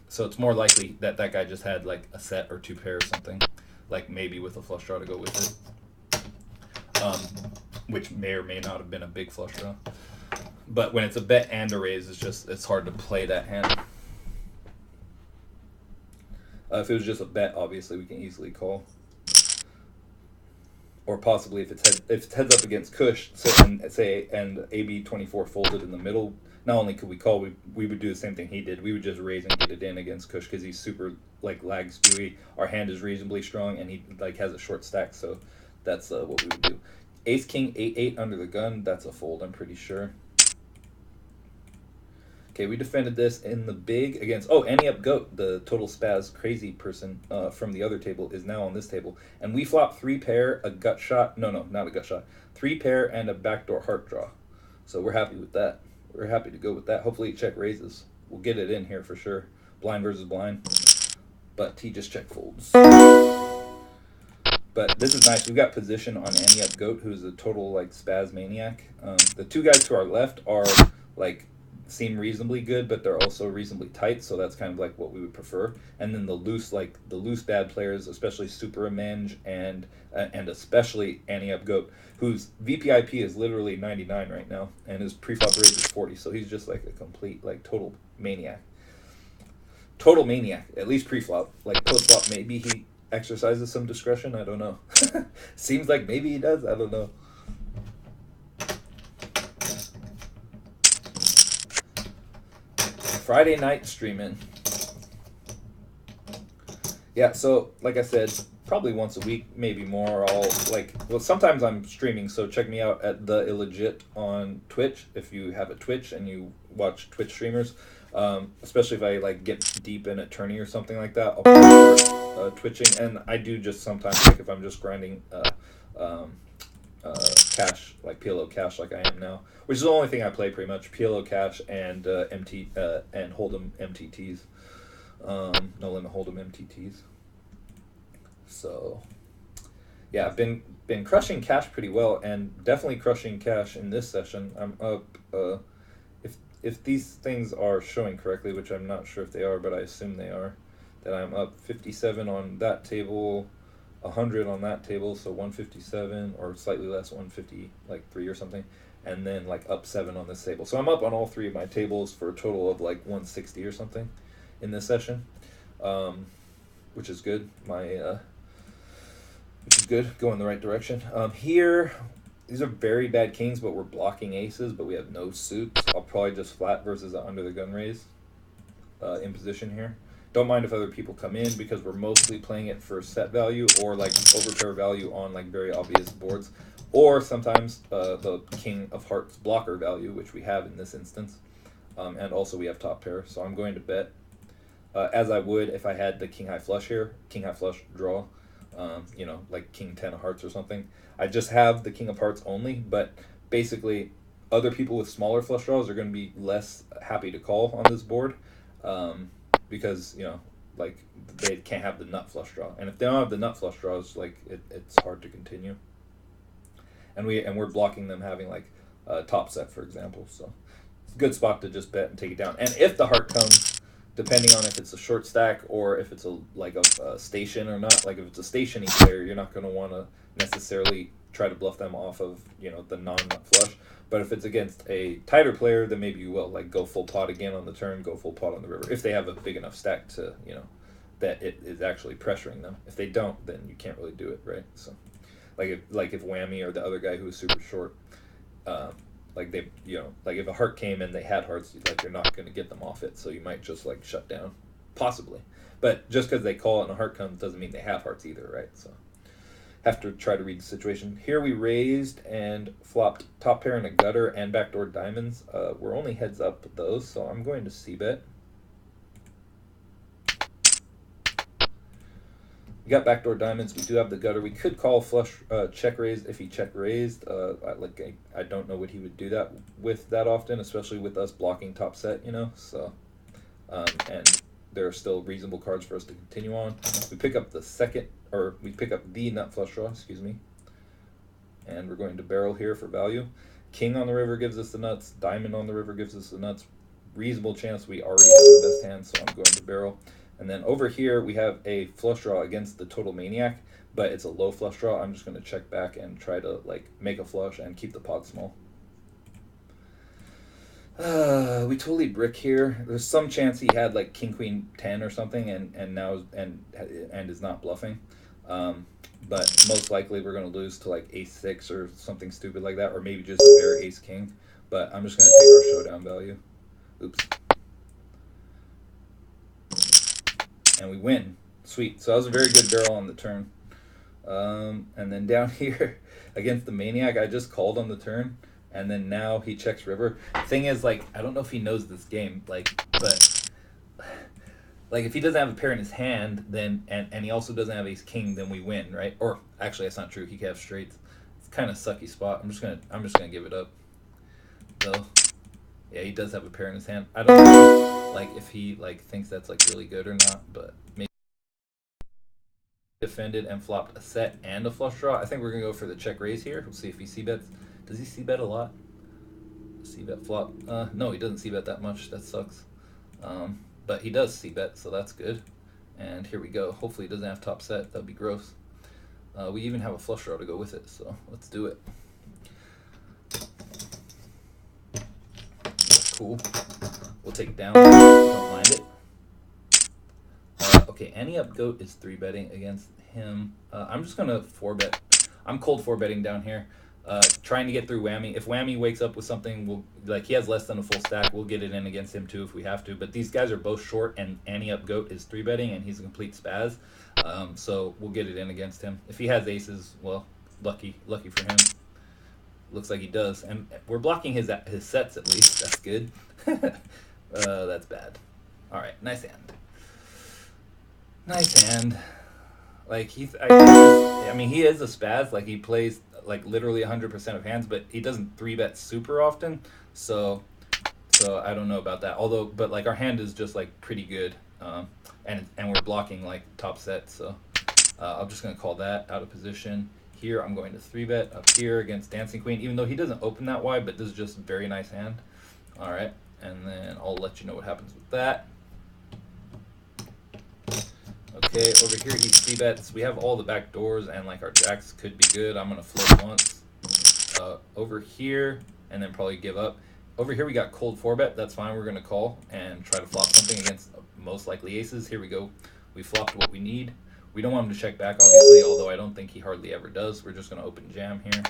it's more likely that guy just had like a set or 2 pair or something, like maybe with a flush draw to go with it, which may or may not have been a big flush draw. But when it's a bet and a raise, it's hard to play that hand. If it was just a bet, obviously we can easily call. Or possibly if it's heads up against Kush, and AB 24 folded in the middle, not only could we call, we would do the same thing he did. We would just raise and get it in against Kush because he's super like lag skewy. Our hand is reasonably strong, and he like has a short stack, so that's what we would do. Ace King 8-8 under the gun. That's a fold, I'm pretty sure. Okay, we defended this in the big against, Ante Up Goat, the total spaz crazy person from the other table, is now on this table. And we flop 3 pair, a gut shot, no, not a gut shot, 3 pair and a backdoor heart draw. So we're happy with that. We're happy to go with that. Hopefully he check raises. We'll get it in here for sure. Blind versus blind. But he just check folds. But this is nice. We've got position on Ante Up Goat, who's a total like spaz maniac. The 2 guys to our left are like seem reasonably good, but they're also reasonably tight, so that's kind of like what we would prefer. And then the loose bad players, especially Super Amenge and especially Ante Up Goat, whose VPIP is literally 99 right now, and his preflop rate is 40, so he's just like a complete like total maniac, at least preflop. Like postflop, maybe he exercises some discretion, I don't know. Seems like maybe he does, I don't know. Friday night streaming. Yeah, so like I said, probably once a week, maybe more. Sometimes I'm streaming, so check me out at theillegit on Twitch if you have a Twitch and you watch Twitch streamers. Especially if I like get deep in a tourney or something like that, I'll start twitching. And I do just sometimes, like if I'm just grinding cash, like PLO cash, like I am now, which is the only thing I play pretty much. PLO cash and and Hold'em MTTs, no limit Hold'em MTTs. So Yeah, I've been crushing cash pretty well, and definitely crushing cash in this session. I'm up. If these things are showing correctly, which I'm not sure if they are, but I assume they are, that I'm up 57 on that table, 100 on that table, so 157 or slightly less, 150 like 3 or something, and then like up 7 on this table. So I'm up on all 3 of my tables for a total of like 160 or something in this session, which is good. Which is good, going in the right direction. Here, these are very bad kings, but we're blocking aces, but we have no suits. I'll probably just flat versus a under the gun raise in position here. Don't mind if other people come in, because we're mostly playing it for set value or like overpair value on like very obvious boards, or sometimes the king of hearts blocker value, which we have in this instance, and also we have top pair. So I'm going to bet as I would if I had the king high flush here, king high flush draw. You know, like king 10 of hearts or something. I just have the king of hearts only, but basically other people with smaller flush draws are going to be less happy to call on this board, because, you know, like they can't have the nut flush draw, and if they don't have the nut flush draws, like it's hard to continue, and we're blocking them having like top set, for example. So it's a good spot to just bet and take it down. And if the heart comes, depending on if it's a short stack or if it's a station or not. Like if it's a stationy player, you're not going to want to necessarily try to bluff them off of, you know, the non-nut flush. But if it's against a tighter player, then maybe you will, like, go full pot again on the turn, go full pot on the river, if they have a big enough stack to, you know, that it is actually pressuring them. If they don't, then you can't really do it, right? So like if Whammy or the other guy who was super short, like they, you know, like if a heart came and they had hearts, like you're not going to get them off it, so you might just like shut down, possibly. But just because they call it and a heart comes doesn't mean they have hearts either, right? So have to try to read the situation. Here we raised and flopped top pair and a gutter and backdoor diamonds. We're only heads up with those, so I'm going to c-bet. We got backdoor diamonds. We do have the gutter. We could call flush check raise if he check raised. I don't know what he would do that with that often, especially with us blocking top set, you know. So, and there are still reasonable cards for us to continue on. We pick up we pick up the nut flush draw, excuse me. And we're going to barrel here for value. King on the river gives us the nuts. Diamond on the river gives us the nuts. Reasonable chance we already have the best hand, so I'm going to barrel. And then over here, we have a flush draw against the total maniac, but it's a low flush draw. I'm just going to check back and try to like make a flush and keep the pot small. We totally brick here. There's some chance he had like king queen 10 or something, and now is not bluffing. But most likely we're going to lose to like ace 6 or something stupid like that, or maybe just a bare ace king. But I'm just going to take our showdown value. Oops. And we win. Sweet. So that was a very good barrel on the turn. And then down here against the maniac, I just called on the turn, and then now he checks river. Thing is, like, I don't know if he knows this game, like, but like if he doesn't have a pair in his hand, then and he also doesn't have ace king, then we win, right? Or actually, that's not true. He could have straights. It's kind of sucky spot. I'm just gonna give it up. So yeah, he does have a pair in his hand. I don't know, like, if he like thinks that's like really good or not, but maybe defended and flopped a set and a flush draw. I think we're gonna go for the check raise here. We'll see if he c-bets. Does he c-bet a lot? C-bet flop? No, he doesn't c-bet that much. That sucks. But he does c-bet, so that's good. And here we go. Hopefully he doesn't have top set. That'd be gross. We even have a flush draw to go with it, so let's do it. Cool. We'll take it down. Don't mind it. Okay, any up goat is 3-betting against him. I'm just gonna 4-bet. I'm cold 4-betting down here. Trying to get through Whammy. If Whammy wakes up with something, we'll, like, he has less than a full stack, we'll get it in against him too if we have to. But these guys are both short, and any up goat is 3-betting, and he's a complete spaz. So we'll get it in against him. If he has aces, well, lucky for him. Looks like he does, and we're blocking his sets at least. That's good. That's bad. All right, nice hand. Nice hand. Like I mean, he is a spaz. Like he plays like literally 100% of hands, but he doesn't 3-bet super often. So I don't know about that. Although, but like our hand is just like pretty good, and we're blocking like top set. So I'm just gonna call that out of position. here, I'm going to 3-bet up here against Dancing Queen, even though he doesn't open that wide, but this is just a very nice hand. All right, and then I'll let you know what happens with that. Okay, over here he 3-bets. We have all the back doors, and like our jacks could be good. I'm gonna float once. Over here, and then probably give up. Over here we got cold 4-bet. That's fine. We're gonna call and try to flop something against most likely aces. Here we go. We flopped what we need. We don't want him to check back, obviously, although I don't think he hardly ever does. We're just gonna open jam here,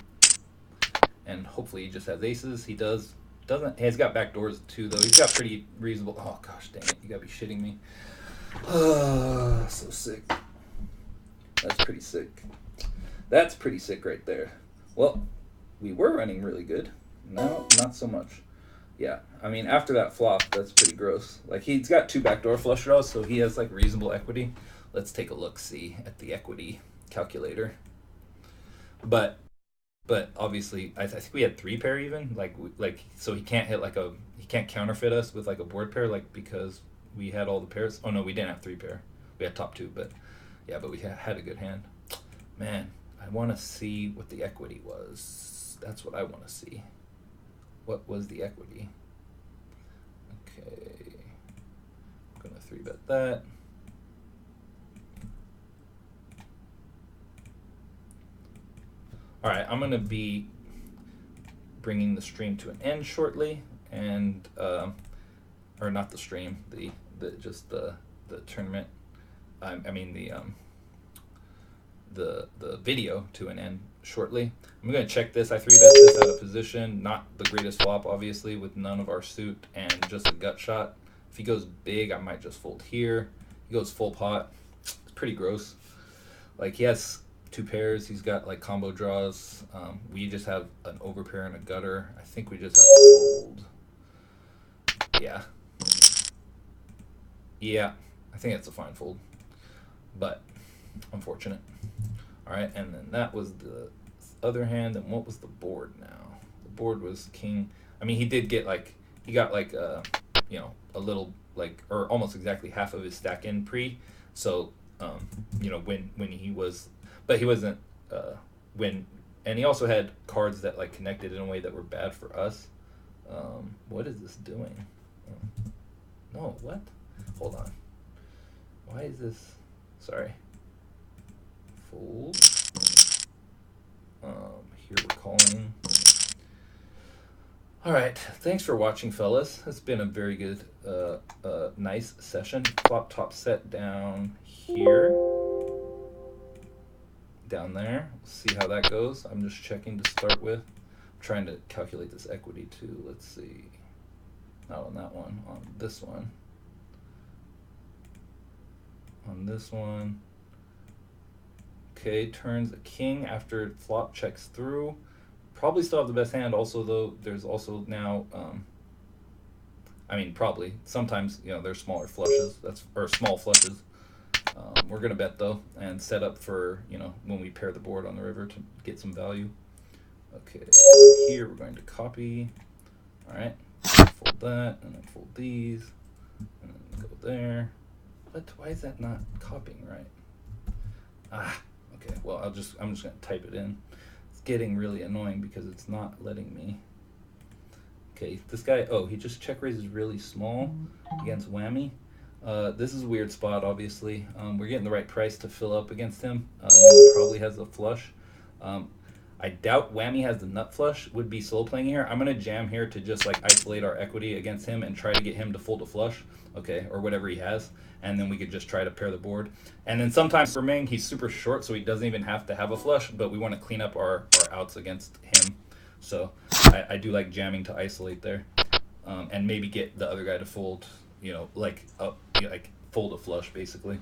and hopefully he just has aces. He does. Doesn't. He's got back doors too, though. He's got pretty reasonable. Oh gosh, dang it! You gotta be shitting me. So sick. That's pretty sick. That's pretty sick right there. Well, we were running really good. No, not so much. Yeah, I mean, after that flop, that's pretty gross. Like, he's got 2 backdoor flush draws, so he has, like, reasonable equity. Let's take a look-see at the equity calculator. But obviously, I think we had 3 pair even. So he can't hit, like, he can't counterfeit us with, like, a board pair, like, because we had all the pairs. Oh, no, we didn't have 3 pair. We had top 2, but, yeah, but we had a good hand. Man, I want to see what the equity was. That's what I want to see. What was the equity? Okay. I'm going to 3-bet that. All right, I'm going to be bringing the stream to an end shortly, and or not the stream, the tournament. I mean the video to an end shortly. I'm going to check this. I 3-bet this out of position. Not the greatest flop, obviously, with none of our suit and just a gut shot. If he goes big, I might just fold here. He goes full pot. It's pretty gross. Like, he has 2 pairs. He's got, like, combo draws. We just have an overpair and a gutter. I think we just have to fold. Yeah. Yeah. I think it's a fine fold. But unfortunate. All right, and then that was the other hand. And what was the board now? The board was king. I mean, he did get, like, he got, like, you know, a little, like, or almost exactly half of his stack in pre. So, you know, when he was, but he wasn't, and he also had cards that, like, connected in a way that were bad for us. What is this doing? No, what? Hold on. Why is this? Sorry. Fold. Here we're calling. All right. Thanks for watching, fellas. It's been a very good, nice session. Flop top set down here. Down there. We'll see how that goes. I'm just checking to start with. I'm trying to calculate this equity too. Let's see. Not on that one. On this one. On this one. Okay, turns a king after flop checks through. Probably still have the best hand. Also, though, there's also now, I mean, probably. Sometimes, you know, there's smaller flushes. Or small flushes. We're going to bet, though, and set up for, you know, when we pair the board on the river to get some value. Okay, here we're going to copy. All right, fold that, and then fold these, and then go there. What? Why is that not copying right? Okay, well, I'm just going to type it in. It's getting really annoying because it's not letting me. Okay, this guy, oh, he just check raises really small against Whammy. This is a weird spot, obviously. We're getting the right price to fill up against him. He probably has a flush. I doubt Whammy has the nut flush, would be slow playing here. I'm going to jam here to just, like, isolate our equity against him and try to get him to fold a flush, okay, or whatever he has. And then we could just try to pair the board. And then sometimes for Ming, he's super short, so he doesn't even have to have a flush, but we want to clean up our outs against him. So I do like jamming to isolate there, and maybe get the other guy to fold, you know, like fold a flush basically,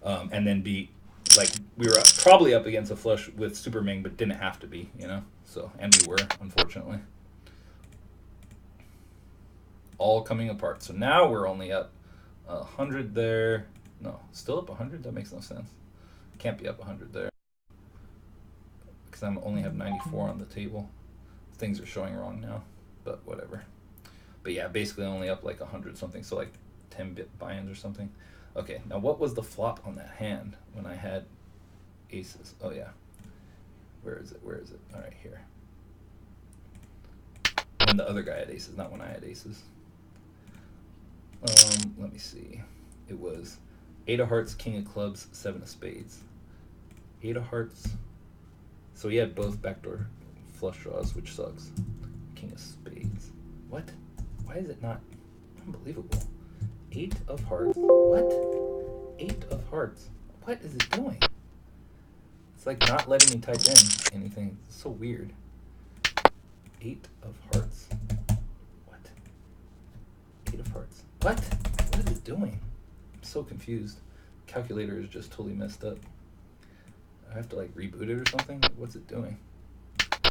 and then be like we were probably up against a flush with Super Ming, but didn't have to be, you know. So and we were, unfortunately, all coming apart. So now we're only up 100 there. No, still up 100. That makes no sense. Can't be up 100 there because I only have 94 on the table. Things are showing wrong now, but whatever. But yeah, basically only up like 100 something, so like 10-bit buy-ins or something. Okay, now what was the flop on that hand when I had aces? Oh yeah, Where is it? Where is it? All right, here. When the other guy had aces, not when I had aces. Let me see. It was 8 of hearts, king of clubs, 7 of spades. 8 of hearts. So he had both backdoor flush draws, which sucks. King of spades. What? Why is it not? Unbelievable. 8 of hearts. What? 8 of hearts. What is it doing? It's like not letting me type in anything. It's so weird. 8 of hearts. What? 8 of hearts. What? What is it doing? I'm so confused. Calculator is just totally messed up. I have to like reboot it or something? What's it doing? I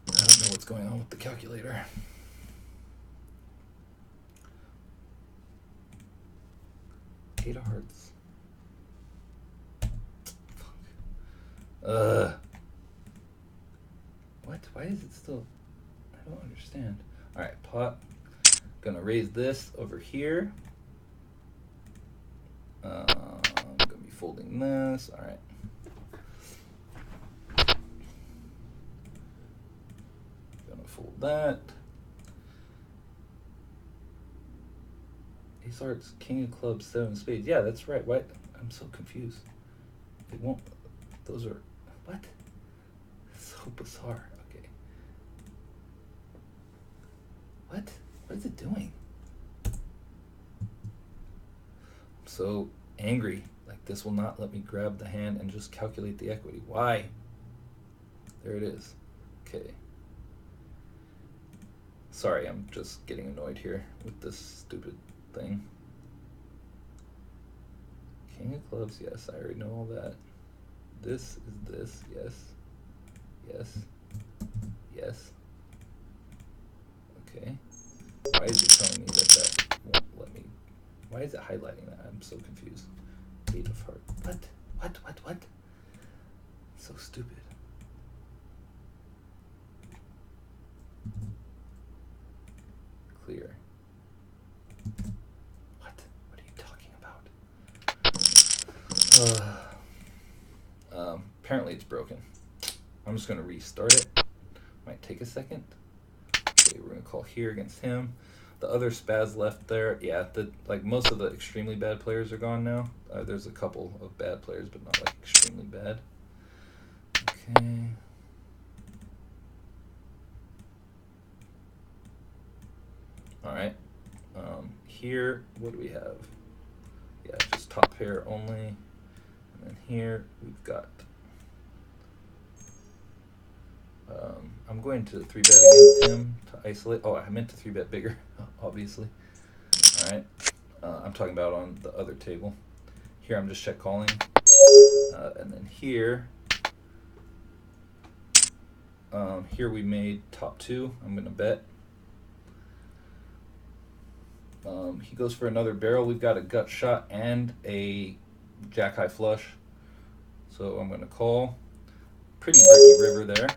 don't know what's going on with the calculator. Eight of hearts. Fuck. What? Why is it still? I don't understand. All right, pot. Gonna raise this over here. I'm gonna be folding this. All right. Gonna fold that. Ace hearts, king of clubs, 7 of spades. Yeah, that's right. What? I'm so confused. It won't. Those are what? So bizarre. Okay. What? What is it doing? I'm so angry. Like this will not let me grab the hand and just calculate the equity. Why? There it is. Okay. Sorry, I'm just getting annoyed here with this stupid thing. King of clubs, yes, I already know all that. This is this, yes. Yes. Yes. Okay. Why is it telling me that won't let me? Why is it highlighting that? I'm so confused. 8 of hearts. What? What? So stupid. Clear. What? What are you talking about? Apparently it's broken. I'm just gonna restart it. Might take a second. Okay, we're gonna call here against him. The other spaz left there, yeah, like most of the extremely bad players are gone now. There's a couple of bad players, but not like extremely bad. Okay. All right. Here, what do we have? Yeah, just top pair only. And then here we've got. I'm going to 3-bet against him to isolate. Oh, I meant to 3-bet bigger, obviously. All right. I'm talking about on the other table. Here I'm just check calling. And then here we made top 2. I'm going to bet. He goes for another barrel. We've got a gut shot and a jack high flush. So I'm going to call. Pretty bricky river there.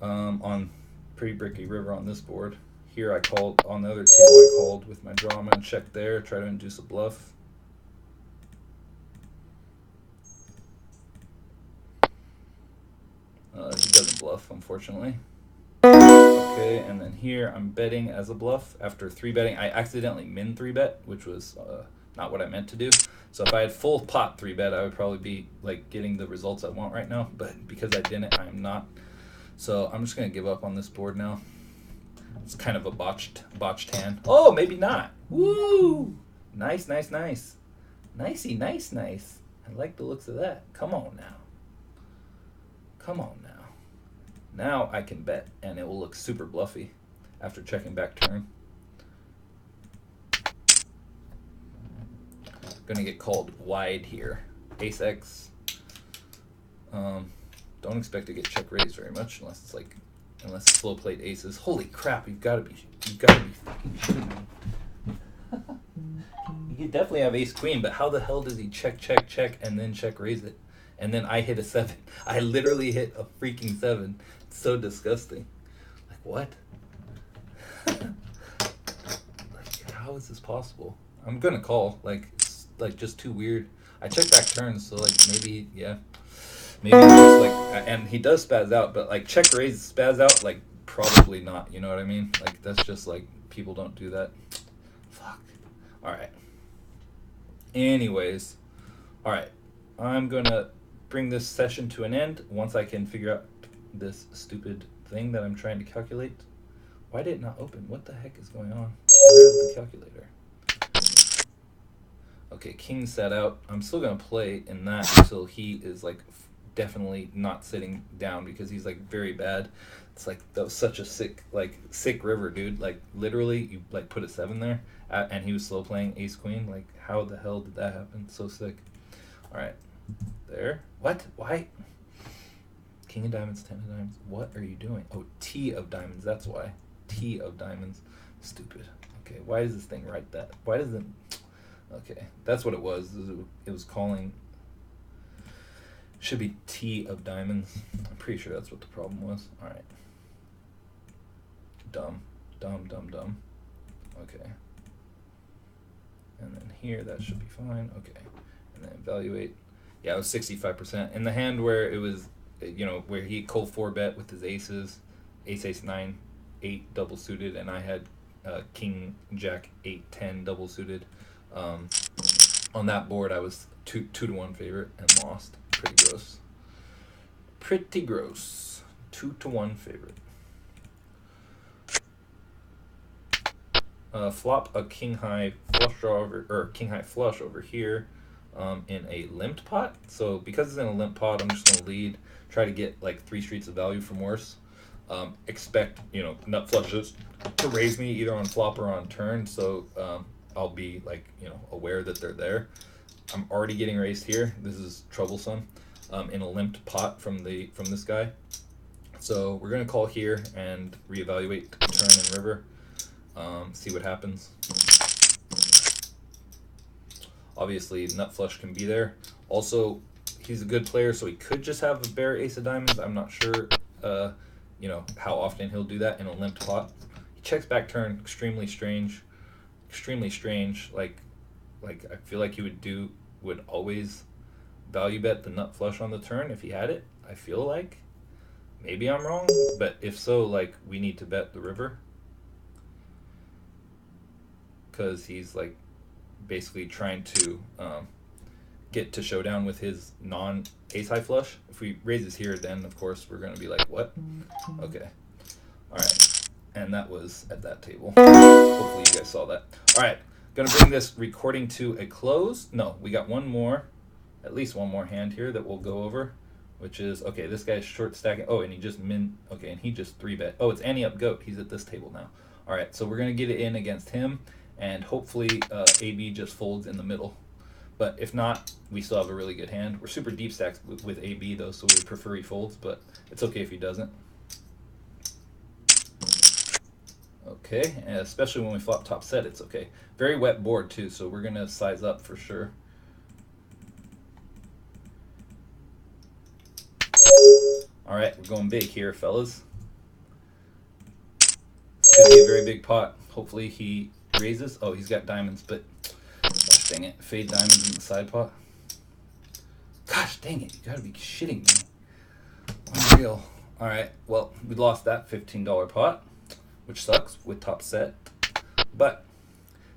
On pretty bricky river on this board. Here I called, on the other table I called with my draw. I'm going to check there, try to induce a bluff. He doesn't bluff, unfortunately. Okay, and then here I'm betting as a bluff. After 3-betting, I accidentally min 3-bet, which was not what I meant to do. So if I had full pot 3-bet, I would probably be like getting the results I want right now. But because I didn't, I'm not. So I'm just going to give up on this board now. It's kind of a botched hand. Oh, maybe not. Woo! Nice. Nicey, nice. I like the looks of that. Come on now. Now I can bet, and it will look super bluffy after checking back turn. Gonna get called wide here. Ace X. Don't expect to get check raised very much unless it's slow played aces. Holy crap! You've got to be fucking shitting me. You could definitely have ace queen, but how the hell does he check, and then check raise it? And then I hit a 7. I literally hit a freaking 7. It's so disgusting. Like, what? Like, how is this possible? I'm gonna call. Like, it's like just too weird. I checked back turns, so like maybe yeah, maybe he just like, and he does spaz out, but like check raise spaz out, like probably not. You know what I mean? Like that's just like people don't do that. Fuck. All right. Anyways, all right. I'm gonna bring this session to an end once I can figure out this stupid thing that I'm trying to calculate. Why did it not open? What the heck is going on? Where is the calculator? Okay, king set out. I'm still gonna play in that until he is like definitely not sitting down because he's like very bad. It's like that was such a sick river, dude. Like literally, you like put a 7 there, and he was slow playing ace queen. Like how the hell did that happen? So sick. All right, there. What? Why? King of diamonds, 10 of diamonds. What are you doing? Oh, T of diamonds. That's why. T of diamonds. Stupid. Okay, why does this thing write that? Why does it? Okay, that's what it was. It was calling. Should be T of diamonds. I'm pretty sure that's what the problem was. All right. Dumb. Okay. And then here, that should be fine. Okay. And then evaluate. Yeah, it was 65%. In the hand where it was, where he cold 4-bet with his aces, ace 9, 8 double suited, and I had king jack 8 10 double suited. On that board, I was 2-1 favorite and lost. Pretty gross. 2-1 favorite. Flop a king high flush draw king high flush over here in a limped pot. So because it's in a limp pot, I'm just gonna lead, try to get like 3 streets of value from worse. Expect nut flushes to raise me either on flop or on turn. So I'll be like aware that they're there. I'm already getting raised here. This is troublesome in a limped pot from this guy. So we're gonna call here and reevaluate turn and river. See what happens. Obviously, nut flush can be there. Also, he's a good player, so he could just have a bare ace of diamonds. I'm not sure, how often he'll do that in a limped pot. He checks back turn, extremely strange. Like I feel like he would always value bet the nut flush on the turn if he had it. I feel like maybe I'm wrong, but if so, like we need to bet the river. Because he's like basically trying to get to showdown with his non-ace high flush. If we raises here, then of course we're gonna be like, what? Okay, all right, and that was at that table. Hopefully you guys saw that. All right, gonna bring this recording to a close. No, we got at least one more hand here that we'll go over, which is okay. This guy's short stacking. Oh, and he just okay, and he just 3-bet. Oh, it's ante up goat. He's at this table now. All right, so we're gonna get it in against him. And hopefully AB just folds in the middle. But if not, we still have a really good hand. We're super deep stacks with AB, though, so we prefer he folds, but it's okay if he doesn't. Okay, and especially when we flop top set, it's okay. Very wet board, too, so we're going to size up for sure. All right, we're going big here, fellas. It's going to be a very big pot. Hopefully he raises. Oh, he's got diamonds, but gosh dang it, fade diamonds in the side pot. Gosh dang it, you gotta be shitting me. Unreal. All right, well, we lost that $15 pot, which sucks with top set, but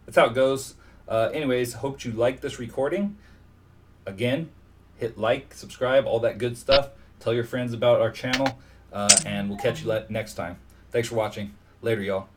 that's how it goes. Anyways, hope you liked this recording. Again, hit like, subscribe, all that good stuff. Tell your friends about our channel, and we'll catch you next time. Thanks for watching. Later, y'all.